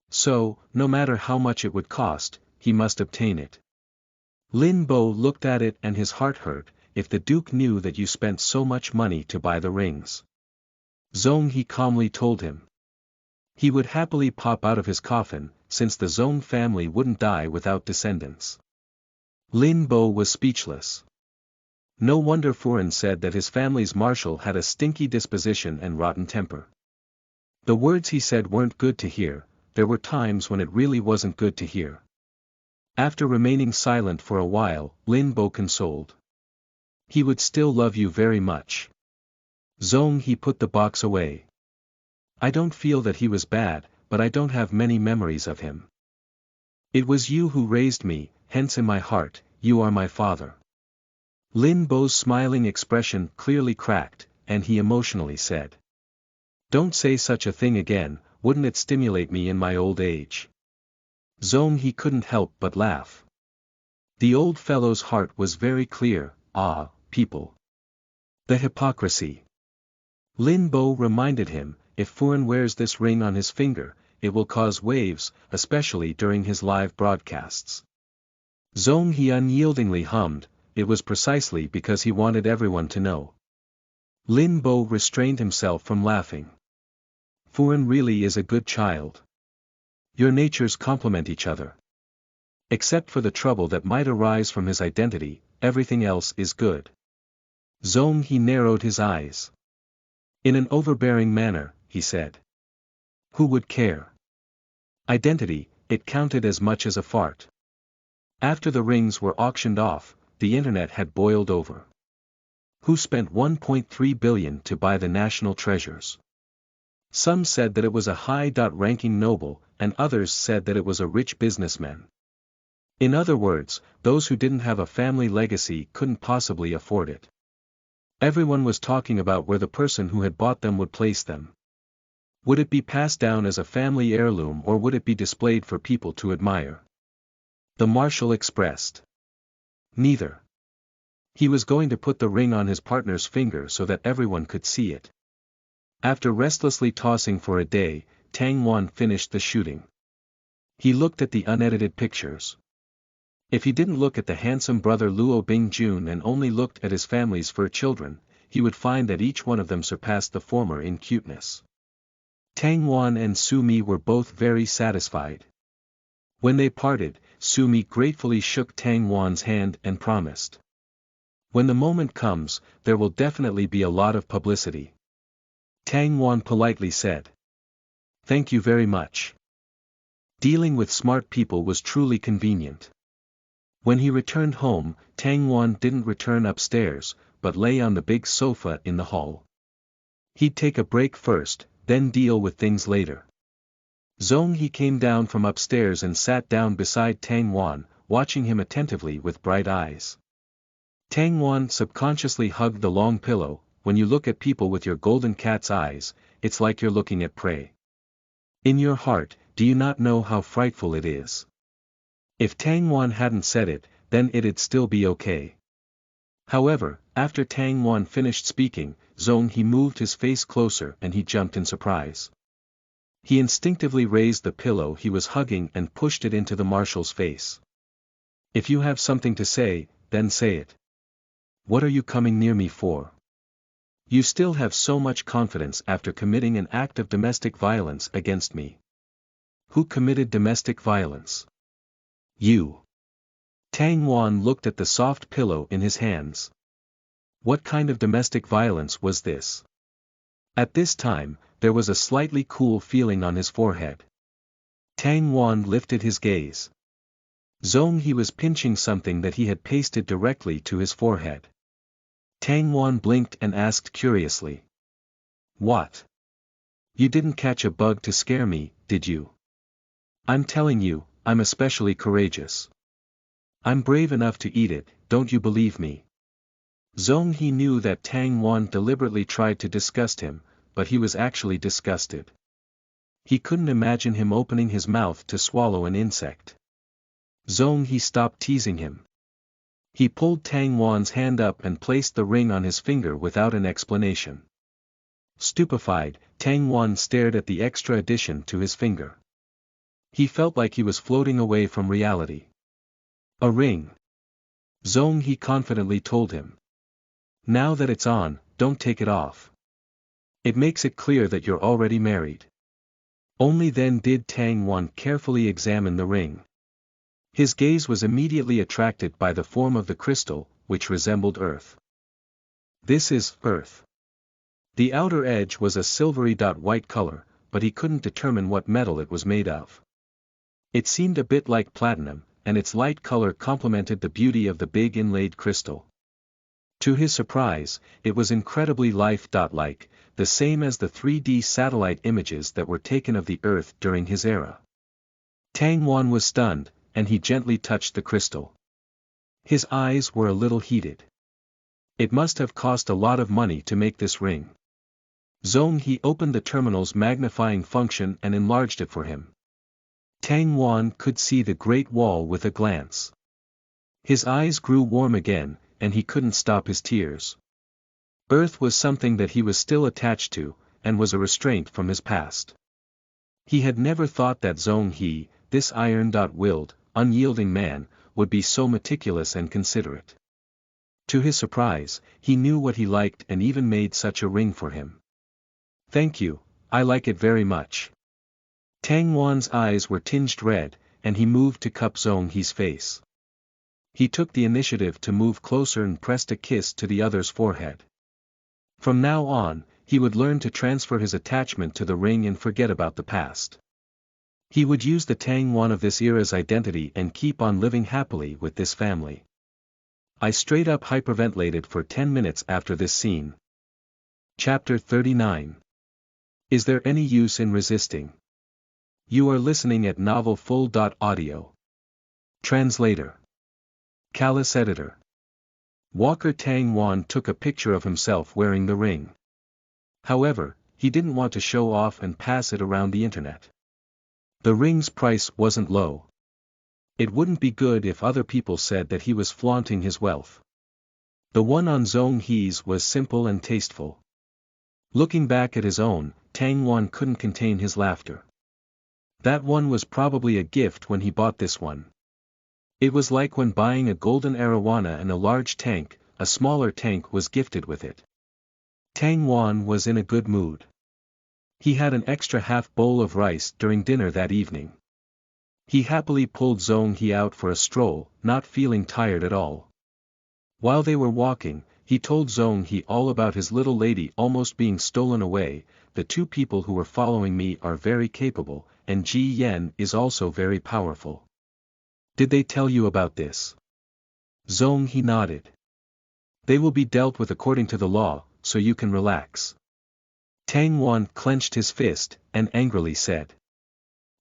Speaker 1: So, no matter how much it would cost, he must obtain it. Lin Bo looked at it and his heart hurt. If the Duke knew that you spent so much money to buy the rings. Zhong He calmly told him. He would happily pop out of his coffin, since the Zhong family wouldn't die without descendants. Lin Bo was speechless. No wonder Furen said that his family's marshal had a stinky disposition and rotten temper. The words he said weren't good to hear, there were times when it really wasn't good to hear. After remaining silent for a while, Lin Bo consoled. He would still love you very much. Zhong He put the box away. I don't feel that he was bad, but I don't have many memories of him. It was you who raised me, hence in my heart, you are my father. Lin Bo's smiling expression clearly cracked, and he emotionally said. Don't say such a thing again, wouldn't it stimulate me in my old age? Zhong He couldn't help but laugh. The old fellow's heart was very clear. People. The hypocrisy. Lin Bo reminded him, if Furen wears this ring on his finger, it will cause waves, especially during his live broadcasts. Zhong He unyieldingly hummed, it was precisely because he wanted everyone to know. Lin Bo restrained himself from laughing. Furen really is a good child. Your natures complement each other. Except for the trouble that might arise from his identity, everything else is good. Zhong He narrowed his eyes. In an overbearing manner, he said. Who would care? Identity, it counted as much as a fart. After the rings were auctioned off, the internet had boiled over. Who spent 1.3 billion to buy the national treasures? Some said that it was a high-ranking noble, and others said that it was a rich businessman. In other words, those who didn't have a family legacy couldn't possibly afford it. Everyone was talking about where the person who had bought them would place them. Would it be passed down as a family heirloom or would it be displayed for people to admire? The marshal expressed. Neither. He was going to put the ring on his partner's finger so that everyone could see it. After restlessly tossing for a day, Tang Wan finished the shooting. He looked at the unedited pictures. If he didn't look at the handsome brother Luo Bingjun and only looked at his family's fur children, he would find that each one of them surpassed the former in cuteness. Tang Wan and Su Mi were both very satisfied. When they parted, Su Mi gratefully shook Tang Wan's hand and promised. When the moment comes, there will definitely be a lot of publicity. Tang Wan politely said. Thank you very much. Dealing with smart people was truly convenient. When he returned home, Tang Wan didn't return upstairs, but lay on the big sofa in the hall. He'd take a break first, then deal with things later. Zhong He came down from upstairs and sat down beside Tang Wan, watching him attentively with bright eyes. Tang Wan subconsciously hugged the long pillow. When you look at people with your golden cat's eyes, it's like you're looking at prey. In your heart, do you not know how frightful it is? If Tang Wan hadn't said it, then it'd still be okay. However, after Tang Wan finished speaking, Zhong He moved his face closer and he jumped in surprise. He instinctively raised the pillow he was hugging and pushed it into the marshal's face. If you have something to say, then say it. What are you coming near me for? You still have so much confidence after committing an act of domestic violence against me. Who committed domestic violence? You. Tang Wan looked at the soft pillow in his hands. What kind of domestic violence was this? At this time, there was a slightly cool feeling on his forehead. Tang Wan lifted his gaze. Zhong He was pinching something that he had pasted directly to his forehead. Tang Wan blinked and asked curiously. What? You didn't catch a bug to scare me, did you? I'm telling you, I'm especially courageous. I'm brave enough to eat it, don't you believe me? Zhong He knew that Tang Wan deliberately tried to disgust him, but he was actually disgusted. He couldn't imagine him opening his mouth to swallow an insect. Zhong He stopped teasing him. He pulled Tang Wan's hand up and placed the ring on his finger without an explanation. Stupefied, Tang Wan stared at the extra addition to his finger. He felt like he was floating away from reality. A ring. Zhong He confidently told him. Now that it's on, don't take it off. It makes it clear that you're already married. Only then did Tang Wan carefully examine the ring. His gaze was immediately attracted by the form of the crystal, which resembled earth. This is earth. The outer edge was a silvery white color, but he couldn't determine what metal it was made of. It seemed a bit like platinum, and its light color complemented the beauty of the big inlaid crystal. To his surprise, it was incredibly lifelike, the same as the 3D satellite images that were taken of the Earth during his era. Tang Wan was stunned, and he gently touched the crystal. His eyes were a little heated. It must have cost a lot of money to make this ring. Zhong He opened the terminal's magnifying function and enlarged it for him. Tang Wan could see the Great Wall with a glance. His eyes grew warm again, and he couldn't stop his tears. Earth was something that he was still attached to, and was a restraint from his past. He had never thought that Zhong He, this iron-willed, unyielding man, would be so meticulous and considerate. To his surprise, he knew what he liked and even made such a ring for him. Thank you, I like it very much. Tang Wan's eyes were tinged red, and he moved to cup Zhong He's face. He took the initiative to move closer and pressed a kiss to the other's forehead. From now on, he would learn to transfer his attachment to the ring and forget about the past. He would use the Tang Wan of this era's identity and keep on living happily with this family. I straight up hyperventilated for 10 minutes after this scene. Chapter 39. Is there any use in resisting? You are listening at novelfull.audio. Translator. Callous Editor. Walker Tang Wan took a picture of himself wearing the ring. However, he didn't want to show off and pass it around the internet. The ring's price wasn't low. It wouldn't be good if other people said that he was flaunting his wealth. The one on Zhong He's was simple and tasteful. Looking back at his own, Tang Wan couldn't contain his laughter. That one was probably a gift when he bought this one. It was like when buying a golden arowana and a large tank, a smaller tank was gifted with it. Tang Wan was in a good mood. He had an extra half bowl of rice during dinner that evening. He happily pulled Zhong He out for a stroll, not feeling tired at all. While they were walking, he told Zhong He all about his little lady almost being stolen away. The two people who were following me are very capable, and Ji Yen is also very powerful. Did they tell you about this? Zhong He nodded. They will be dealt with according to the law, so you can relax. Tang Wan clenched his fist, and angrily said.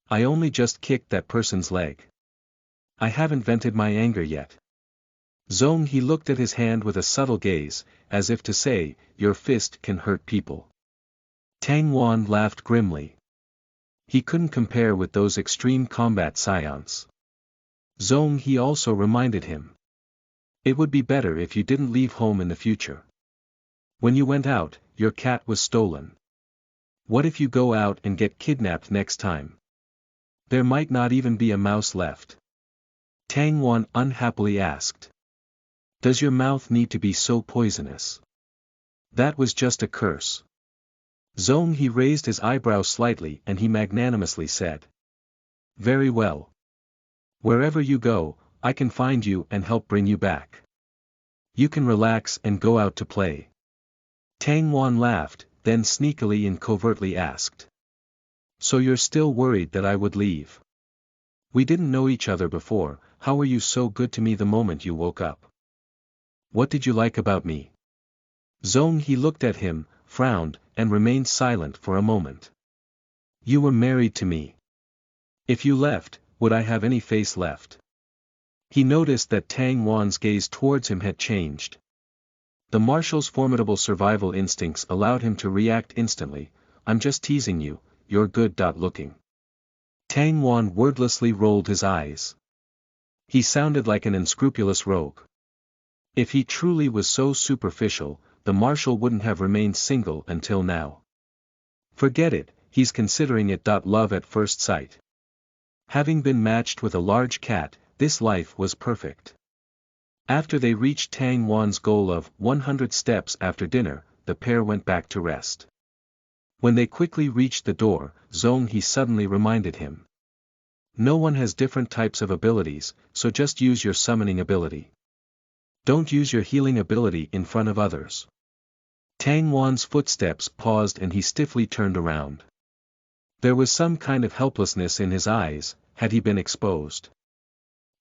Speaker 1: I only just kicked that person's leg. I haven't vented my anger yet. Zhong He looked at his hand with a subtle gaze, as if to say, your fist can hurt people. Tang Wan laughed grimly. He couldn't compare with those extreme combat scions. Zhong He also reminded him. It would be better if you didn't leave home in the future. When you went out, your cat was stolen. What if you go out and get kidnapped next time? There might not even be a mouse left. Tang Wan unhappily asked. Does your mouth need to be so poisonous? That was just a curse. Zhong He raised his eyebrows slightly and he magnanimously said. Very well. Wherever you go, I can find you and help bring you back. You can relax and go out to play. Tang Wan laughed, then sneakily and covertly asked. So you're still worried that I would leave? We didn't know each other before, how were you so good to me the moment you woke up? What did you like about me? Zhong He looked at him, frowned, and remained silent for a moment. You were married to me. If you left, would I have any face left? He noticed that Tang Wan's gaze towards him had changed. The marshal's formidable survival instincts allowed him to react instantly. I'm just teasing you, you're good. Looking. Tang Wan wordlessly rolled his eyes. He sounded like an unscrupulous rogue. If he truly was so superficial, the marshal wouldn't have remained single until now. Forget it, he's considering it. Love at first sight. Having been matched with a large cat, this life was perfect. After they reached Tang Wan's goal of 100 steps after dinner, the pair went back to rest. When they quickly reached the door, He suddenly reminded him. No one has different types of abilities, so just use your summoning ability. Don't use your healing ability in front of others. Tang Wan's footsteps paused and he stiffly turned around. There was some kind of helplessness in his eyes. Had he been exposed?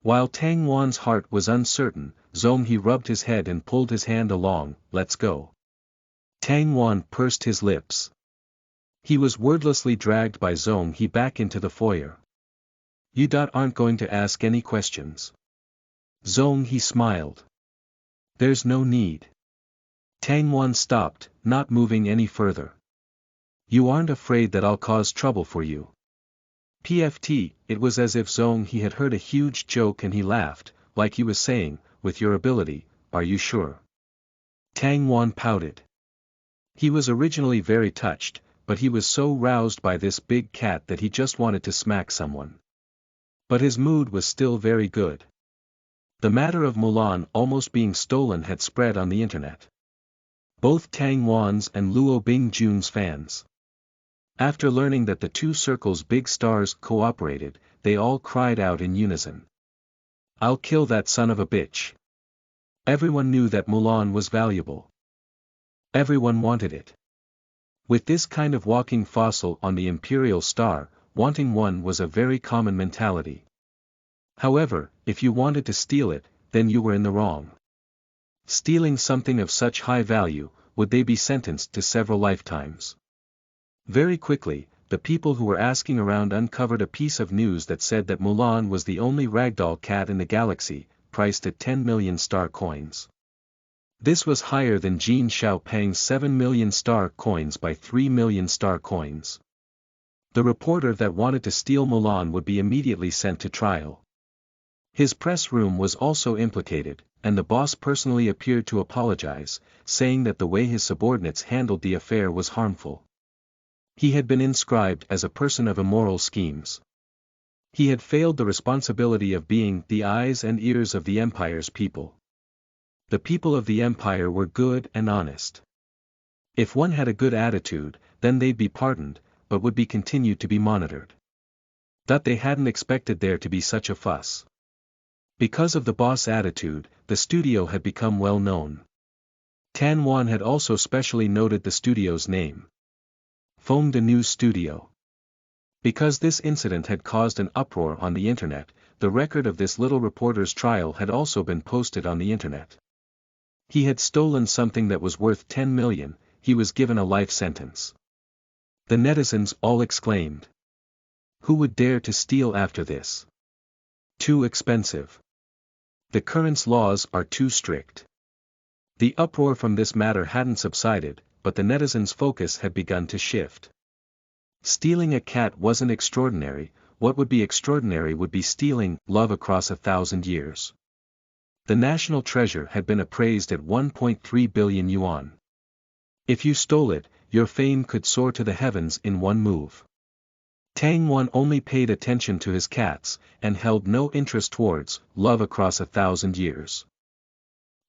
Speaker 1: While Tang Wan's heart was uncertain, He rubbed his head and pulled his hand along. Let's go. Tang Wan pursed his lips. He was wordlessly dragged by He back into the foyer. You aren't going to ask any questions? He smiled. There's no need. Tang Wan stopped, not moving any further. You aren't afraid that I'll cause trouble for you? PFT, it was as if he had heard a huge joke and he laughed, like he was saying, with your ability, are you sure? Tang Wan pouted. He was originally very touched, but he was so roused by this big cat that he just wanted to smack someone. But his mood was still very good. The matter of Mulan almost being stolen had spread on the internet. Both Tang Wan's and Luo Bingjun's fans. After learning that the two circles' big stars cooperated, they all cried out in unison. I'll kill that son of a bitch. Everyone knew that Mulan was valuable. Everyone wanted it. With this kind of walking fossil on the Imperial Star, wanting one was a very common mentality. However, if you wanted to steal it, then you were in the wrong. Stealing something of such high value, would they be sentenced to several lifetimes? Very quickly, the people who were asking around uncovered a piece of news that said that Mulan was the only ragdoll cat in the galaxy, priced at 10 million star coins. This was higher than Jin Xiaopeng's 7 million star coins by 3 million star coins. The reporter that wanted to steal Mulan would be immediately sent to trial. His press room was also implicated, and the boss personally appeared to apologize, saying that the way his subordinates handled the affair was harmful. He had been inscribed as a person of immoral schemes. He had failed the responsibility of being the eyes and ears of the Empire's people. The people of the Empire were good and honest. If one had a good attitude, then they'd be pardoned, but would be continued to be monitored. They hadn't expected there to be such a fuss. Because of the boss' attitude, the studio had become well known. Tan Wan had also specially noted the studio's name. Fong de News Studio. Because this incident had caused an uproar on the internet, the record of this little reporter's trial had also been posted on the internet. He had stolen something that was worth 10 million, he was given a life sentence. The netizens all exclaimed. Who would dare to steal after this? Too expensive. The current's laws are too strict. The uproar from this matter hadn't subsided, but the netizens' focus had begun to shift. Stealing a cat wasn't extraordinary, what would be extraordinary would be stealing love across 1,000 years. The national treasure had been appraised at 1.3 billion yuan. If you stole it, your fame could soar to the heavens in one move. Tang Wan only paid attention to his cats, and held no interest towards love across 1,000 years.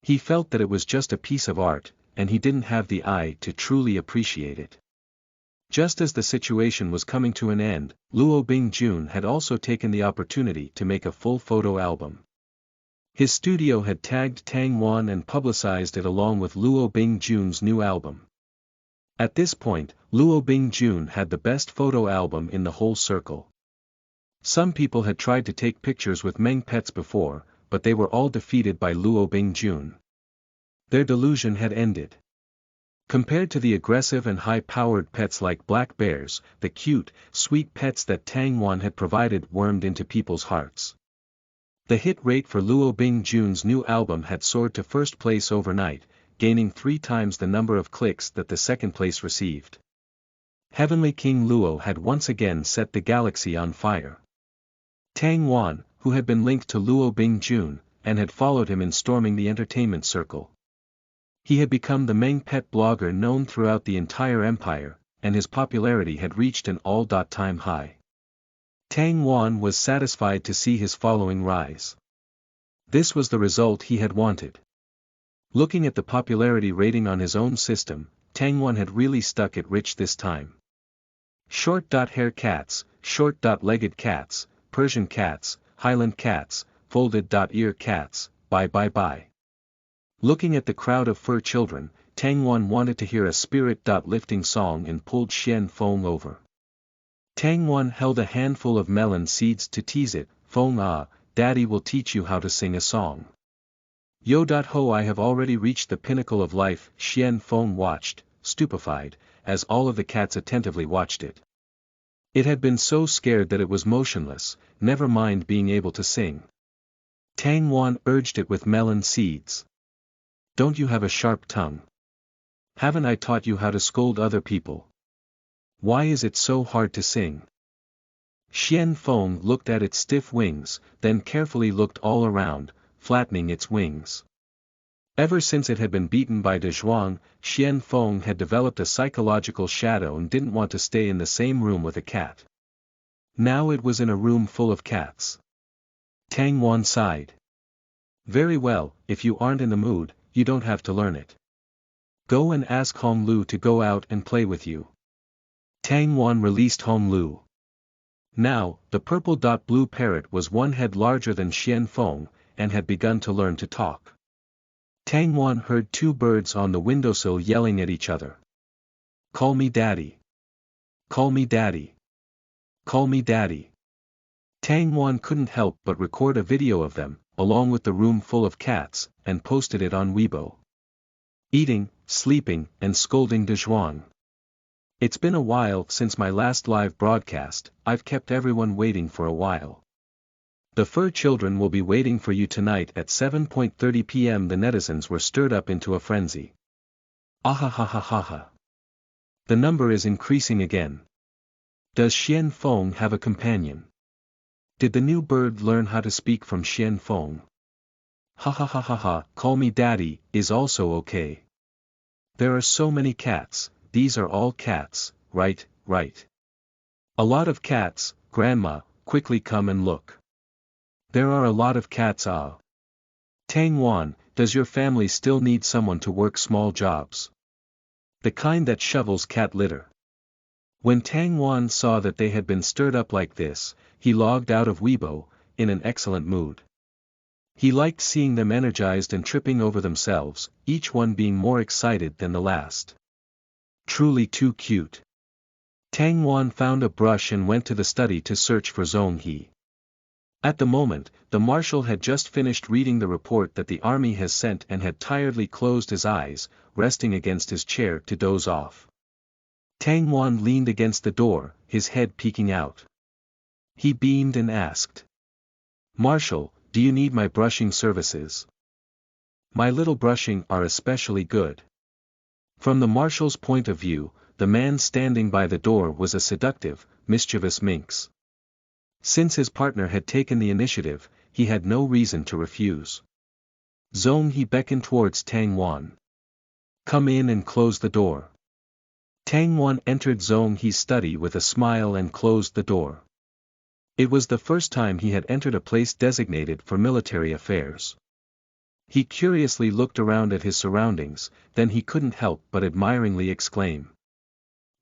Speaker 1: He felt that it was just a piece of art, and he didn't have the eye to truly appreciate it. Just as the situation was coming to an end, Luo Bingjun had also taken the opportunity to make a full photo album. His studio had tagged Tang Wan and publicized it along with Luo Bingjun's new album. At this point, Luo Bingjun had the best photo album in the whole circle. Some people had tried to take pictures with Meng Pets before, but they were all defeated by Luo Bingjun. Their delusion had ended. Compared to the aggressive and high-powered pets like black bears, the cute, sweet pets that Tang Wan had provided warmed into people's hearts. The hit rate for Luo Bingjun's new album had soared to first place overnight, gaining 3 times the number of clicks that the second place received. Heavenly King Luo had once again set the galaxy on fire. Tang Wan, who had been linked to Luo Bingjun, and had followed him in storming the entertainment circle. He had become the main pet blogger known throughout the entire empire, and his popularity had reached an all-time high. Tang Wan was satisfied to see his following rise. This was the result he had wanted. Looking at the popularity rating on his own system, Tang Wan had really stuck it rich this time. Short-hair cats, short-legged cats, Persian cats, Highland cats, folded-ear cats, bye. Looking at the crowd of fur children, Tang Wan wanted to hear a spirit-lifting song and pulled Xian Feng over. Tang Wan held a handful of melon seeds to tease it. Feng Daddy will teach you how to sing a song. Yo.ho, I have already reached the pinnacle of life. Xian Feng watched, stupefied, as all of the cats attentively watched it. It had been so scared that it was motionless, never mind being able to sing. Tang Wan urged it with melon seeds. Don't you have a sharp tongue? Haven't I taught you how to scold other people? Why is it so hard to sing? Xian Feng looked at its stiff wings, then carefully looked all around, flattening its wings. Ever since it had been beaten by De Zhuang, Xian Feng had developed a psychological shadow and didn't want to stay in the same room with a cat. Now it was in a room full of cats. Tang Wan sighed. Very well, if you aren't in the mood, you don't have to learn it. Go and ask Hong Lu to go out and play with you. Tang Wan released Hong Lu. Now, the purple-blue parrot was 1 head larger than Xian Feng, and had begun to learn to talk. Tang Wan heard 2 birds on the windowsill yelling at each other. Call me daddy. Call me daddy. Call me daddy. Tang Wan couldn't help but record a video of them, along with the room full of cats, and posted it on Weibo. Eating, sleeping, and scolding De Zhuang. It's been a while since my last live broadcast. I've kept everyone waiting for a while. The fur children will be waiting for you tonight at 7:30 p.m. The netizens were stirred up into a frenzy. Ahahahaha. The number is increasing again. Does Xian Feng have a companion? Did the new bird learn how to speak from Xian Feng? Ha, call me daddy, is also okay. There are so many cats, these are all cats, right. A lot of cats, grandma, quickly come and look. There are a lot of cats. Tang Wan, does your family still need someone to work small jobs? The kind that shovels cat litter. When Tang Wan saw that they had been stirred up like this, he logged out of Weibo, in an excellent mood. He liked seeing them energized and tripping over themselves, each one being more excited than the last. Truly too cute. Tang Wan found a brush and went to the study to search for Zhong He. At the moment, the marshal had just finished reading the report that the army has sent and had tiredly closed his eyes, resting against his chair to doze off. Tang Wan leaned against the door, his head peeking out. He beamed and asked. Marshal, do you need my brushing services? My little brushing are especially good. From the marshal's point of view, the man standing by the door was a seductive, mischievous minx. Since his partner had taken the initiative, he had no reason to refuse. Zhong He beckoned towards Tang Wan. Come in and close the door. Tang Wan entered Zhong He's study with a smile and closed the door. It was the first time he had entered a place designated for military affairs. He curiously looked around at his surroundings, then he couldn't help but admiringly exclaim.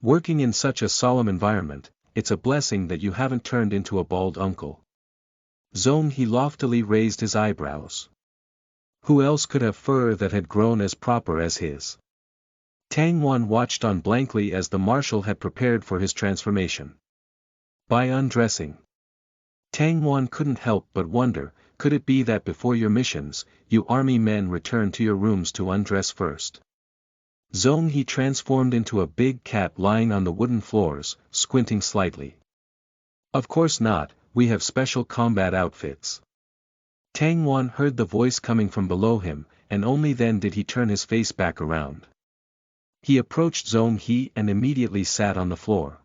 Speaker 1: Working in such a solemn environment, it's a blessing that you haven't turned into a bald uncle. Zhong He loftily raised his eyebrows. Who else could have fur that had grown as proper as his? Tang Wan watched on blankly as the marshal had prepared for his transformation. By undressing. Tang Wan couldn't help but wonder, could it be that before your missions, you army men return to your rooms to undress first? Zong He transformed into a big cat lying on the wooden floors, squinting slightly. Of course not, we have special combat outfits. Tang Wan heard the voice coming from below him, and only then did he turn his face back around. He approached Zong He and immediately sat on the floor.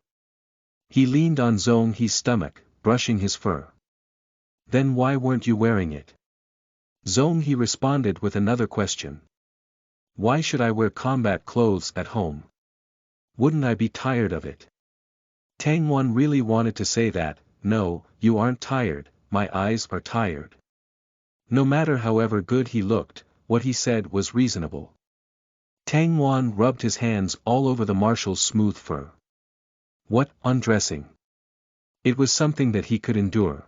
Speaker 1: He leaned on Zong He's stomach, brushing his fur. Then why weren't you wearing it? Zong He responded with another question. Why should I wear combat clothes at home? Wouldn't I be tired of it? Tang Wan really wanted to say that, no, you aren't tired, my eyes are tired. No matter however good he looked, what he said was reasonable. Tang Wan rubbed his hands all over the marshal's smooth fur. What, undressing? It was something that he could endure.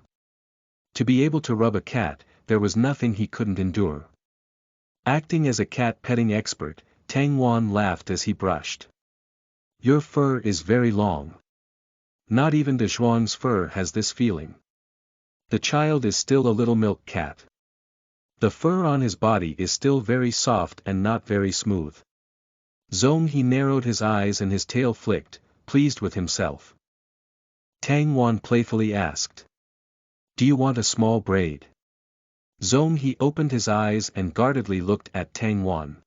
Speaker 1: To be able to rub a cat, there was nothing he couldn't endure. Acting as a cat-petting expert, Tang Wan laughed as he brushed. Your fur is very long. Not even De Zhuang's fur has this feeling. The child is still a little milk cat. The fur on his body is still very soft and not very smooth. Zong He narrowed his eyes and his tail flicked, pleased with himself. Tang Wan playfully asked. Do you want a small braid? Zong He opened his eyes and guardedly looked at Tang Wan.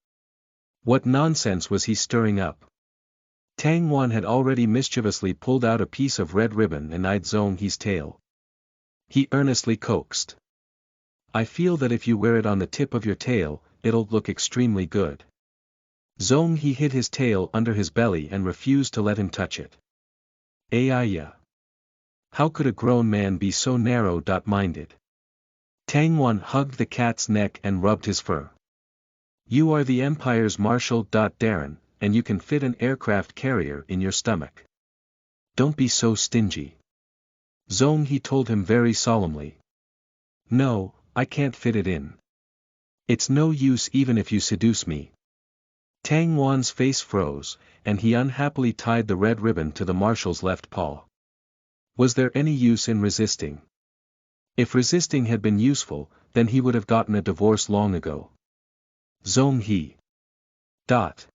Speaker 1: What nonsense was he stirring up? Tang Wan had already mischievously pulled out a piece of red ribbon and eyed Zong He's tail. He earnestly coaxed. I feel that if you wear it on the tip of your tail, it'll look extremely good. Zong He hid his tail under his belly and refused to let him touch it. Ayaya. How could a grown man be so narrow-minded? Tang Wan hugged the cat's neck and rubbed his fur. You are the Empire's Marshal. Darren, and you can fit an aircraft carrier in your stomach. Don't be so stingy. Zong He told him very solemnly. No, I can't fit it in. It's no use even if you seduce me. Tang Wan's face froze, and he unhappily tied the red ribbon to the marshal's left paw. Was there any use in resisting? If resisting had been useful, then he would have gotten a divorce long ago. Zong He. At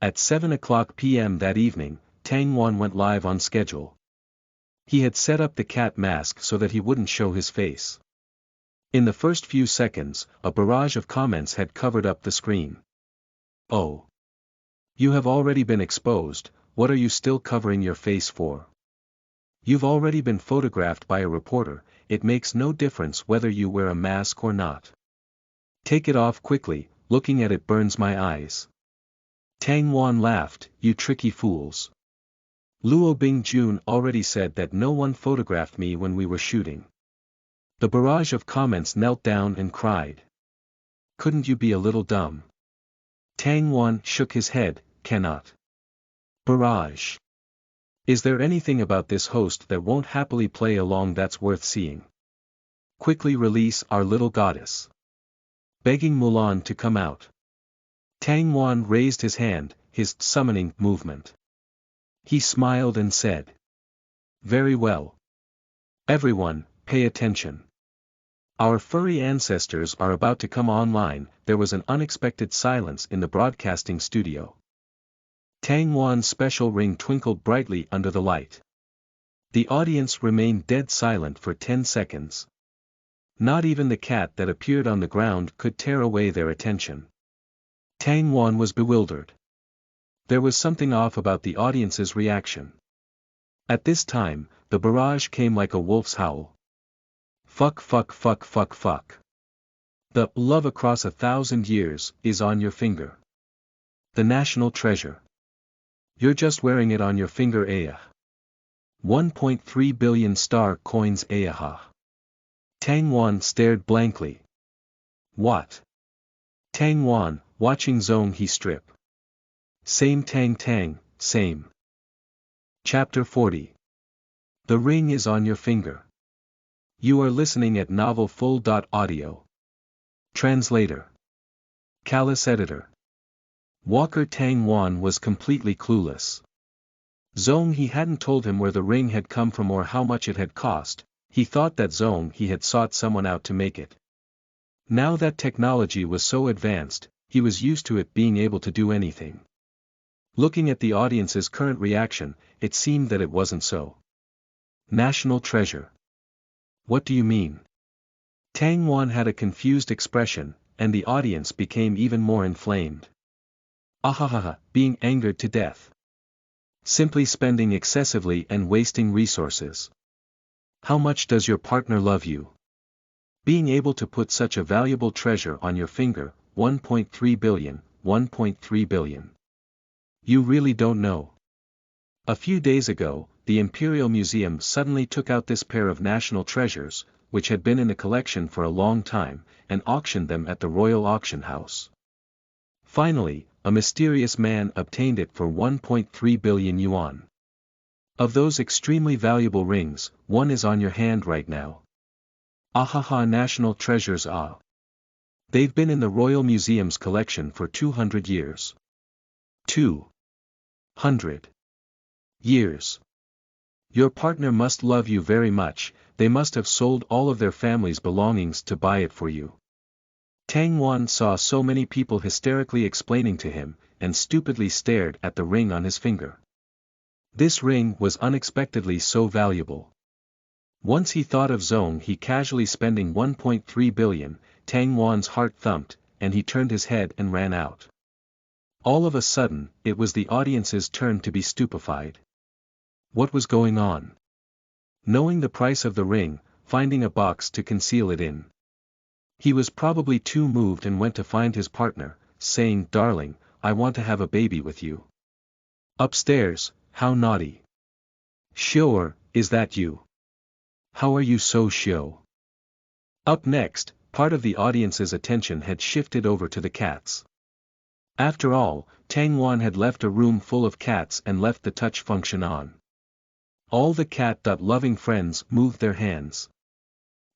Speaker 1: 7:00 p.m. that evening, Tang Wan went live on schedule. He had set up the cat mask so that he wouldn't show his face. In the first few seconds, a barrage of comments had covered up the screen. Oh. You have already been exposed, what are you still covering your face for? You've already been photographed by a reporter, it makes no difference whether you wear a mask or not. Take it off quickly, looking at it burns my eyes. Tang Wan laughed, you tricky fools. Luo Bingjun already said that no one photographed me when we were shooting. The barrage of comments knelt down and cried. Couldn't you be a little dumb? Tang Wan shook his head, cannot. Barrage. Is there anything about this host that won't happily play along that's worth seeing? Quickly release our little goddess. Begging Mulan to come out. Tang Wan raised his hand, his summoning movement. He smiled and said. Very well. Everyone, pay attention. Our furry ancestors are about to come online. There was an unexpected silence in the broadcasting studio. Tang Wan's special ring twinkled brightly under the light. The audience remained dead silent for 10 seconds. Not even the cat that appeared on the ground could tear away their attention. Tang Wan was bewildered. There was something off about the audience's reaction. At this time, the barrage came like a wolf's howl. Fuck fuck fuck fuck fuck. The love across 1,000 years is on your finger. The national treasure. You're just wearing it on your finger, ayah. 1.3 billion star coins, ayah. Tang Wan stared blankly. What? Tang Wan, watching Zong He strip. Same tang, same. Chapter 40. The ring is on your finger. You are listening at novelfull.audio. Translator. Callous editor. Walker. Tang Wan was completely clueless. Zong He hadn't told him where the ring had come from or how much it had cost. He thought that Zong He had sought someone out to make it. Now that technology was so advanced, he was used to it being able to do anything. Looking at the audience's current reaction, it seemed that it wasn't so. National treasure. What do you mean? Tang Wan had a confused expression, and the audience became even more inflamed. Ahahaha, being angered to death. Simply spending excessively and wasting resources. How much does your partner love you? Being able to put such a valuable treasure on your finger, 1.3 billion, 1.3 billion. You really don't know. A few days ago, the Imperial Museum suddenly took out this pair of national treasures, which had been in the collection for a long time, and auctioned them at the Royal Auction House. Finally, a mysterious man obtained it for 1.3 billion yuan. Of those extremely valuable rings, one is on your hand right now. Ahaha, national treasures ah. They've been in the Royal Museum's collection for 200 years. 200 years. Your partner must love you very much, they must have sold all of their family's belongings to buy it for you. Tang Wan saw so many people hysterically explaining to him, and stupidly stared at the ring on his finger. This ring was unexpectedly so valuable. Once he thought of Zhong He casually spending 1.3 billion, Tang Wan's heart thumped, and he turned his head and ran out. All of a sudden, it was the audience's turn to be stupefied. What was going on? Knowing the price of the ring, finding a box to conceal it in. He was probably too moved and went to find his partner, saying, "Darling, I want to have a baby with you." Upstairs, how naughty. Sure, is that you? How are you so show? Up next, part of the audience's attention had shifted over to the cats. After all, Tang Wan had left a room full of cats and left the touch function on. All the cat-loving friends moved their hands.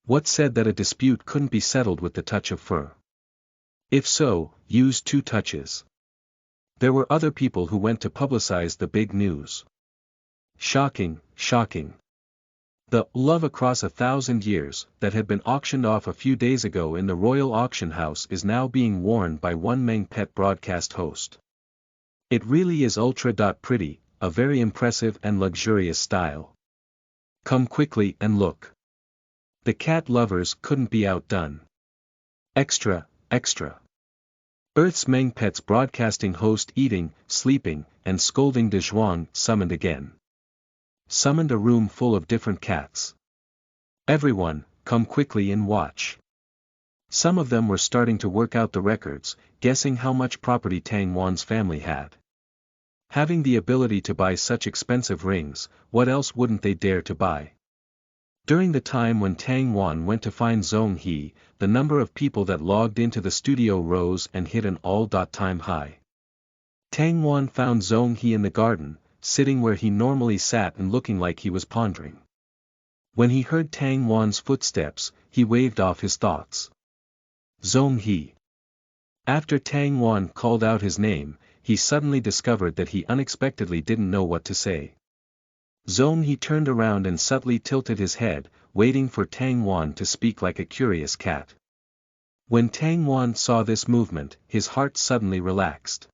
Speaker 1: What said that a dispute couldn't be settled with the touch of fur? If so, use 2 touches. There were other people who went to publicize the big news. Shocking, shocking. The love across 1,000 years that had been auctioned off a few days ago in the Royal Auction House is now being worn by one Meng Pet broadcast host. It really is ultra-pretty, a very impressive and luxurious style. Come quickly and look. The cat lovers couldn't be outdone. Extra, extra. Earth's Meng Pet's broadcasting host eating, sleeping, and scolding De Zhuang summoned again. Summoned a room full of different cats. Everyone, come quickly and watch. Some of them were starting to work out the records, guessing how much property Tang Wan's family had. Having the ability to buy such expensive rings, what else wouldn't they dare to buy? During the time when Tang Wan went to find Zhong He, the number of people that logged into the studio rose and hit an all-time high. Tang Wan found Zhong He in the garden, sitting where he normally sat and looking like he was pondering. When he heard Tang Wan's footsteps, he waved off his thoughts. Zhong He. After Tang Wan called out his name, he suddenly discovered that he unexpectedly didn't know what to say. Zhong He turned around and subtly tilted his head, waiting for Tang Wan to speak like a curious cat. When Tang Wan saw this movement, his heart suddenly relaxed.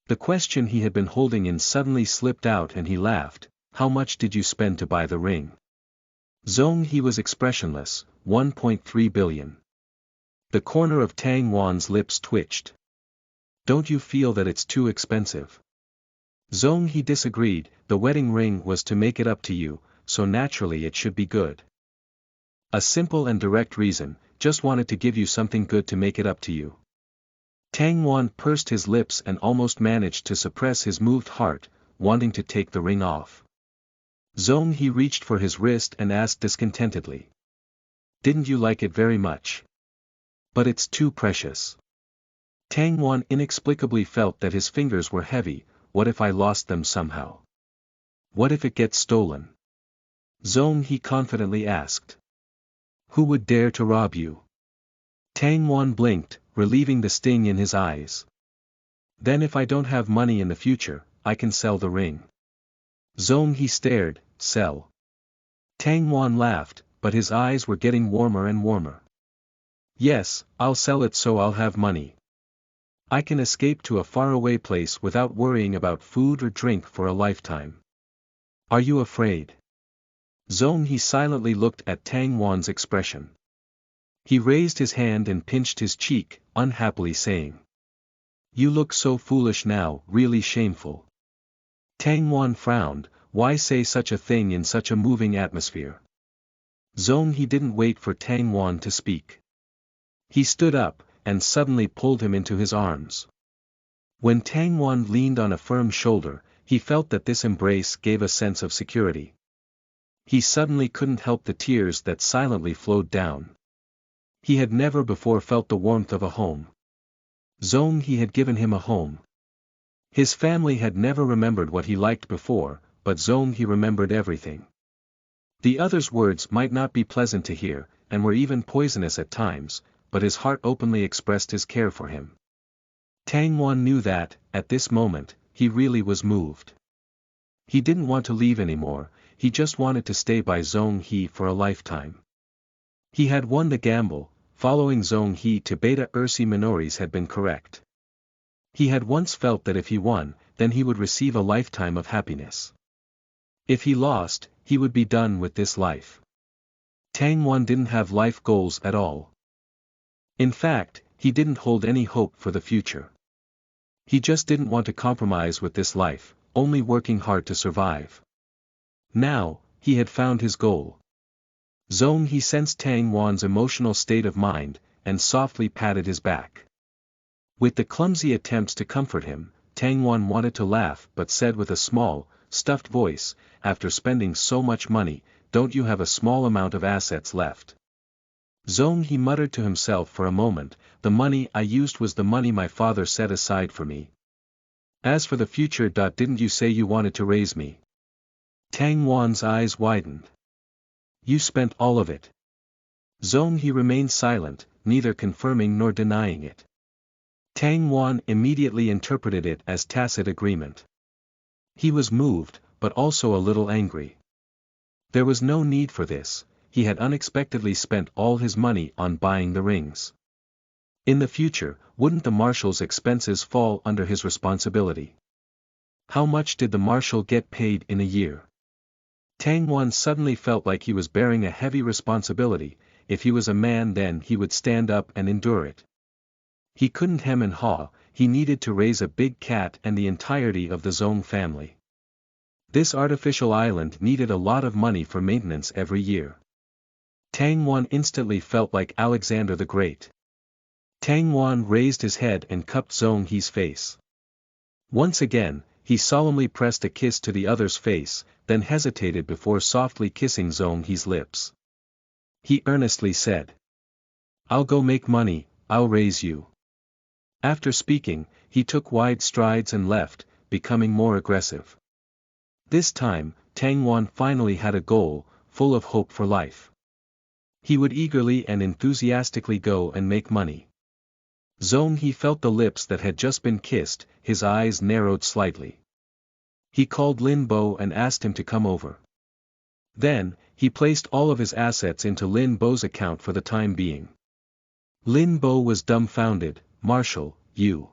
Speaker 1: The question he had been holding in suddenly slipped out and he laughed. How much did you spend to buy the ring? Zhong He was expressionless. 1.3 billion. The corner of Tang Wan's lips twitched. Don't you feel that it's too expensive? Zhong He disagreed. The wedding ring was to make it up to you, so naturally it should be good. A simple and direct reason, just wanted to give you something good to make it up to you. Tang Wan pursed his lips and almost managed to suppress his moved heart, wanting to take the ring off. Zhong He reached for his wrist and asked discontentedly. Didn't you like it very much? But it's too precious. Tang Wan inexplicably felt that his fingers were heavy. What if I lost them somehow? What if it gets stolen? Zhong He confidently asked. Who would dare to rob you? Tang Wan blinked, relieving the sting in his eyes. Then if I don't have money in the future, I can sell the ring. Zhong He stared. Sell. Tang Wan laughed, but his eyes were getting warmer and warmer. Yes, I'll sell it so I'll have money. I can escape to a faraway place without worrying about food or drink for a lifetime. Are you afraid? Zhong He silently looked at Tang Wan's expression. He raised his hand and pinched his cheek, unhappily saying. You look so foolish now, really shameful. Tang Wan frowned, why say such a thing in such a moving atmosphere? Zhong He didn't wait for Tang Wan to speak. He stood up, and suddenly pulled him into his arms. When Tang Wan leaned on a firm shoulder, he felt that this embrace gave a sense of security. He suddenly couldn't help the tears that silently flowed down. He had never before felt the warmth of a home. Zhong He had given him a home. His family had never remembered what he liked before, but Zhong He remembered everything. The other's words might not be pleasant to hear, and were even poisonous at times, but his heart openly expressed his care for him. Tang Wan knew that, at this moment, he really was moved. He didn't want to leave anymore, he just wanted to stay by Zhong He for a lifetime. He had won the gamble, following Zhong He to Beta Ursi Minoris had been correct. He had once felt that if he won, then he would receive a lifetime of happiness. If he lost, he would be done with this life. Tang Wan didn't have life goals at all. In fact, he didn't hold any hope for the future. He just didn't want to compromise with this life, only working hard to survive. Now, he had found his goal. Zhong He sensed Tang Wan's emotional state of mind, and softly patted his back. With the clumsy attempts to comfort him, Tang Wan wanted to laugh but said with a small, stuffed voice, after spending so much money, don't you have a small amount of assets left? Zhong He muttered to himself for a moment, the money I used was the money my father set aside for me. As for the future. Didn't you say you wanted to raise me? Tang Wan's eyes widened. You spent all of it. Zhong He remained silent, neither confirming nor denying it. Tang Wan immediately interpreted it as tacit agreement. He was moved, but also a little angry. There was no need for this, he had unexpectedly spent all his money on buying the rings. In the future, wouldn't the marshal's expenses fall under his responsibility? How much did the marshal get paid in a year? Tang Wan suddenly felt like he was bearing a heavy responsibility. If he was a man, then he would stand up and endure it. He couldn't hem and haw, he needed to raise a big cat and the entirety of the Zhong family. This artificial island needed a lot of money for maintenance every year. Tang Wan instantly felt like Alexander the Great. Tang Wan raised his head and cupped Zhong He's face. Once again, he solemnly pressed a kiss to the other's face, then hesitated before softly kissing Zhong He's lips. He earnestly said. I'll go make money, I'll raise you. After speaking, he took wide strides and left, becoming more aggressive. This time, Tang Wan finally had a goal, full of hope for life. He would eagerly and enthusiastically go and make money. Zhong He felt the lips that had just been kissed, his eyes narrowed slightly. He called Lin Bo and asked him to come over. Then, he placed all of his assets into Lin Bo's account for the time being. Lin Bo was dumbfounded. Marshal, you.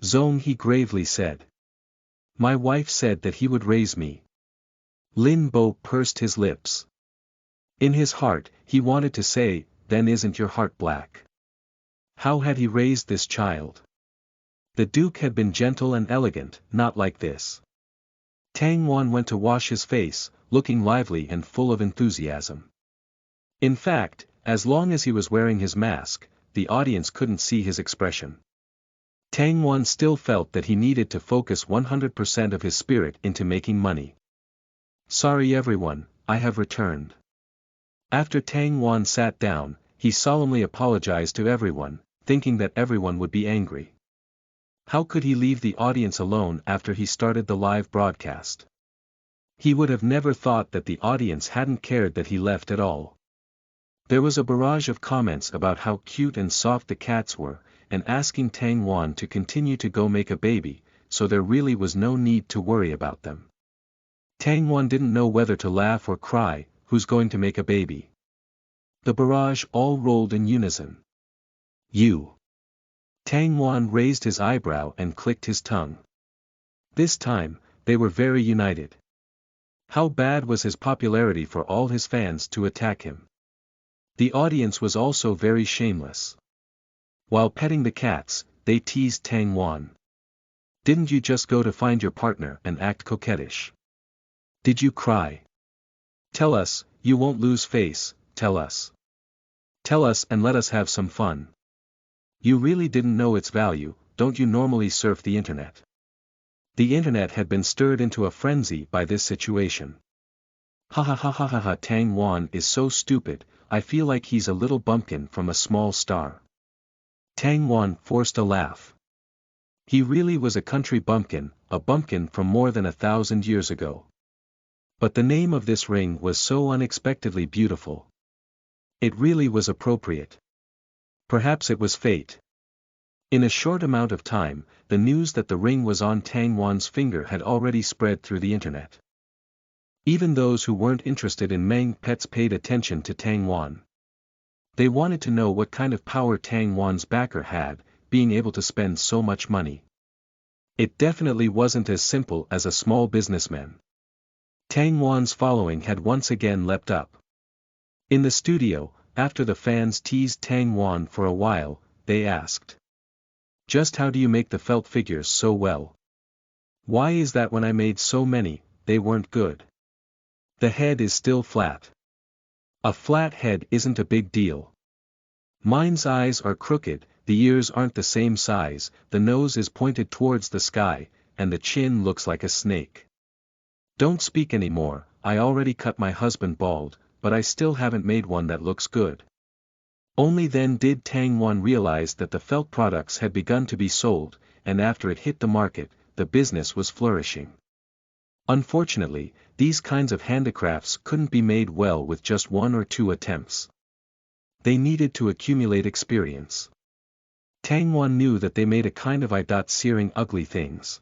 Speaker 1: Zhong He gravely said. My wife said that he would raise me. Lin Bo pursed his lips. In his heart, he wanted to say, then isn't your heart black? How had he raised this child? The Duke had been gentle and elegant, not like this. Tang Wan went to wash his face, looking lively and full of enthusiasm. In fact, as long as he was wearing his mask, the audience couldn't see his expression. Tang Wan still felt that he needed to focus 100% of his spirit into making money. Sorry everyone, I have returned. After Tang Wan sat down, he solemnly apologized to everyone, thinking that everyone would be angry. How could he leave the audience alone after he started the live broadcast? He would have never thought that the audience hadn't cared that he left at all. There was a barrage of comments about how cute and soft the cats were, and asking Tang Wan to continue to go make a baby, so there really was no need to worry about them. Tang Wan didn't know whether to laugh or cry, who's going to make a baby? The barrage all rolled in unison. You. Tang Wan raised his eyebrow and clicked his tongue. This time, they were very united. How bad was his popularity for all his fans to attack him? The audience was also very shameless. While petting the cats, they teased Tang Wan. Didn't you just go to find your partner and act coquettish? Did you cry? Tell us, you won't lose face, tell us. Tell us and let us have some fun. You really didn't know its value, don't you normally surf the internet? The internet had been stirred into a frenzy by this situation. Ha ha ha ha ha ha, Tang Wan is so stupid, I feel like he's a little bumpkin from a small star. Tang Wan forced a laugh. He really was a country bumpkin, a bumpkin from more than 1,000 years ago. But the name of this ring was so unexpectedly beautiful. It really was appropriate. Perhaps it was fate. In a short amount of time, the news that the ring was on Tang Wan's finger had already spread through the internet. Even those who weren't interested in Meng pets paid attention to Tang Wan. They wanted to know what kind of power Tang Wan's backer had, being able to spend so much money. It definitely wasn't as simple as a small businessman. Tang Wan's following had once again leapt up. In the studio, after the fans teased Tang Wan for a while, they asked. Just how do you make the felt figures so well? Why is that when I made so many, they weren't good? The head is still flat. A flat head isn't a big deal. Mine's eyes are crooked, the ears aren't the same size, the nose is pointed towards the sky, and the chin looks like a snake. Don't speak anymore, I already cut my husband bald, but I still haven't made one that looks good. Only then did Tang Wan realize that the felt products had begun to be sold, and after it hit the market, the business was flourishing. Unfortunately, these kinds of handicrafts couldn't be made well with just 1 or 2 attempts. They needed to accumulate experience. Tang Wan knew that they made a kind of searing ugly things.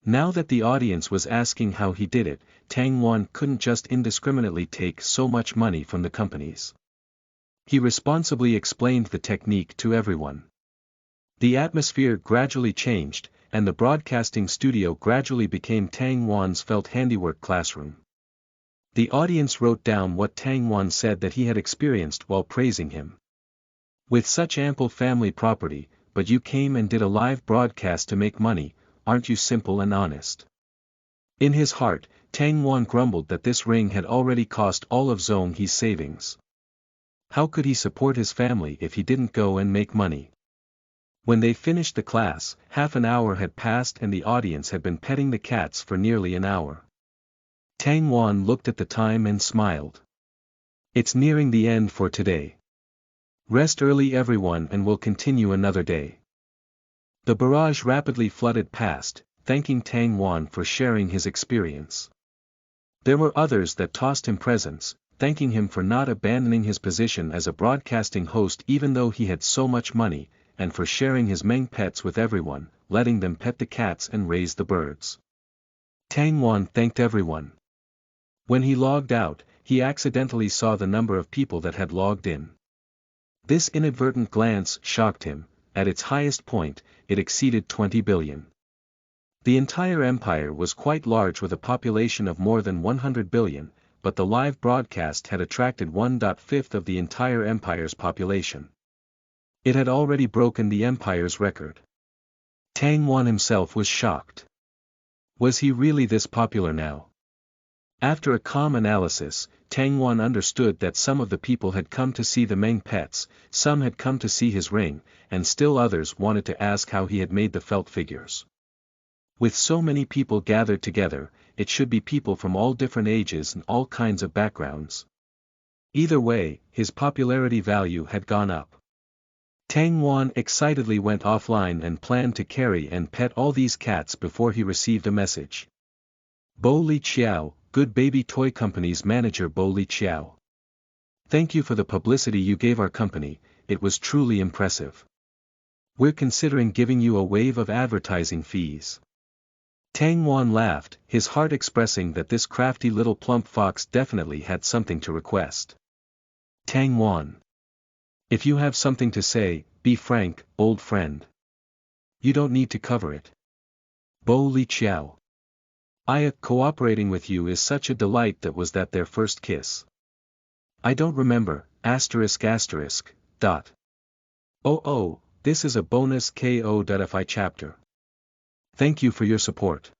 Speaker 1: Now that the audience was asking how he did it, Tang Wan couldn't just indiscriminately take so much money from the companies. He responsibly explained the technique to everyone. The atmosphere gradually changed, and the broadcasting studio gradually became Tang Wan's felt handiwork classroom. The audience wrote down what Tang Wan said that he had experienced while praising him. With such ample family property, but you came and did a live broadcast to make money, aren't you simple and honest? In his heart, Tang Wan grumbled that this ring had already cost all of Zhong He's savings. How could he support his family if he didn't go and make money? When they finished the class, half an hour had passed and the audience had been petting the cats for nearly an hour. Tang Wan looked at the time and smiled. It's nearing the end for today. Rest early everyone and we'll continue another day. The barrage rapidly flooded past, thanking Tang Wan for sharing his experience. There were others that tossed him presents, thanking him for not abandoning his position as a broadcasting host even though he had so much money, and for sharing his Meng pets with everyone, letting them pet the cats and raise the birds. Tang Wan thanked everyone. When he logged out, he accidentally saw the number of people that had logged in. This inadvertent glance shocked him. At its highest point, it exceeded 20 billion. The entire empire was quite large with a population of more than 100 billion, but the live broadcast had attracted 1/5 of the entire empire's population. It had already broken the empire's record. Tang Wan himself was shocked. Was he really this popular now? After a calm analysis, Tang Wan understood that some of the people had come to see the Meng pets, some had come to see his ring, and still others wanted to ask how he had made the felt figures. With so many people gathered together, it should be people from all different ages and all kinds of backgrounds. Either way, his popularity value had gone up. Tang Wan excitedly went offline and planned to carry and pet all these cats before he received a message. Bo Li Qiao, Good Baby Toy Company's manager Bo Li Qiao. Thank you for the publicity you gave our company, it was truly impressive. We're considering giving you a wave of advertising fees. Tang Wan laughed, his heart expressing that this crafty little plump fox definitely had something to request. Tang Wan. If you have something to say, be frank, old friend. You don't need to cover it. Bo Li Chiao. Cooperating with you is such a delight. That was that their first kiss. I don't remember, ***. Oh, this is a bonus KO.fi chapter. Thank you for your support.